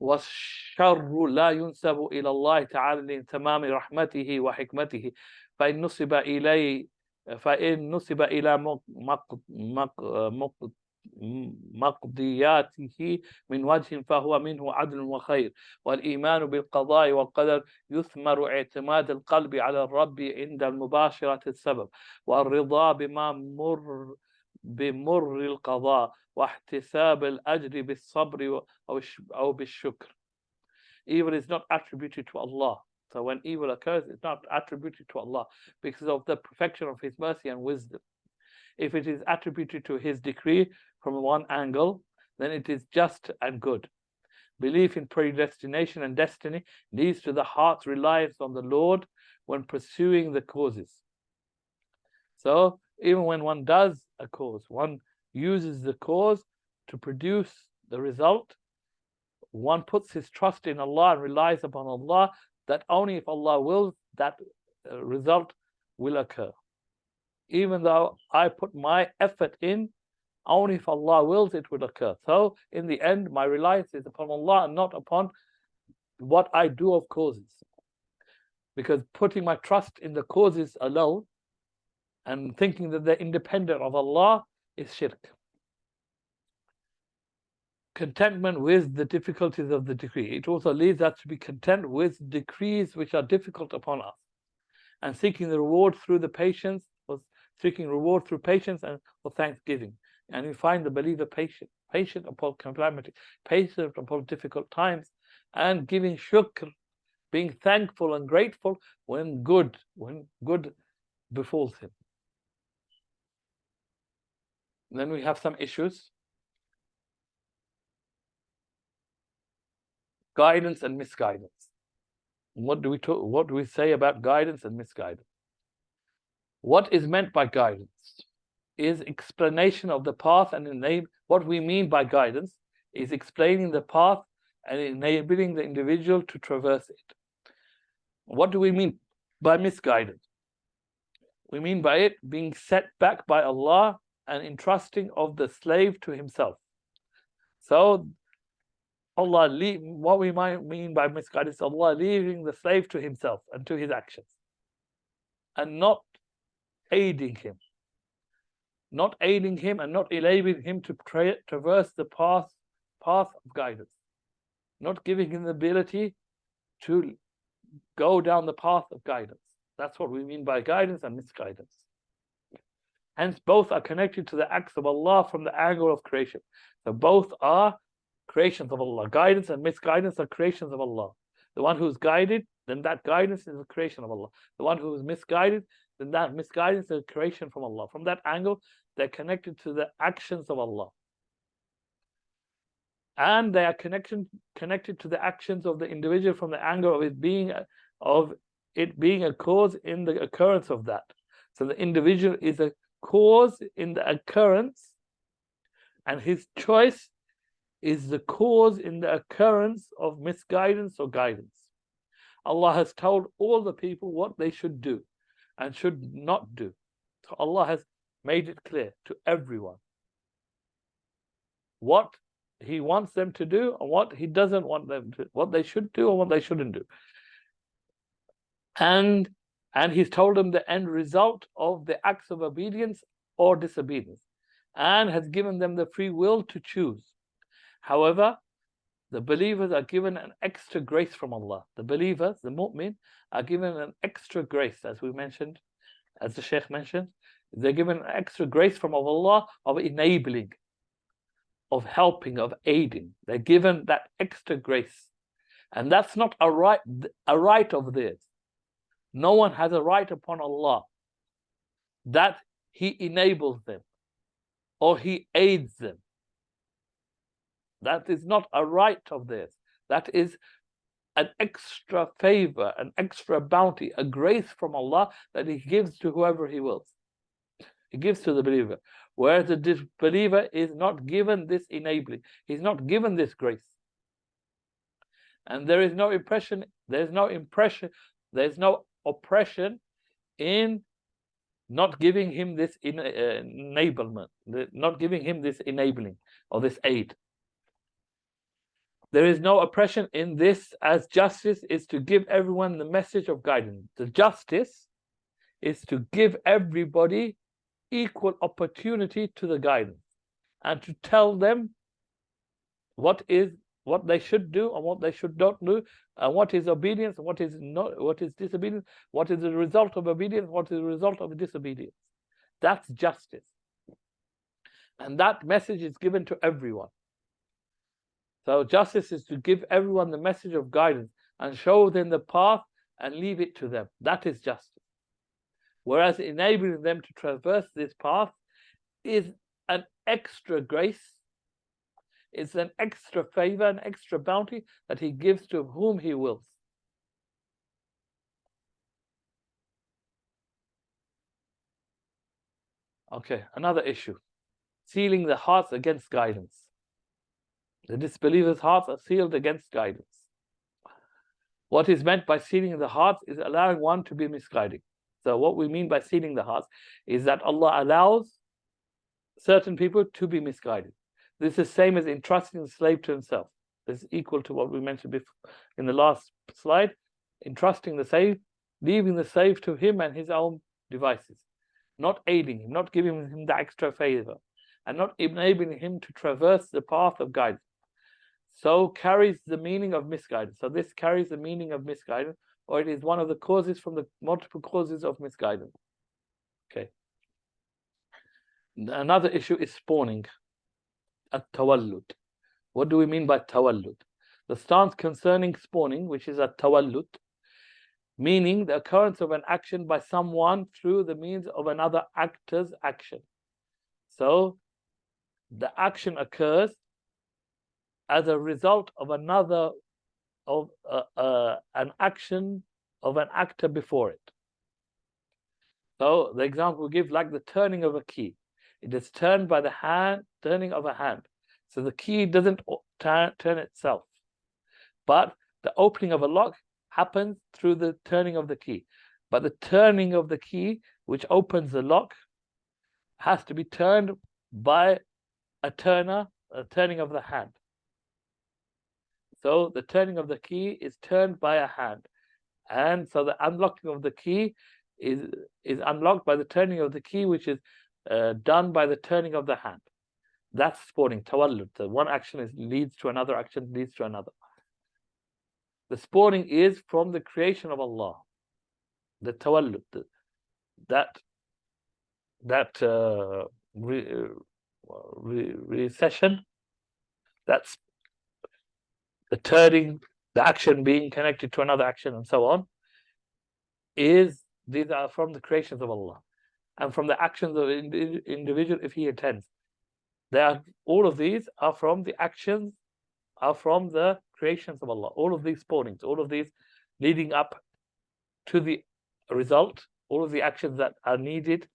والشر لا ينسب إلى الله تعالى لتمام رحمته وحكمته، فإن نسب إلى مقضياته من وجه فهو منه عدل وخير. والإيمان بالقضاء والقدر يثمر اعتماد القلب على الرب عند المباشرة السبب، والرضا بمر القضاء، واحتساب الأجر بالصبر أو بالشكر. Evil is not attributed to Allah. So when evil occurs, it's not attributed to Allah because of the perfection of His mercy and wisdom. If it is attributed to His decree from one angle, then it is just and good. Belief in predestination and destiny leads to the heart's reliance on the Lord when pursuing the causes. So even when one does a cause, one uses the cause to produce the result, one puts his trust in Allah and relies upon Allah, that only if Allah wills, that result will occur. Even though I put my effort in, only if Allah wills it will occur. So in the end, my reliance is upon Allah and not upon what I do of causes. Because putting my trust in the causes alone and thinking that they're independent of Allah is shirk. contentment with the difficulties of the decree. It also leads us to be content with decrees which are difficult upon us, and seeking the reward through the patience, or seeking reward through patience and for thanksgiving. And we find the believer patient upon calamity, patient upon difficult times, and giving shukr, being thankful and grateful when good befalls him. Then we have some issues. Guidance and misguidance. What do we say about guidance and misguidance? What is meant by guidance is explanation of the path, and what we mean by guidance is explaining the path and enabling the individual to traverse it. What do we mean by misguidance? We mean by it being set back by Allah and entrusting of the slave to himself. So Allah, what we might mean by misguidance, Allah leaving the slave to himself and to his actions, and not aiding him and not enabling him to traverse the path of guidance, not giving him the ability to go down the path of guidance. That's what we mean by guidance and misguidance. Hence, both are connected to the acts of Allah from the angle of creation. So both are creations of Allah. Guidance and misguidance are creations of Allah. The one who's guided, then that guidance is a creation of Allah. The one who is misguided, then that misguidance is a creation from Allah. From that angle, they're connected to the actions of Allah. And they are connected to the actions of the individual from the angle of it being a cause in the occurrence of that. So the individual is a cause in the occurrence, and his choice is the cause in the occurrence of misguidance or guidance. Allah has told all the people what they should do and should not do. So Allah has made it clear to everyone what He wants them to do and what He doesn't want them to, what they should do and what they shouldn't do. And He's told them the end result of the acts of obedience or disobedience, and has given them the free will to choose. However, the believers are given an extra grace from Allah. The believers, the mu'min, are given an extra grace, as we mentioned, as the Shaykh mentioned. They're given an extra grace from Allah of enabling, of helping, of aiding. They're given that extra grace. And that's not a right of theirs. No one has a right upon Allah that He enables them or He aids them. That is not a right of theirs. That is an extra favor, an extra bounty, a grace from Allah that He gives to whoever He wills. He gives to the believer. Whereas the disbeliever is not given this enabling. He's not given this grace. And there is no oppression in not giving him this enablement, not giving him this enabling or this aid. There is no oppression in this, as justice is to give everyone the message of guidance. The justice is to give everybody equal opportunity to the guidance, and to tell them what they should do and what they should not do, and what is obedience and what is disobedience, what is the result of obedience, what is the result of disobedience. That's justice. And that message is given to everyone. So justice is to give everyone the message of guidance and show them the path and leave it to them. That is justice. Whereas enabling them to traverse this path is an extra grace. It's an extra favor, an extra bounty that He gives to whom He wills. Okay, another issue. Sealing the hearts against guidance. The disbelievers' hearts are sealed against guidance. What is meant by sealing the hearts is allowing one to be misguided. So what we mean by sealing the hearts is that Allah allows certain people to be misguided. This is the same as entrusting the slave to himself. This is equal to what we mentioned before in the last slide. Entrusting the slave, leaving the slave to him and his own devices, not aiding him, not giving him the extra favor, and not enabling him to traverse the path of guidance. so carries the meaning of misguidance. So this carries the meaning of misguidance, or it is one of the causes from the multiple causes of misguidance. Okay. Another issue is spawning, at-tawallud. What do we mean by tawallud? The stance concerning spawning, which is at-tawallud, meaning the occurrence of an action by someone through the means of another actor's action. So the action occurs as a result of another, of an action of an actor before it. So the example we give, like the turning of a key. It is turned by the hand, turning of a hand. So the key doesn't turn itself, but the opening of a lock happens through the turning of the key. But the turning of the key, which opens the lock, has to be turned by a turner, a turning of the hand. So the turning of the key is turned by a hand. And so the unlocking of the key is unlocked by the turning of the key, which is done by the turning of the hand. That's spawning, tawallud. So one action leads to another action, leads to another. The spawning is from the creation of Allah. The tawallud, that recession, that's the turning, the action being connected to another action, and so on, these are from the creations of Allah and from the actions of the individual if he intends. All of these are from the actions, are from the creations of Allah. All of these spawnings, all of these leading up to the result, all of the actions that are needed,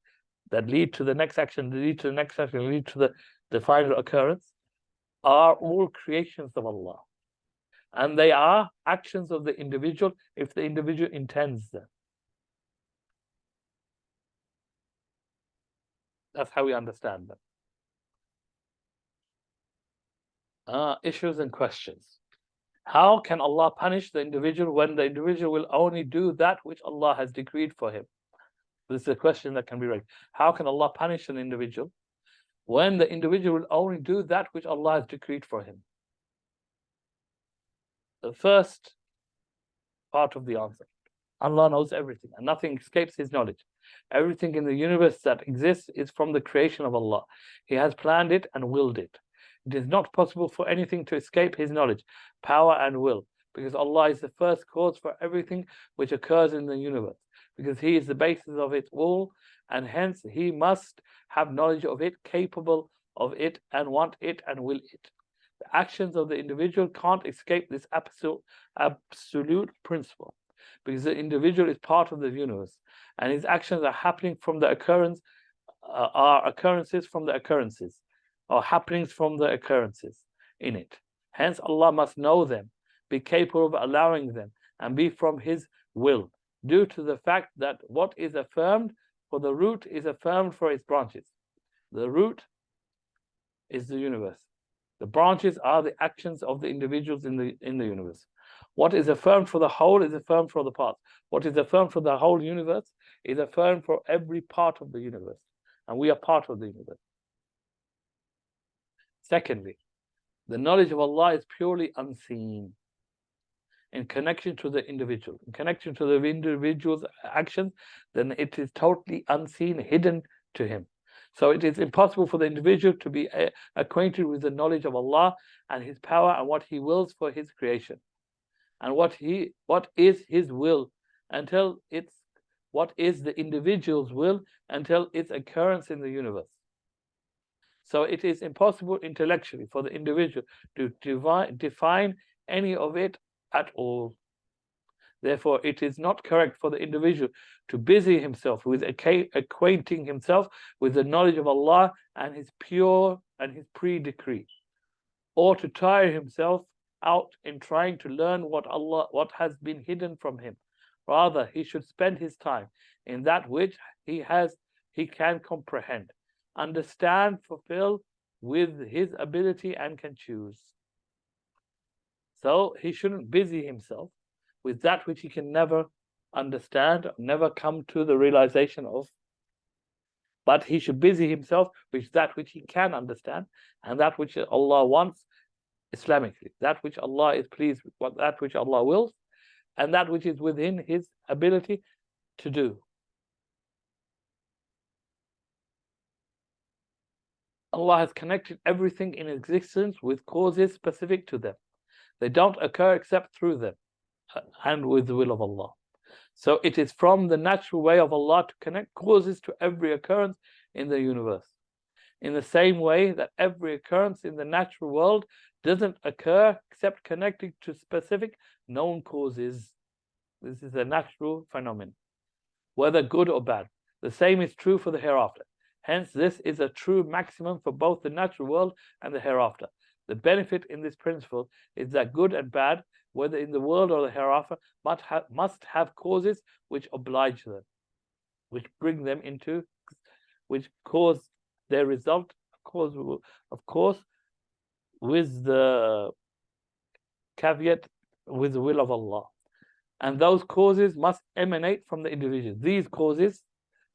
that lead to the next action, lead to the next action, lead to the final occurrence, are all creations of Allah. And they are actions of the individual if the individual intends them. That's how we understand them. Issues and questions. How can Allah punish the individual when the individual will only do that which Allah has decreed for him? This is a question that can be raised. How can Allah punish an individual when the individual will only do that which Allah has decreed for him? The first part of the answer: Allah knows everything and nothing escapes His knowledge. Everything in the universe that exists is from the creation of Allah. He has planned it and willed it. It is not possible for anything to escape His knowledge, power and will, because Allah is the first cause for everything which occurs in the universe, because He is the basis of it all, and hence He must have knowledge of it, capable of it, and want it and will it. The actions of the individual can't escape this absolute principle, because the individual is part of the universe, and his actions are happening from the occurrence, are occurrences from the occurrences, or happenings from the occurrences in it. Hence, Allah must know them, be capable of allowing them, and be from His will, due to the fact that what is affirmed for the root is affirmed for its branches. The root is the universe. The branches are the actions of the individuals in the universe. What is affirmed for the whole is affirmed for the parts. What is affirmed for the whole universe is affirmed for every part of the universe. And we are part of the universe. Secondly, the knowledge of Allah is purely unseen in connection to the individual. In connection to the individual's actions, then it is totally unseen, hidden to him. So it is impossible for the individual to be acquainted with the knowledge of Allah and His power and what He wills for His creation, and what is His will until what is the individual's will until its occurrence in the universe. So it is impossible intellectually for the individual to define any of it at all. Therefore, it is not correct for the individual to busy himself with acquainting himself with the knowledge of Allah and His pure and His pre-decree, or to tire himself out in trying to learn what has been hidden from him. Rather, he should spend his time in that which he can comprehend, understand, fulfill with his ability, and can choose. So he shouldn't busy himself with that which he can never understand, never come to the realization of, but he should busy himself with that which he can understand and that which Allah wants Islamically, that which Allah is pleased with, that which Allah wills, and that which is within His ability to do. Allah has connected everything in existence with causes specific to them. They don't occur except through them and with the will of Allah. So it is from the natural way of Allah to connect causes to every occurrence in the universe. In the same way that every occurrence in the natural world doesn't occur except connected to specific known causes. This is a natural phenomenon, whether good or bad. The same is true for the hereafter. Hence, this is a true maximum for both the natural world and the hereafter. The benefit in this principle is that good and bad, whether in the world or the hereafter, must have causes which oblige them, which bring them into, which cause their result, of course, with the caveat, with the will of Allah. And those causes must emanate from the individual. These causes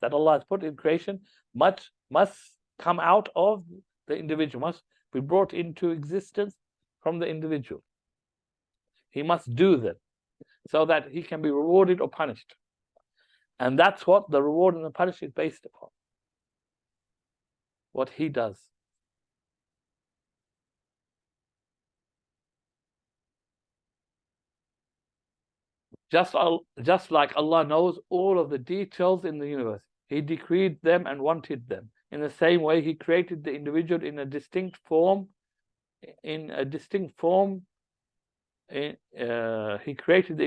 that Allah has put in creation must come out of the individual, must be brought into existence from the individual. He must do them so that he can be rewarded or punished. And that's what the reward and the punishment is based upon. What he does. Just like Allah knows all of the details in the universe, He decreed them and wanted them. In the same way, He created the individual in a distinct form. He created the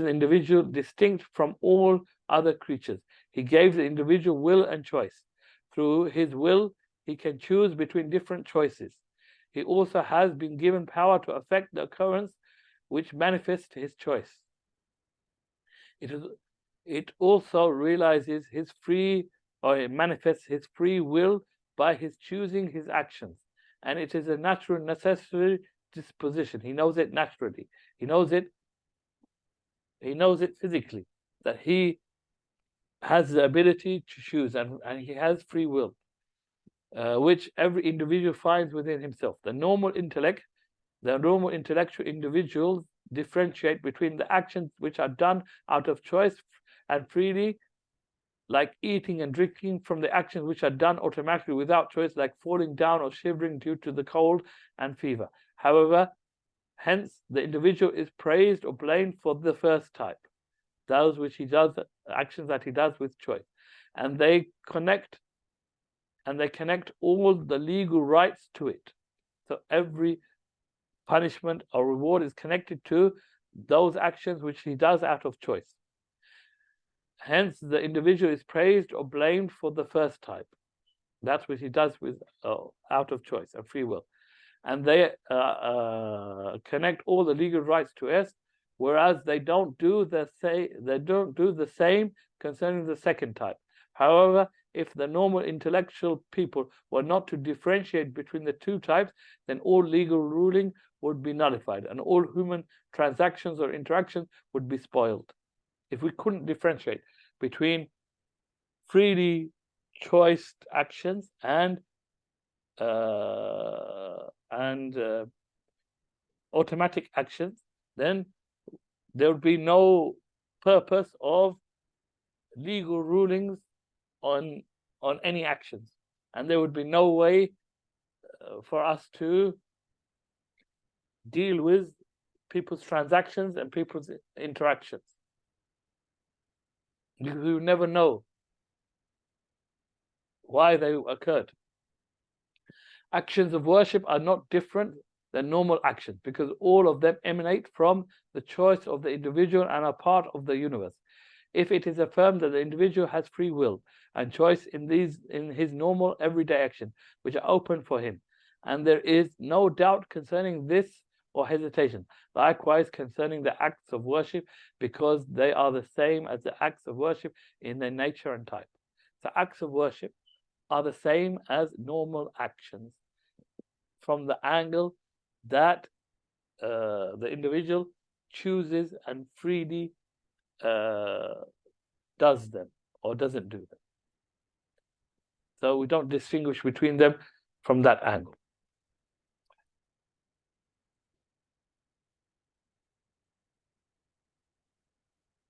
individual distinct from all other creatures. He gave the individual will and choice. Through his will, he can choose between different choices. He also has been given power to affect the occurrence which manifests his choice. It also realizes his it manifests his free will by his choosing his actions. And it is a natural, necessary disposition. He knows it naturally. He knows it physically, that he has the ability to choose, and he has free will, which every individual finds within himself. The normal intellectual individuals differentiate between the actions which are done out of choice and freely, like eating and drinking, from the actions which are done automatically without choice, like falling down or shivering due to the cold and fever. However, hence the individual is praised or blamed for the first type, those which he does, actions that he does with choice, and they connect all the legal rights to it. So every punishment or reward is connected to those actions which he does out of choice. Hence, the individual is praised or blamed for the first type, that's what he does with out of choice and free will, and they connect all the legal rights to us, whereas they don't do the same concerning the second type. However, if the normal intellectual people were not to differentiate between the two types, then all legal ruling would be nullified and all human transactions or interactions would be spoiled. If we couldn't differentiate between freely choiced actions and automatic actions, then there would be no purpose of legal rulings on any actions, and there would be no way for us to deal with people's transactions and people's interactions, because we would never know why they occurred. Actions of worship are not different than normal actions, because all of them emanate from the choice of the individual and are part of the universe. If it is affirmed that the individual has free will and choice in his normal everyday action, which are open for him, and there is no doubt concerning this or hesitation, likewise concerning the acts of worship, because they are the same as the acts of worship in their nature and type. So acts of worship are the same as normal actions from the angle that the individual chooses and freely does them or doesn't do them. So we don't distinguish between them from that angle.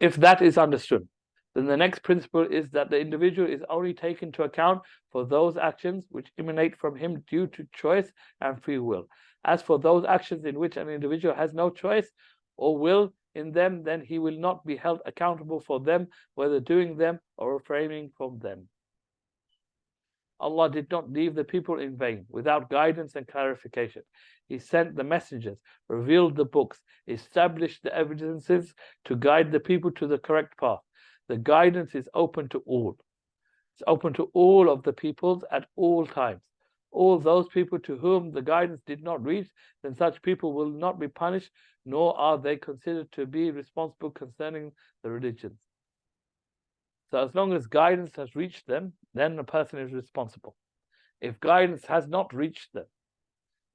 If that is understood, then the next principle is that the individual is only taken into account for those actions which emanate from him due to choice and free will. As for those actions in which an individual has no choice or will in them, then he will not be held accountable for them, whether doing them or refraining from them. Allah did not leave the people in vain, without guidance and clarification. He sent the messengers, revealed the books, established the evidences to guide the people to the correct path. The guidance is open to all. It's open to all of the peoples at all times. All those people to whom the guidance did not reach, then such people will not be punished, nor are they considered to be responsible concerning the religions. So as long as guidance has reached them, then the person is responsible. If guidance has not reached them,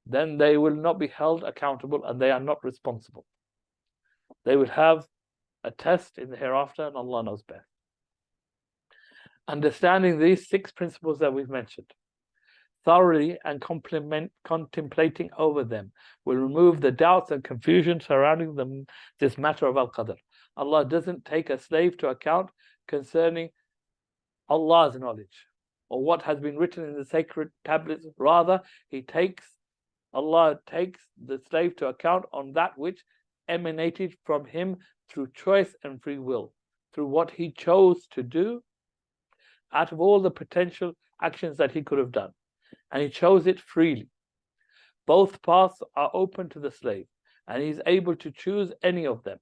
then they will not be held accountable and they are not responsible. They will have a test in the hereafter, and Allah knows best. Understanding these 6 principles that we've mentioned thoroughly and contemplating over them will remove the doubts and confusion surrounding them, this matter of al-Qadr. Allah doesn't take a slave to account concerning Allah's knowledge or what has been written in the sacred tablets. Rather, Allah takes the slave to account on that which emanated from him through choice and free will, through what he chose to do out of all the potential actions that he could have done. And he chose it freely. Both paths are open to the slave, and he is able to choose any of them.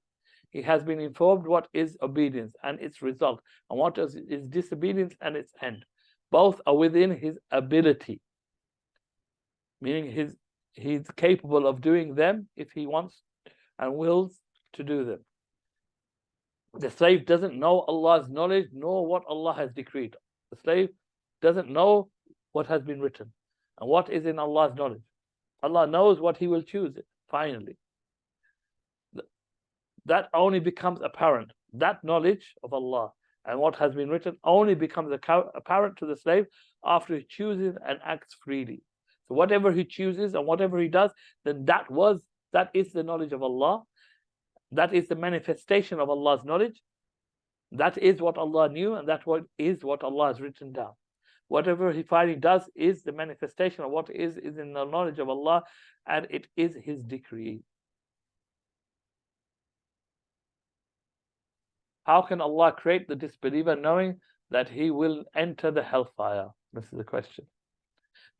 He has been informed what is obedience and its result, and what is disobedience and its end. Both are within his ability, meaning he's capable of doing them if he wants and wills to do them. The slave doesn't know Allah's knowledge nor what Allah has decreed. The slave doesn't know what has been written and what is in Allah's knowledge. Allah knows what he will choose finally. That only becomes apparent. That knowledge of Allah and what has been written only becomes apparent to the slave after he chooses and acts freely. So whatever he chooses and whatever he does, then that is the knowledge of Allah. That is the manifestation of Allah's knowledge. That is what Allah knew, and that is what Allah has written down. Whatever he finally does is the manifestation of what is in the knowledge of Allah, and it is his decree. How can Allah create the disbeliever knowing that he will enter the hellfire? This is the question.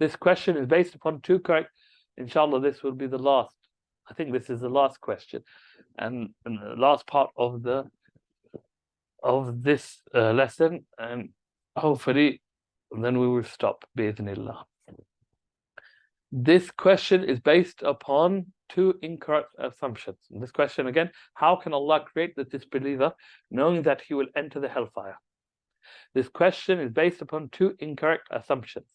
This question is based upon 2 correct. Inshallah, this will be the last. I think this is the last question, and the last part of this lesson, and hopefully then we will stop, bi'idhnillah. This question is based upon 2 incorrect assumptions. And this question again, how can Allah create the disbeliever knowing that he will enter the hellfire? This question is based upon 2 incorrect assumptions.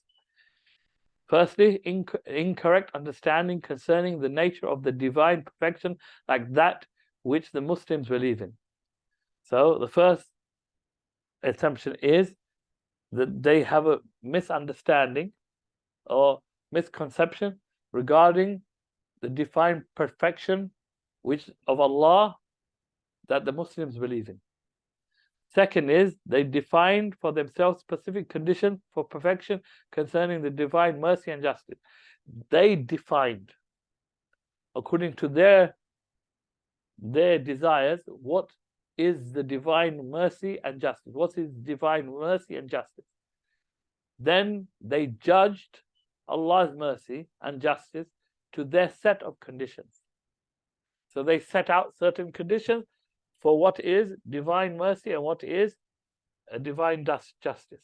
Firstly, incorrect understanding concerning the nature of the divine perfection, like that which the Muslims believe in. So the first assumption is that they have a misunderstanding or misconception regarding the divine perfection of Allah that the Muslims believe in. Second is they defined for themselves specific conditions for perfection concerning the divine mercy and justice. They defined, according to their desires, what is the divine mercy and justice. What is divine mercy and justice? Then they judged Allah's mercy and justice to their set of conditions. So they set out certain conditions for what is divine mercy and what is a divine justice.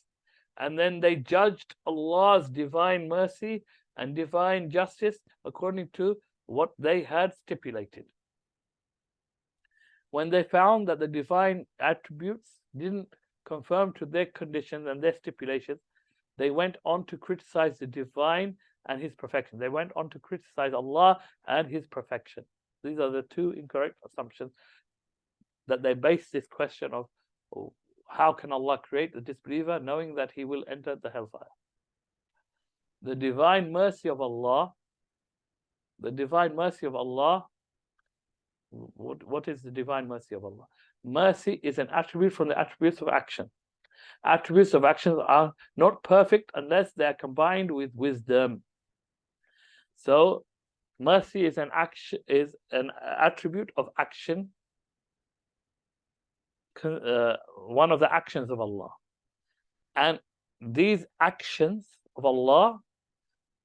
And then they judged Allah's divine mercy and divine justice according to what they had stipulated. When they found that the divine attributes didn't conform to their conditions and their stipulations, they went on to criticize the divine and his perfection. They went on to criticize Allah and his perfection. These are the 2 incorrect assumptions that they base this question of how can Allah create the disbeliever knowing that he will enter the hellfire. the divine mercy of Allah, the divine mercy of Allah, what is the divine mercy of Allah? Mercy is an attribute from the attributes of action. Attributes of action are not perfect unless they are combined with wisdom. So mercy is an attribute of action, one of the actions of Allah. And these actions of Allah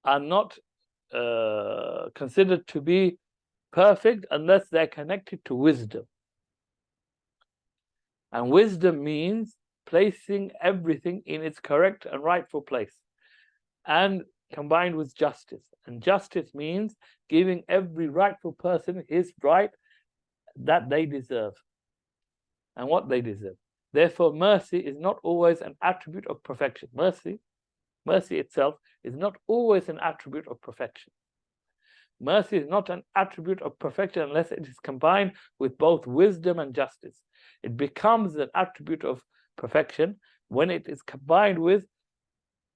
are not considered to be perfect unless they're connected to wisdom. And wisdom means placing everything in its correct and rightful place, and combined with justice. And justice means giving every rightful person his right that they deserve and what they deserve. Therefore, mercy is not always an attribute of perfection. Mercy itself is not always an attribute of perfection. Mercy is not an attribute of perfection unless it is combined with both wisdom and justice. It becomes an attribute of perfection when it is combined with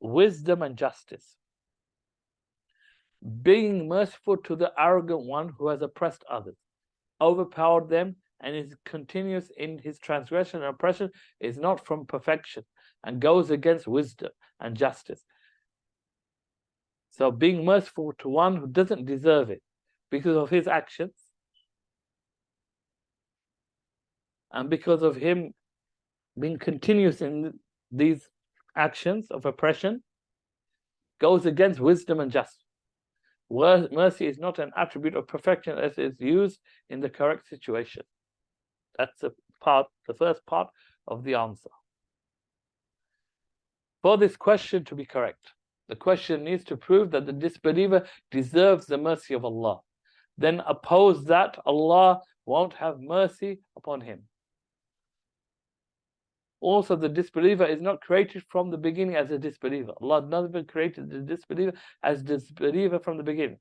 wisdom and justice. Being merciful to the arrogant one who has oppressed others, overpowered them, and is continuous in his transgression and oppression is not from perfection and goes against wisdom and justice. So being merciful to one who doesn't deserve it because of his actions and because of him being continuous in these actions of oppression goes against wisdom and justice. Mercy is not an attribute of perfection as it is used in the correct situation. That's the first part of the answer. For this question to be correct, the question needs to prove that the disbeliever deserves the mercy of Allah. Then oppose that Allah won't have mercy upon him. Also, the disbeliever is not created from the beginning as a disbeliever. Allah has never created the disbeliever as disbeliever from the beginning.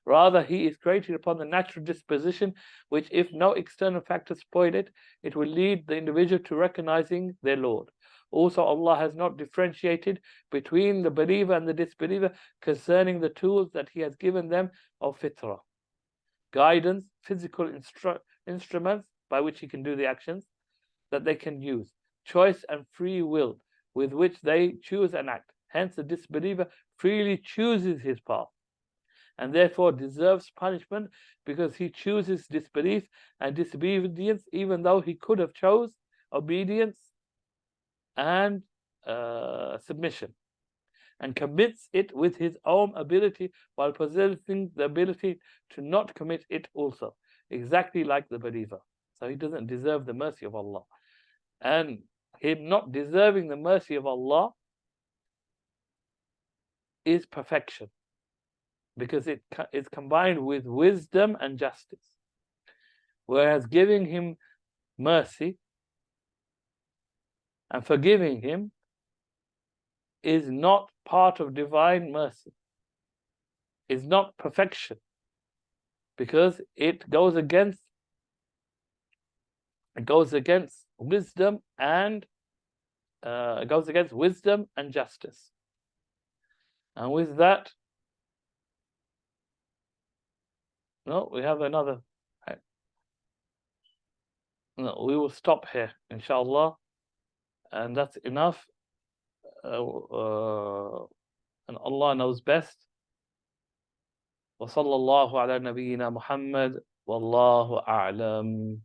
Rather, he is created upon the natural disposition, which, if no external factors spoil it, it will lead the individual to recognizing their Lord. Also, Allah has not differentiated between the believer and the disbeliever concerning the tools that He has given them of fitrah, guidance, physical instruments by which He can do the actions that they can use, choice and free will with which they choose and act. Hence, the disbeliever freely chooses his path and therefore deserves punishment because he chooses disbelief and disobedience, even though he could have chose obedience and submission, and commits it with his own ability while possessing the ability to not commit it also, exactly like the believer. So he doesn't deserve the mercy of Allah. And him not deserving the mercy of Allah is perfection, because it is combined with wisdom and justice. Whereas giving him mercy and forgiving him is not part of divine mercy, is not perfection, because it goes against wisdom and justice. And with that, no, we have another. No, we will stop here, inshallah, and that's enough. And Allah knows best. وصلى الله على نبينا محمد والله أعلم.